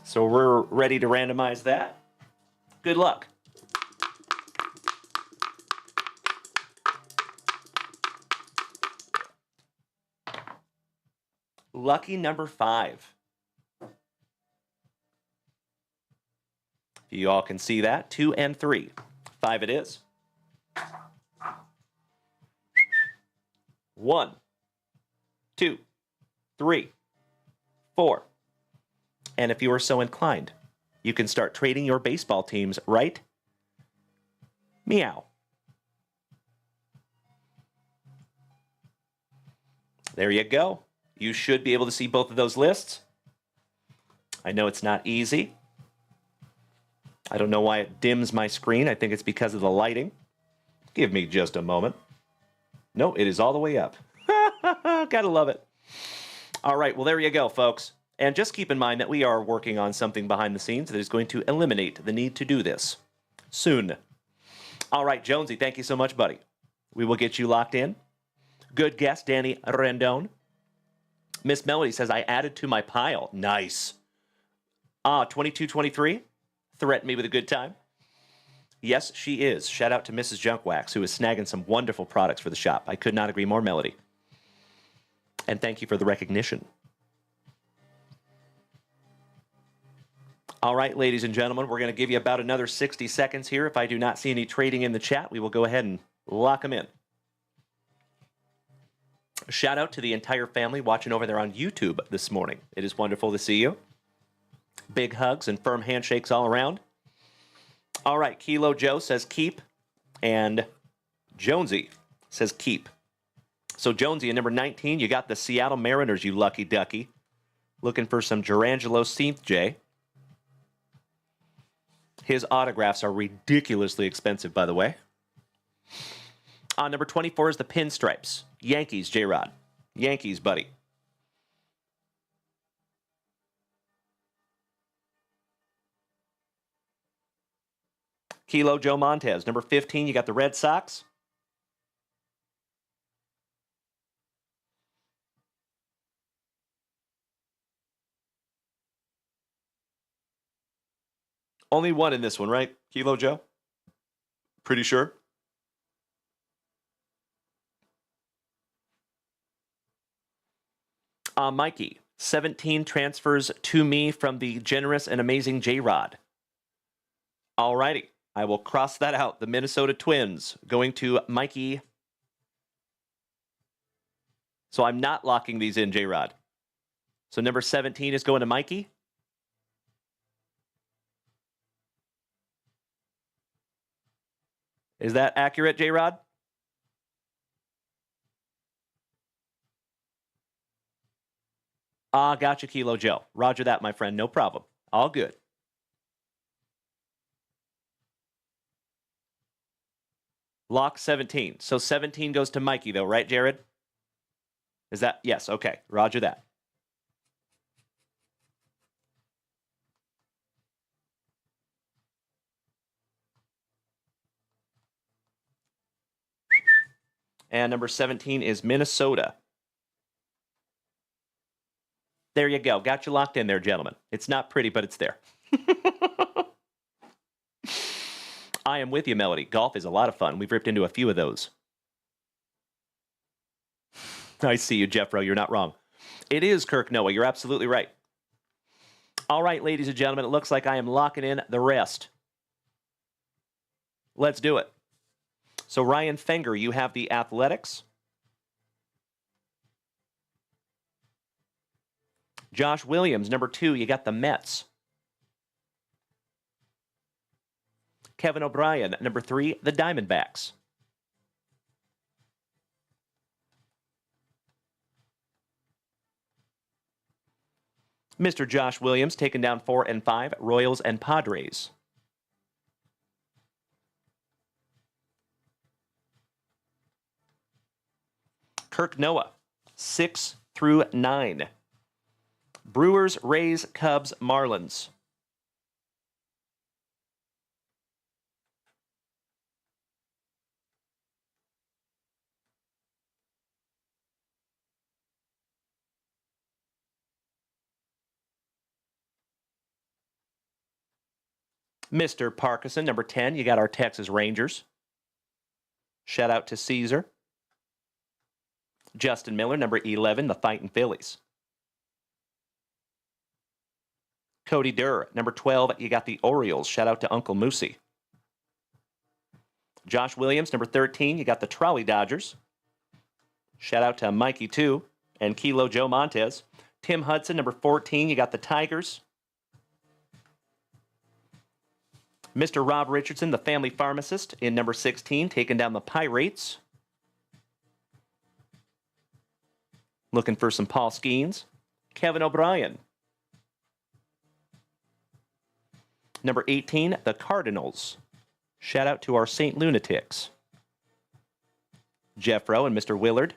So we're ready to randomize that. Good luck. Lucky number 5. If you all can see that, 2 and 3. 5 it is. 1, 2, 3, 4. And if you are so inclined, you can start trading your baseball teams right meow. There you go. You should be able to see both of those lists. I know it's not easy. I don't know why it dims my screen. I think it's because of the lighting. Give me just a moment. No, it is all the way up. Gotta love it. All right, well, there you go, folks. And just keep in mind that we are working on something behind the scenes that is going to eliminate the need to do this soon. All right, Jonesy, thank you so much, buddy. We will get you locked in. Good guest, Danny Rendon. Miss Melody says, I added to my pile. Nice. 2223, threaten me with a good time. Yes, she is. Shout out to Mrs. Junkwax, who is snagging some wonderful products for the shop. I could not agree more, Melody. And thank you for the recognition. All right, ladies and gentlemen, we're going to give you about another 60 seconds here. If I do not see any trading in the chat, we will go ahead and lock them in. Shout out to the entire family watching over there on YouTube this morning. It is wonderful to see you. Big hugs and firm handshakes all around. All right, Kilo Joe says keep, and Jonesy says keep. So Jonesy, at number 19, you got the Seattle Mariners, you lucky ducky. Looking for some Gerangelo Seath J. His autographs are ridiculously expensive, by the way. Number 24 is the Pinstripes. Yankees, J-Rod. Yankees, buddy. Kilo Joe Montez. Number 15, you got the Red Sox. Only one in this one, right, Kilo Joe? Pretty sure. Mikey, 17 transfers to me from the generous and amazing J-Rod. All righty. I will cross that out. The Minnesota Twins going to Mikey. So I'm not locking these in, J-Rod. So number 17 is going to Mikey. Is that accurate, J-Rod? Gotcha, Kilo Joe. Roger that, my friend. No problem. All good. Lock 17. So 17 goes to Mikey, though, right, Jared? Is that? Yes, okay. Roger that. And number 17 is Minnesota. There you go. Got you locked in there, gentlemen. It's not pretty, but it's there. I am with you, Melody. Golf is a lot of fun. We've ripped into a few of those. I see you, Jeffro. You're not wrong. It is Kirk Noah. You're absolutely right. All right, ladies and gentlemen, it looks like I am locking in the rest. Let's do it. So, Ryan Fenger, you have the Athletics. Josh Williams, number 2, you got the Mets. Kevin O'Brien, number 3, the Diamondbacks. Mr. Josh Williams taking down 4 and 5, Royals and Padres. Kirk Noah, 6 through 9. Brewers, Rays, Cubs, Marlins. Mr. Parkinson, number 10, you got our Texas Rangers. Shout out to Caesar. Justin Miller, number 11, the Fightin' Phillies. Cody Durr, number 12, you got the Orioles. Shout out to Uncle Moosey. Josh Williams, number 13, you got the Trolley Dodgers. Shout out to Mikey, too, and Kilo Joe Montez. Tim Hudson, number 14, you got the Tigers. Mr. Rob Richardson, the family pharmacist, in number 16, taking down the Pirates. Looking for some Paul Skeens. Kevin O'Brien. Number 18, the Cardinals. Shout out to our St. Lunatics. Jeff Rowe and Mr. Willard.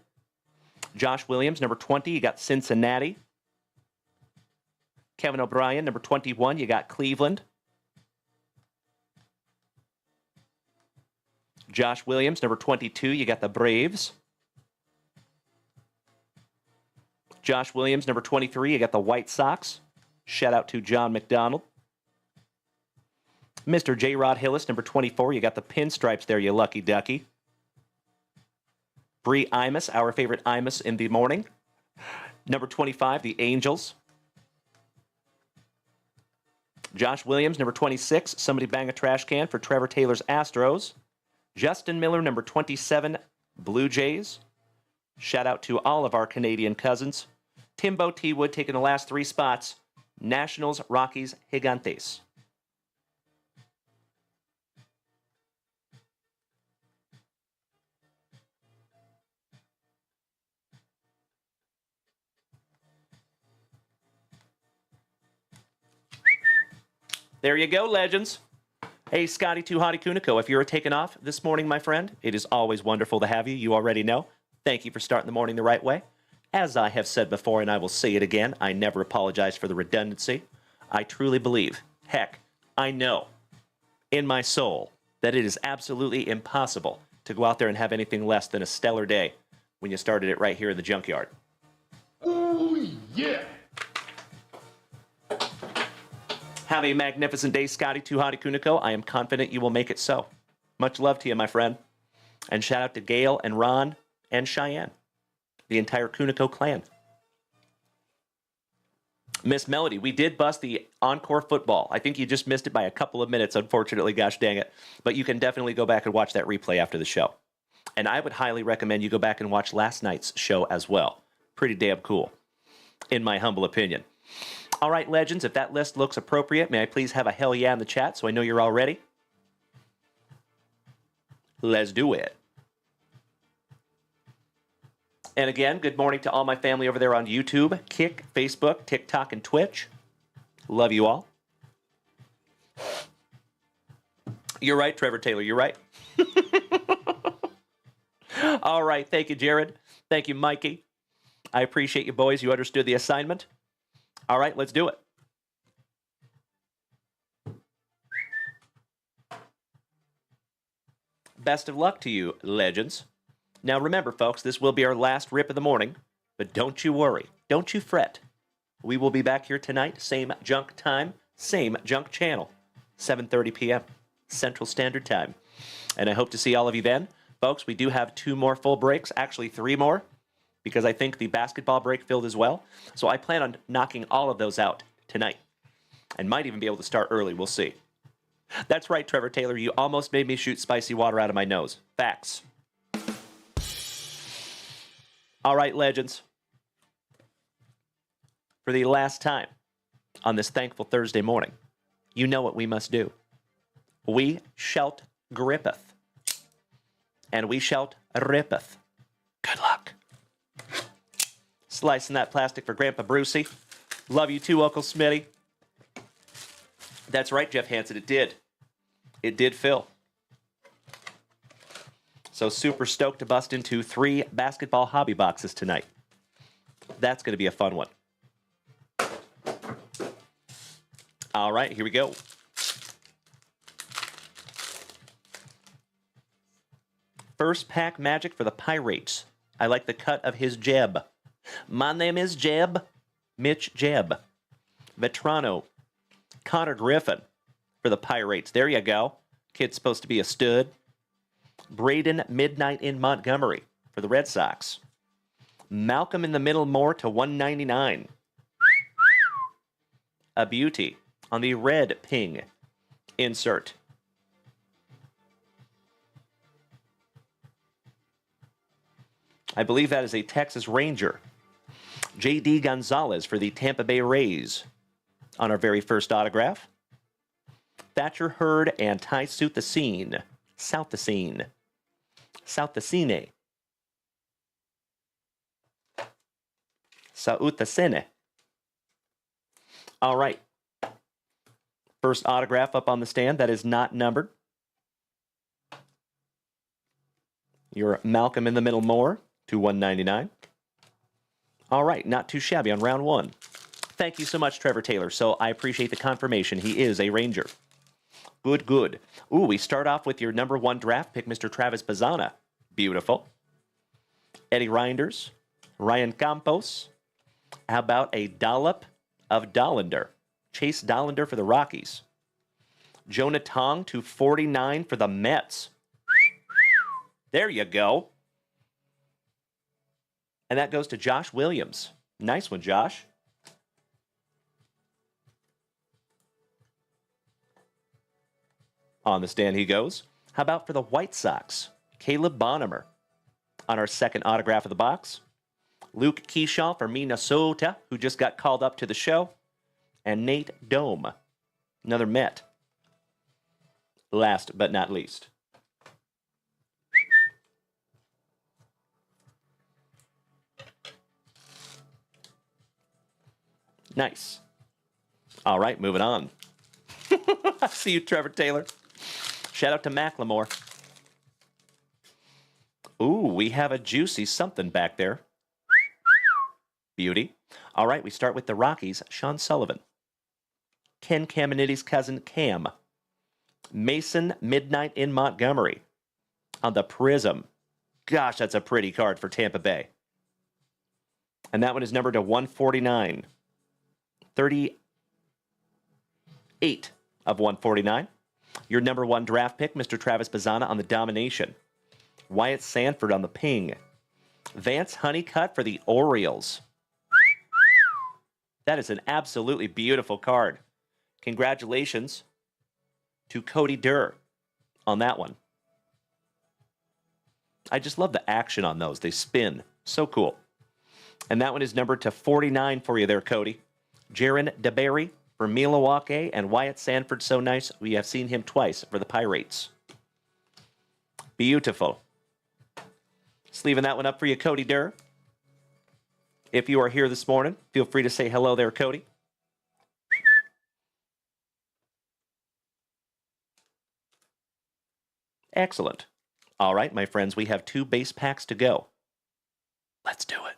Josh Williams, number 20, you got Cincinnati. Kevin O'Brien, number 21, you got Cleveland. Josh Williams, number 22, you got the Braves. Josh Williams, number 23, you got the White Sox. Shout out to John McDonald. Mr. J. Rod Hillis, number 24, you got the Pinstripes there, you lucky ducky. Bree Imus, our favorite Imus in the morning. Number 25, the Angels. Josh Williams, number 26, somebody bang a trash can for Trevor Taylor's Astros. Justin Miller, number 27, Blue Jays. Shout out to all of our Canadian cousins. Timbo T. Wood taking the last 3 spots. Nationals, Rockies, Gigantes. There you go, legends. Hey, Scotty Too Hottie Kuniko, if you're taking off this morning, my friend, it is always wonderful to have you. You already know. Thank you for starting the morning the right way. As I have said before, and I will say it again, I never apologize for the redundancy. I truly believe, heck, I know in my soul that it is absolutely impossible to go out there and have anything less than a stellar day when you started it right here in the junkyard. Oh, yeah. Have a magnificent day, Scotty Too Hottie Kuniko. I am confident you will make it so. Much love to you, my friend. And shout out to Gail and Ron and Cheyenne, the entire Kuniko clan. Miss Melody, we did bust the encore football. I think you just missed it by a couple of minutes, unfortunately, gosh dang it. But you can definitely go back and watch that replay after the show. And I would highly recommend you go back and watch last night's show as well. Pretty damn cool, in my humble opinion. All right, legends, if that list looks appropriate, may I please have a hell yeah in the chat so I know you're all ready? Let's do it. And again, good morning to all my family over there on YouTube, Kick, Facebook, TikTok, and Twitch. Love you all. You're right, Trevor Taylor, you're right. All right, thank you, Jared. Thank you, Mikey. I appreciate you, boys. You understood the assignment. All right, let's do it. Best of luck to you, legends. Now remember, folks, this will be our last rip of the morning, but don't you worry. Don't you fret. We will be back here tonight, same junk time, same junk channel, 7:30 p.m. Central Standard Time. And I hope to see all of you then. Folks, we do have 2 more full breaks, actually 3 more, because I think the basketball break filled as well. So I plan on knocking all of those out tonight and might even be able to start early. We'll see. That's right, Trevor Taylor. You almost made me shoot spicy water out of my nose. Facts. All right, legends. For the last time on this thankful Thursday morning, you know what we must do. We shalt grippeth, and we shalt rippeth. Good luck. Slicing that plastic for Grandpa Brucey. Love you too, Uncle Smitty. That's right, Jeff Hansen, it did. It did fill. So super stoked to bust into 3 basketball hobby boxes tonight. That's going to be a fun one. All right, here we go. First pack magic for the Pirates. I like the cut of his Jeb. My name is Jeb. Mitch Jeb. Vetrano. Connor Griffin for the Pirates. There you go. Kid's supposed to be a stud. Braden Midnight in Montgomery for the Red Sox. Malcolm in the Middle Moore to 199. A beauty on the red ping insert. I believe that is a Texas Ranger. J.D. Gonzalez for the Tampa Bay Rays on our very first autograph. Thatcher Hurd and Ty Southacine. Southacine. Southacine. All right. First autograph up on the stand that is not numbered. Your Malcolm in the Middle Moore to 199. All right, not too shabby on round one. Thank you so much, Trevor Taylor. So I appreciate the confirmation. He is a Ranger. Good, good. Ooh, we start off with your number 1 draft pick, Mr. Travis Bazzana. Beautiful. Eddie Reinders, Ryan Campos. How about a dollop of Dollander? Chase Dollander for the Rockies. Jonah Tong to 49 for the Mets. There you go. And that goes to Josh Williams. Nice one, Josh. On the stand he goes. How about for the White Sox? Caleb Bonham on our second autograph of the box. Luke Keyshaw for Minnesota, who just got called up to the show. And Nate Dome, another Met. Last but not least. Nice. All right, moving on. I see you, Trevor Taylor. Shout out to Macklemore. Ooh, we have a juicy something back there. Beauty. All right, we start with the Rockies. Sean Sullivan. Ken Caminiti's cousin, Cam. Mason Midnight in Montgomery. On the Prism. Gosh, that's a pretty card for Tampa Bay. And that one is numbered to 149. 38 of 149. Your number 1 draft pick, Mr. Travis Bazzana on the Domination. Wyatt Sanford on the Ping. Vance Honeycutt for the Orioles. That is an absolutely beautiful card. Congratulations to Cody Durr on that one. I just love the action on those. They spin. So cool. And that one is numbered to 49 for you there, Cody. Jaron DeBerry for Milwaukee and Wyatt Sanford, so nice. We have seen him twice for the Pirates. Beautiful. Sleeving that one up for you, Cody Durr. If you are here this morning, feel free to say hello there, Cody. Excellent. All right, my friends, we have 2 base packs to go. Let's do it.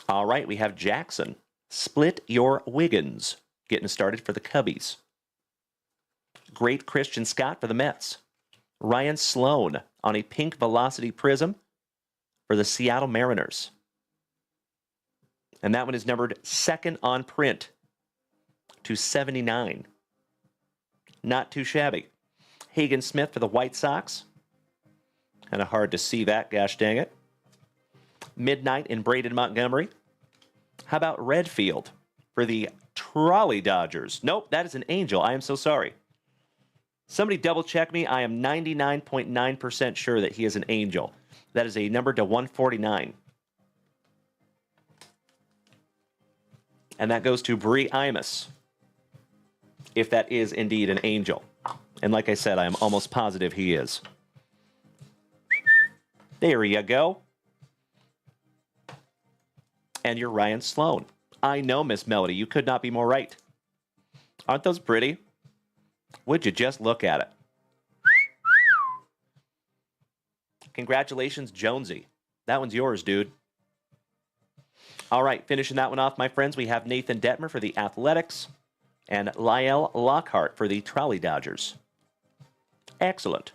All right, we have Jackson. Split your Wiggins. Getting started for the Cubbies. Great Christian Scott for the Mets. Ryan Sloan on a pink Velocity Prism for the Seattle Mariners. And that one is numbered 2nd on print to 79. Not too shabby. Hagen Smith for the White Sox. Kind of hard to see that, gosh dang it. Midnight in Braden Montgomery. How about Redfield for the Trolley Dodgers? Nope, that is an Angel. I am so sorry. Somebody double check me. I am 99.9% sure that he is an Angel. That is a number to 149. And that goes to Bree Imus, if that is indeed an Angel. And like I said, I am almost positive he is. There you go. And you're Ryan Sloan. I know, Miss Melody, you could not be more right. Aren't those pretty? Would you just look at it? Congratulations, Jonesy. That one's yours, dude. All right, finishing that one off, my friends, we have Nathan Detmer for the Athletics and Lyle Lockhart for the Trolley Dodgers. Excellent.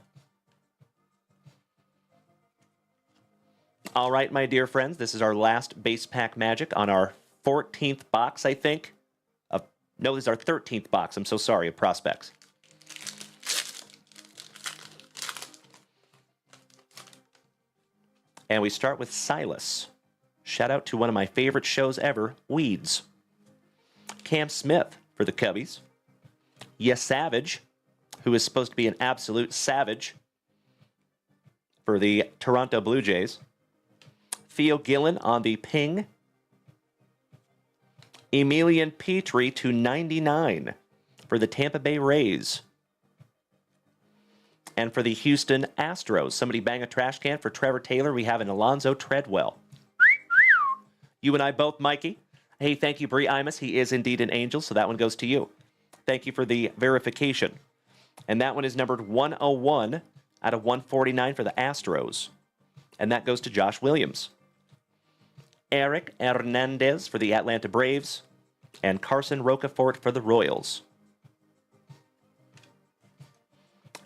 All right, my dear friends, this is our last base pack magic on our 14th box, I think. No, this is our 13th box. I'm so sorry, of prospects. And we start with Silas. Shout out to one of my favorite shows ever, Weeds. Cam Smith for the Cubbies. Yes, Savage, who is supposed to be an absolute savage for the Toronto Blue Jays. Theo Gillen on the Ping. Emilian Petrie to 99 for the Tampa Bay Rays. And for the Houston Astros, somebody bang a trash can for Trevor Taylor. We have an Alonzo Treadwell. You and I both, Mikey. Hey, thank you, Bree Imus. He is indeed an angel, so that one goes to you. Thank you for the verification. And that one is numbered 101 out of 149 for the Astros. And that goes to Josh Williams. Eric Hernandez for the Atlanta Braves. And Carson Rocafort for the Royals.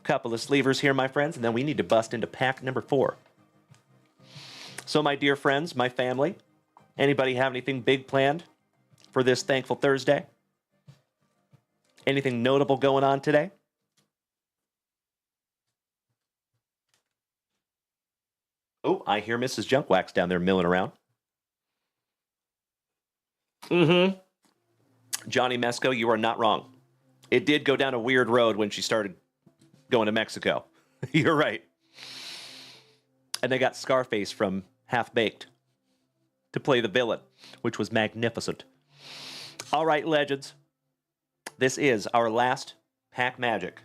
Couple of sleevers here, my friends, and then we need to bust into pack number 4. So, my dear friends, my family, anybody have anything big planned for this Thankful Thursday? Anything notable going on today? Oh, I hear Mrs. Junkwax down there milling around. Johnny Mesco, you are not wrong. It did go down a weird road when she started going to Mexico. You're right. And they got Scarface from Half Baked to play the villain, which was magnificent. All right, legends. This is our last pack magic.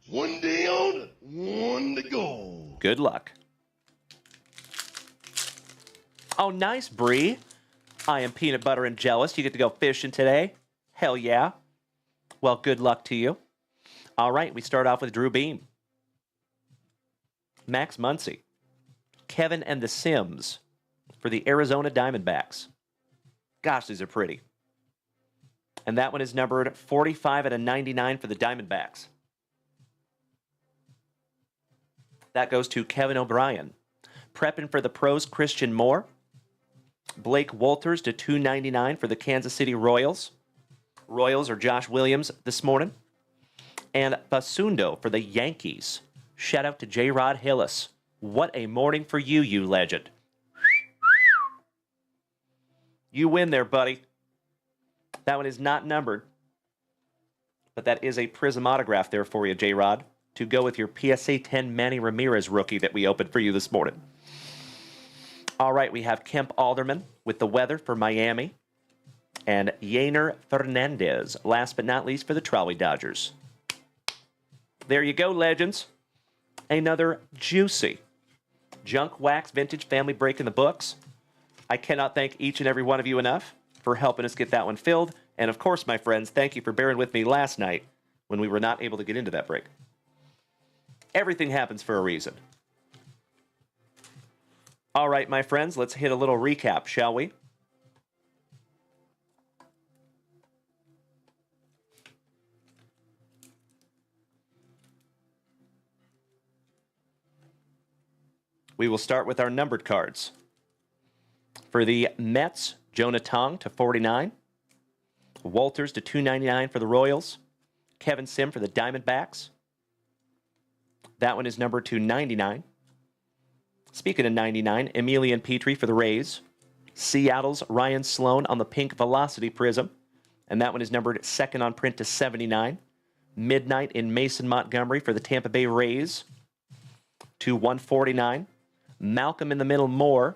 One day on, one to go. Good luck. Oh, nice, Bree. I am peanut butter and jealous. You get to go fishing today. Hell yeah. Well, good luck to you. All right, we start off with Drew Beam. Max Muncy. Kevin and the Sims for the Arizona Diamondbacks. Gosh, these are pretty. And that one is numbered 45 out of 99 for the Diamondbacks. That goes to Kevin O'Brien. Prepping for the pros, Christian Moore. Blake Walters to 299 for the Kansas City Royals. Royals are Josh Williams this morning. And Basundo for the Yankees. Shout out to J-Rod Hillis. What a morning for you, you legend. You win there, buddy. That one is not numbered. But that is a Prism autograph there for you, J-Rod, to go with your PSA 10 Manny Ramirez rookie that we opened for you this morning. All right, we have Kemp Alderman with the weather for Miami. And Yainer Fernandez, last but not least, for the Trolley Dodgers. There you go, legends. Another juicy Junk Wax Vintage Family break in the books. I cannot thank each and every one of you enough for helping us get that one filled. And of course, my friends, thank you for bearing with me last night when we were not able to get into that break. Everything happens for a reason. All right, my friends, let's hit a little recap, shall we? We will start with our numbered cards. For the Mets, Jonah Tong to 49. Walters to 299 for the Royals. Kevin Sim for the Diamondbacks. That one is numbered to 99. Speaking of 99, Emilian Petrie for the Rays. Seattle's Ryan Sloan on the pink Velocity Prism. And that one is numbered second on print to 79. Midnight in Mason Montgomery for the Tampa Bay Rays to 149. Malcolm in the Middle Moore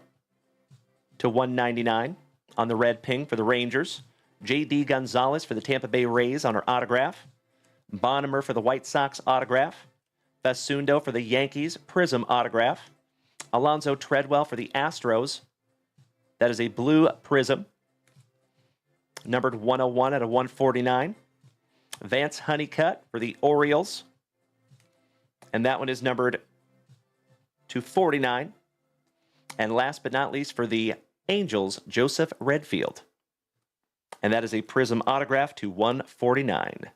to 199 on the red ping for the Rangers. J.D. Gonzalez for the Tampa Bay Rays on her autograph. Bonnemer for the White Sox autograph. Basundo for the Yankees Prism autograph. Alonzo Treadwell for the Astros. That is a blue Prism, numbered 101 out of 149. Vance Honeycutt for the Orioles. And that one is numbered to 49. And last but not least for the Angels, Joseph Redfield. And that is a Prism autograph to 149.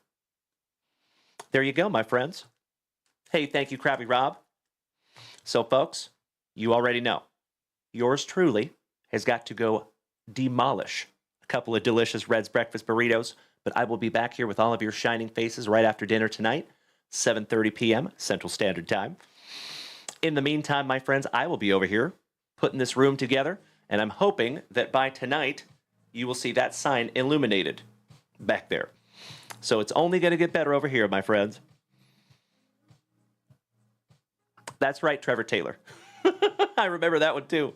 There you go, my friends. Hey, thank you, Krabby Rob. So, folks, you already know. Yours truly has got to go demolish a couple of delicious Red's Breakfast burritos, but I will be back here with all of your shining faces right after dinner tonight, 7:30 p.m. Central Standard Time. In the meantime, my friends, I will be over here putting this room together, and I'm hoping that by tonight you will see that sign illuminated back there. So it's only going to get better over here, my friends. That's right, Trevor Taylor. I remember that one too.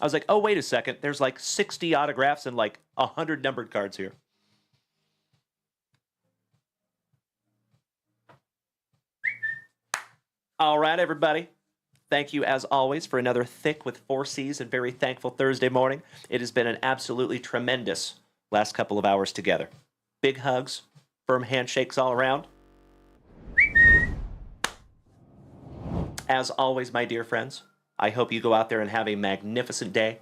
I was like, oh, wait a second. There's like 60 autographs and like 100 numbered cards here. All right, everybody. Thank you, as always, for another thick with 4 C's and very thankful Thursday morning. It has been an absolutely tremendous last couple of hours together. Big hugs, firm handshakes all around. As always, my dear friends, I hope you go out there and have a magnificent day.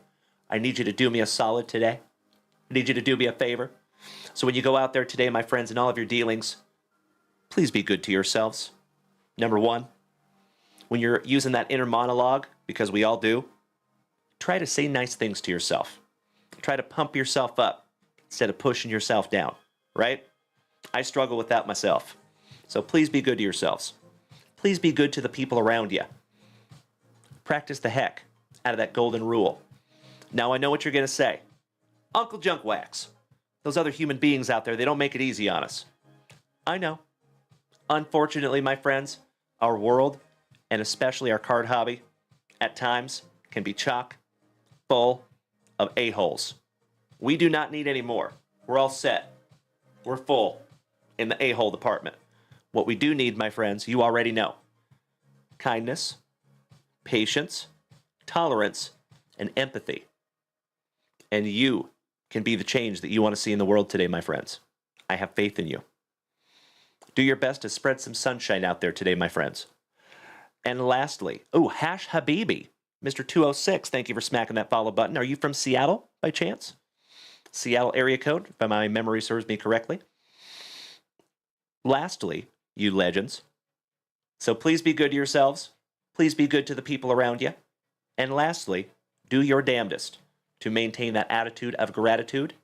I need you to do me a solid today. I need you to do me a favor. So when you go out there today, my friends, in all of your dealings, please be good to yourselves. Number one, when you're using that inner monologue, because we all do, try to say nice things to yourself. Try to pump yourself up instead of pushing yourself down, right? I struggle with that myself. So please be good to yourselves. Please be good to the people around you. Practice the heck out of that golden rule. Now I know what you're going to say. Uncle Junkwax, those other human beings out there, they don't make it easy on us. I know. Unfortunately, my friends, our world, and especially our card hobby, at times can be chock full of a-holes. We do not need any more. We're all set. We're full in the a-hole department. What we do need, my friends, you already know. Kindness, patience, tolerance, and empathy. And you can be the change that you want to see in the world today, my friends. I have faith in you. Do your best to spread some sunshine out there today, my friends. And lastly, Hash Habibi, Mr. 206, thank you for smacking that follow button. Are you from Seattle, by chance? Seattle area code, if my memory serves me correctly. Lastly, you legends, so please be good to yourselves. Please be good to the people around you. And lastly, do your damnedest to maintain that attitude of gratitude.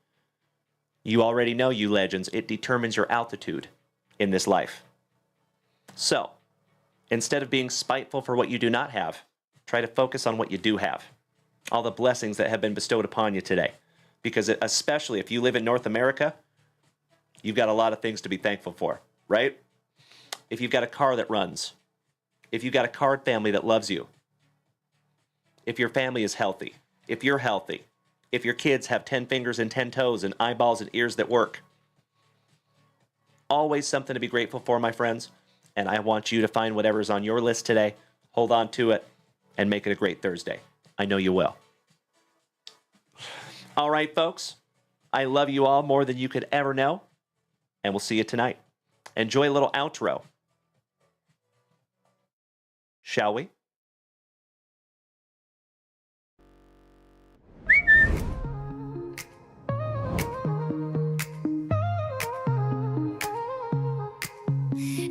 You already know, you legends, it determines your altitude in this life. So, instead of being spiteful for what you do not have, try to focus on what you do have. All the blessings that have been bestowed upon you today. Because especially if you live in North America, you've got a lot of things to be thankful for, right? If you've got a car that runs, if you've got a card family that loves you, if your family is healthy, if you're healthy, if your kids have 10 fingers and 10 toes and eyeballs and ears that work. Always something to be grateful for, my friends. And I want you to find whatever's on your list today, hold on to it, and make it a great Thursday. I know you will. All right, folks. I love you all more than you could ever know. And we'll see you tonight. Enjoy a little outro. Shall we?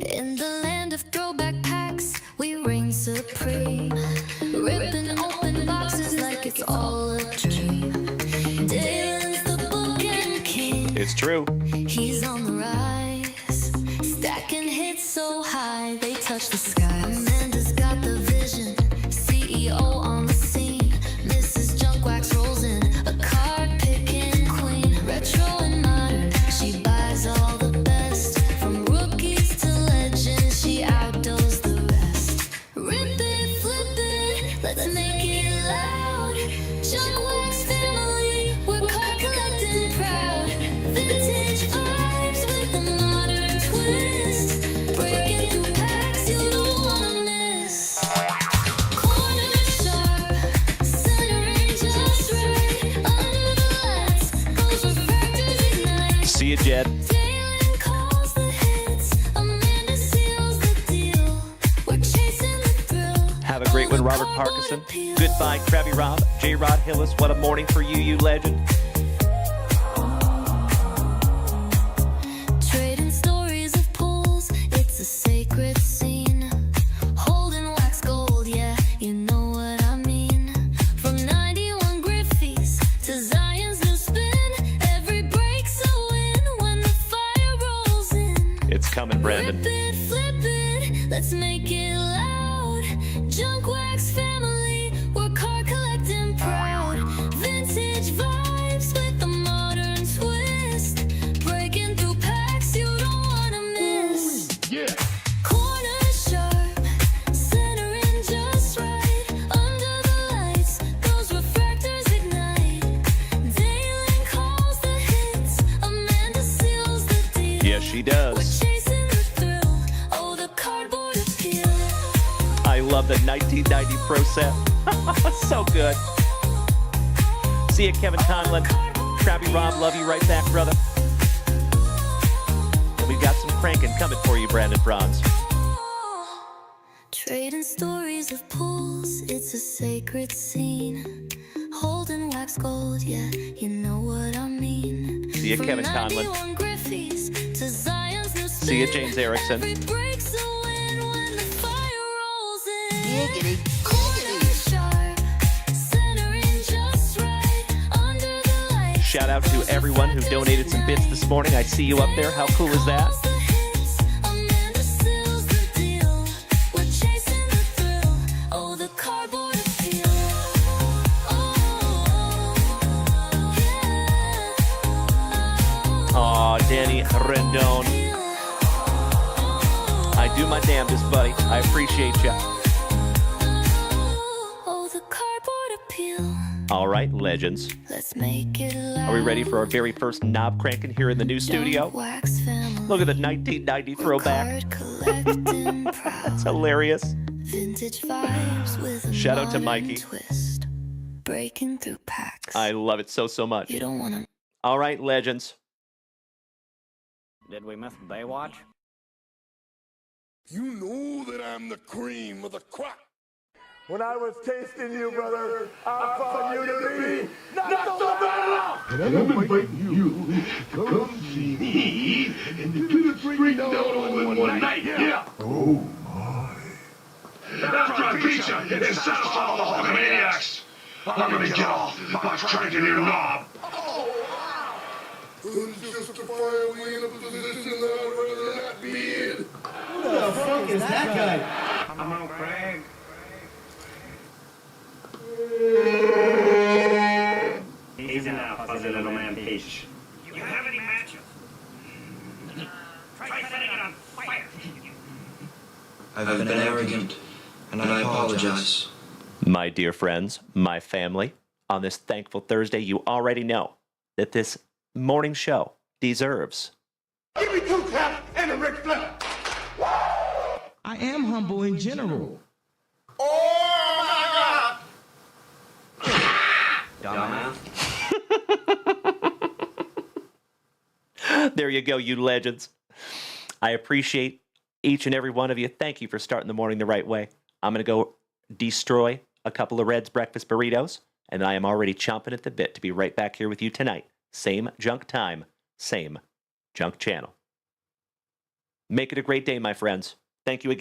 In the land of throwback packs, we reign supreme. Ripping open boxes like it's all a dream. Dylan's the bookend king. It's true. He's on the rise, stacking hits so high they touch the sky. Amanda's got the vision, CEO on the scene. Mrs. Junkwax rolls in, a card picking queen. Retro and modern, she buys all the best. From rookies to legends, she outdoes the rest. Rip it, flip it, let's make it loud. Junkwax family, we're card collecting proud. Vintage vibes with a modern twist. Breaking through packs you don't wanna miss. Corner sharp, centering just right. Under the lights, goes refractors ignite. See you, Jed. Dalen calls the hits, Amanda seals the deal. We're chasing the thrill. Have a great one, Robert Parkinson. Goodbye, Krabby Rob. J-Rod Hillis, what a morning for you, you legend. Trading stories of pools, it's a sacred scene. Holding wax gold, yeah, you know what I mean. From 91 Griffies to Zion's new spin, every break's a win when the fire rolls in. It's coming, Brandon. Rip it, flip it, let's make it loud. Junkwax family, we're card collecting proud. Vintage vibes with a modern twist. Breaking through packs you don't wanna miss. Yeah. Corner sharp, centering just right. Under the lights, those refractors ignite. Dalen calls the hits, Amanda seals the deal. Yes, she We're does. chasing the thrill, oh the cardboard appeal. I love the 1990 Pro Set. So good. See you, Kevin Conlon. Trappy Rob, love you right back, brother. And we've got some cranking coming for you, Brandon Franz. Trading stories of pools, it's a sacred scene. Holding wax gold, yeah, you know what I mean. See you, Kevin Conlon. See you, James Erickson. Shout out to everyone who donated some bits this morning. I see you up there. How cool is that? Aw, Danny Rendon. I do my damnedest, buddy. I appreciate you. All right, legends. Let's make it Are we ready for our very first knob cranking here in the new studio? Look at the 1990 throwback. That's hilarious. Vintage vibes with a Shout out to modern Mikey. twist. Breaking through packs. I love it so much. You don't want to. All right, legends. Did we miss Baywatch? You know that I'm the cream of the crop. When I was tasting you, brother, I found you to be not so bad. And I'm inviting you to come see me and to get it straight down all in one night, yeah. Oh my. After I beat you and satisfy all the Hulkamaniacs, I'm gonna get off by cranking your knob. Unjustifiably in a position that I'd rather not be in. Who the fuck is that guy? Come on, Craig. Easy now, fuzzy little man Peach. You have any matches? Try setting it on fire. I've been arrogant, and I apologize. My dear friends, my family, on this thankful Thursday, you already know that this morning show deserves. Give me 2 taps and a Ric Flair. I am humble in general. Oh my Dumbass. There you go, you legends. I appreciate each and every one of you. Thank you for starting the morning the right way. I'm going to go destroy a couple of Red's breakfast burritos, and I am already chomping at the bit to be right back here with you tonight. Same junk time, same junk channel. Make it a great day, my friends. Thank you again.